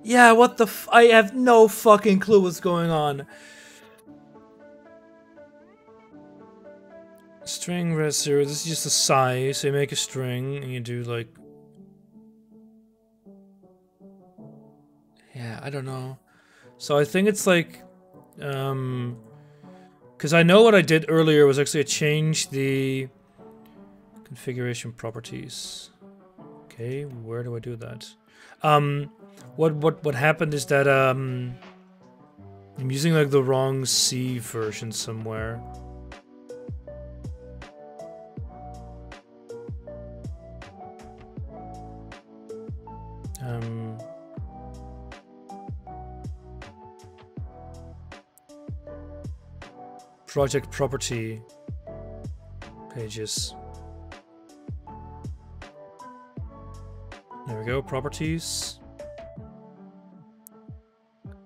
Yeah, what the I have no fucking clue what's going on. String res0, this is just a size, so you make a string and you do like... Yeah, I don't know. So I think it's like... Because I know what I did earlier was actually I changed the configuration properties. Okay, where do I do that? What happened is that I'm using like the wrong C version somewhere. Project property pages. There we go, properties.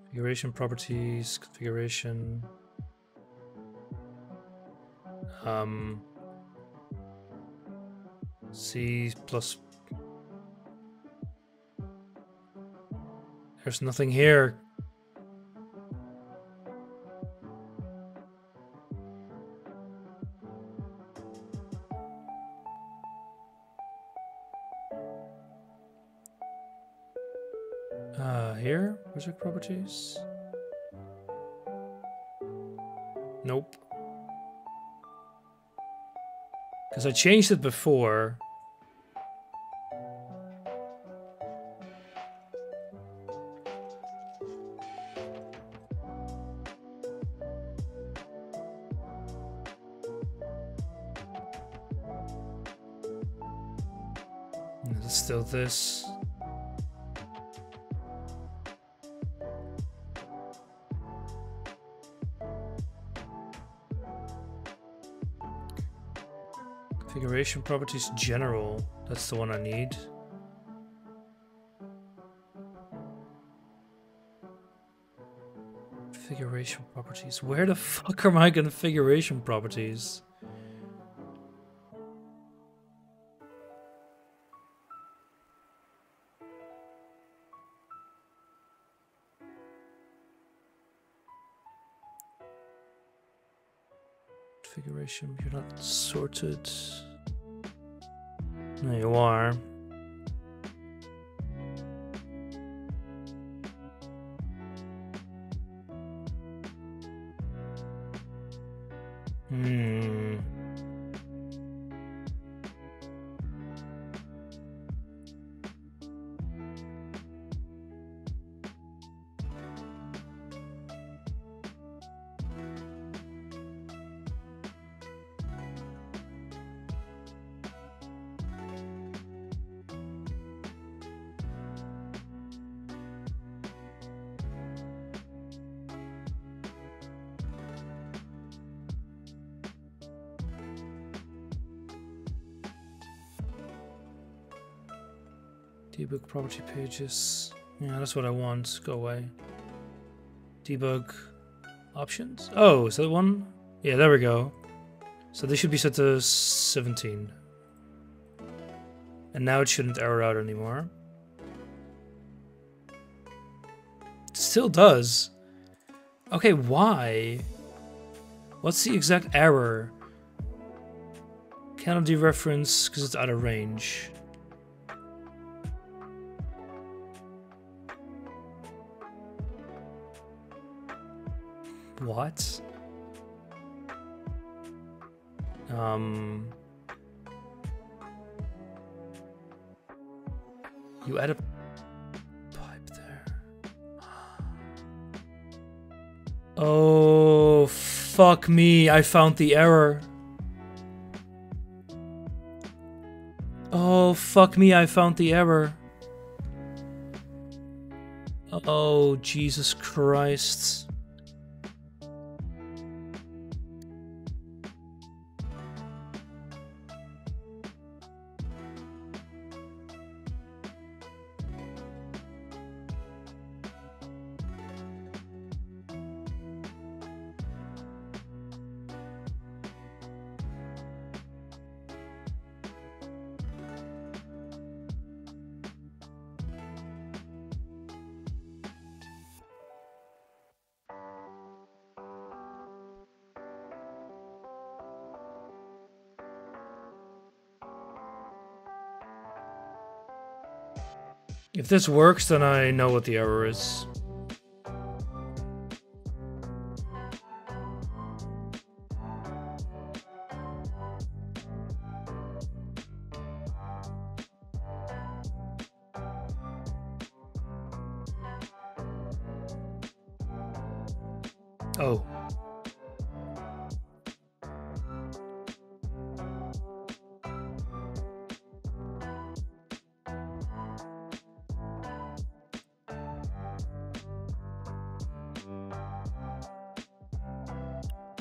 Configuration properties, configuration. C plus. There's nothing here. Here? Project properties? Nope. Because I changed it before. It's still this. Configuration properties general. That's the one I need. Configuration properties. Where the fuck are my configuration properties? Configuration, you're not sorted. No, you are. Debug property pages. Yeah, that's what I want. Go away. Debug options. Oh, is that one? Yeah, there we go. So they should be set to 17. And now it shouldn't error out anymore. It still does. Okay, why? What's the exact error? Cannot dereference because it's out of range. What? You add a pipe there. Oh, fuck me. I found the error. Oh, fuck me. I found the error. Oh, Jesus Christ. If this works, then I know what the error is. Oh.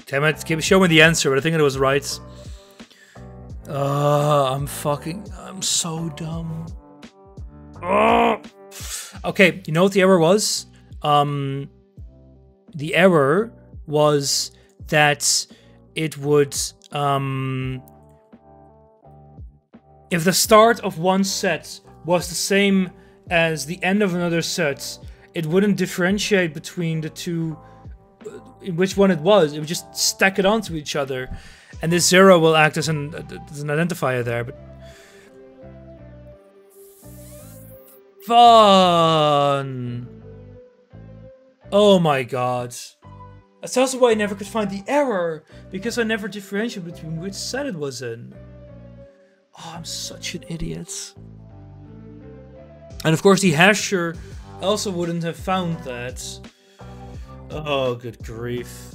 Damn it, show me the answer, but I think it was right. I'm so dumb. Okay, you know what the error was? The error was that it would, if the start of one set was the same as the end of another set, it wouldn't differentiate between the two, in which one it was. It would just stack it onto each other, and this 0 will act as an identifier there. But fun! Oh my god! That's also why I never could find the error, because I never differentiated between which set it was in. Oh, I'm such an idiot. And of course, the hasher also wouldn't have found that. Oh, good grief.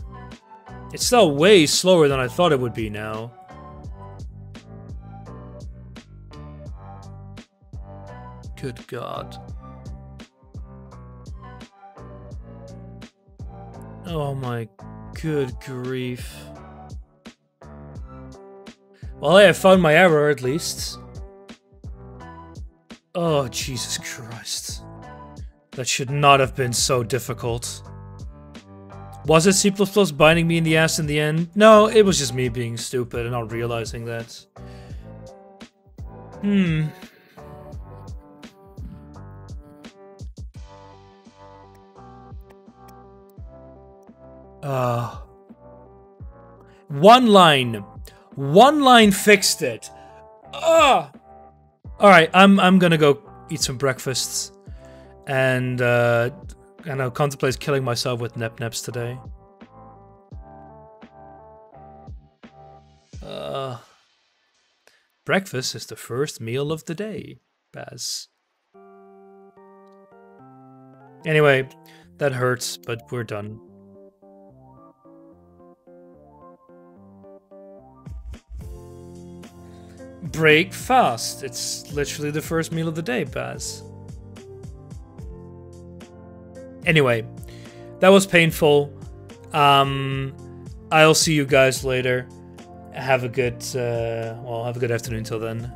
It's still way slower than I thought it would be now. Good God. Oh my good grief. Well, I have found my error at least. Oh, Jesus Christ. That should not have been so difficult. Was it C++ biting me in the ass in the end? No, it was just me being stupid and not realizing that. One line fixed it. Alright, I'm gonna go eat some breakfast. And I'll contemplate killing myself with nep-neps today. Breakfast is the first meal of the day, Baz. Anyway, that hurts, but we're done. Break fast. It's literally the first meal of the day, Baz. Anyway, that was painful. I'll see you guys later. Have a good, have a good afternoon till then.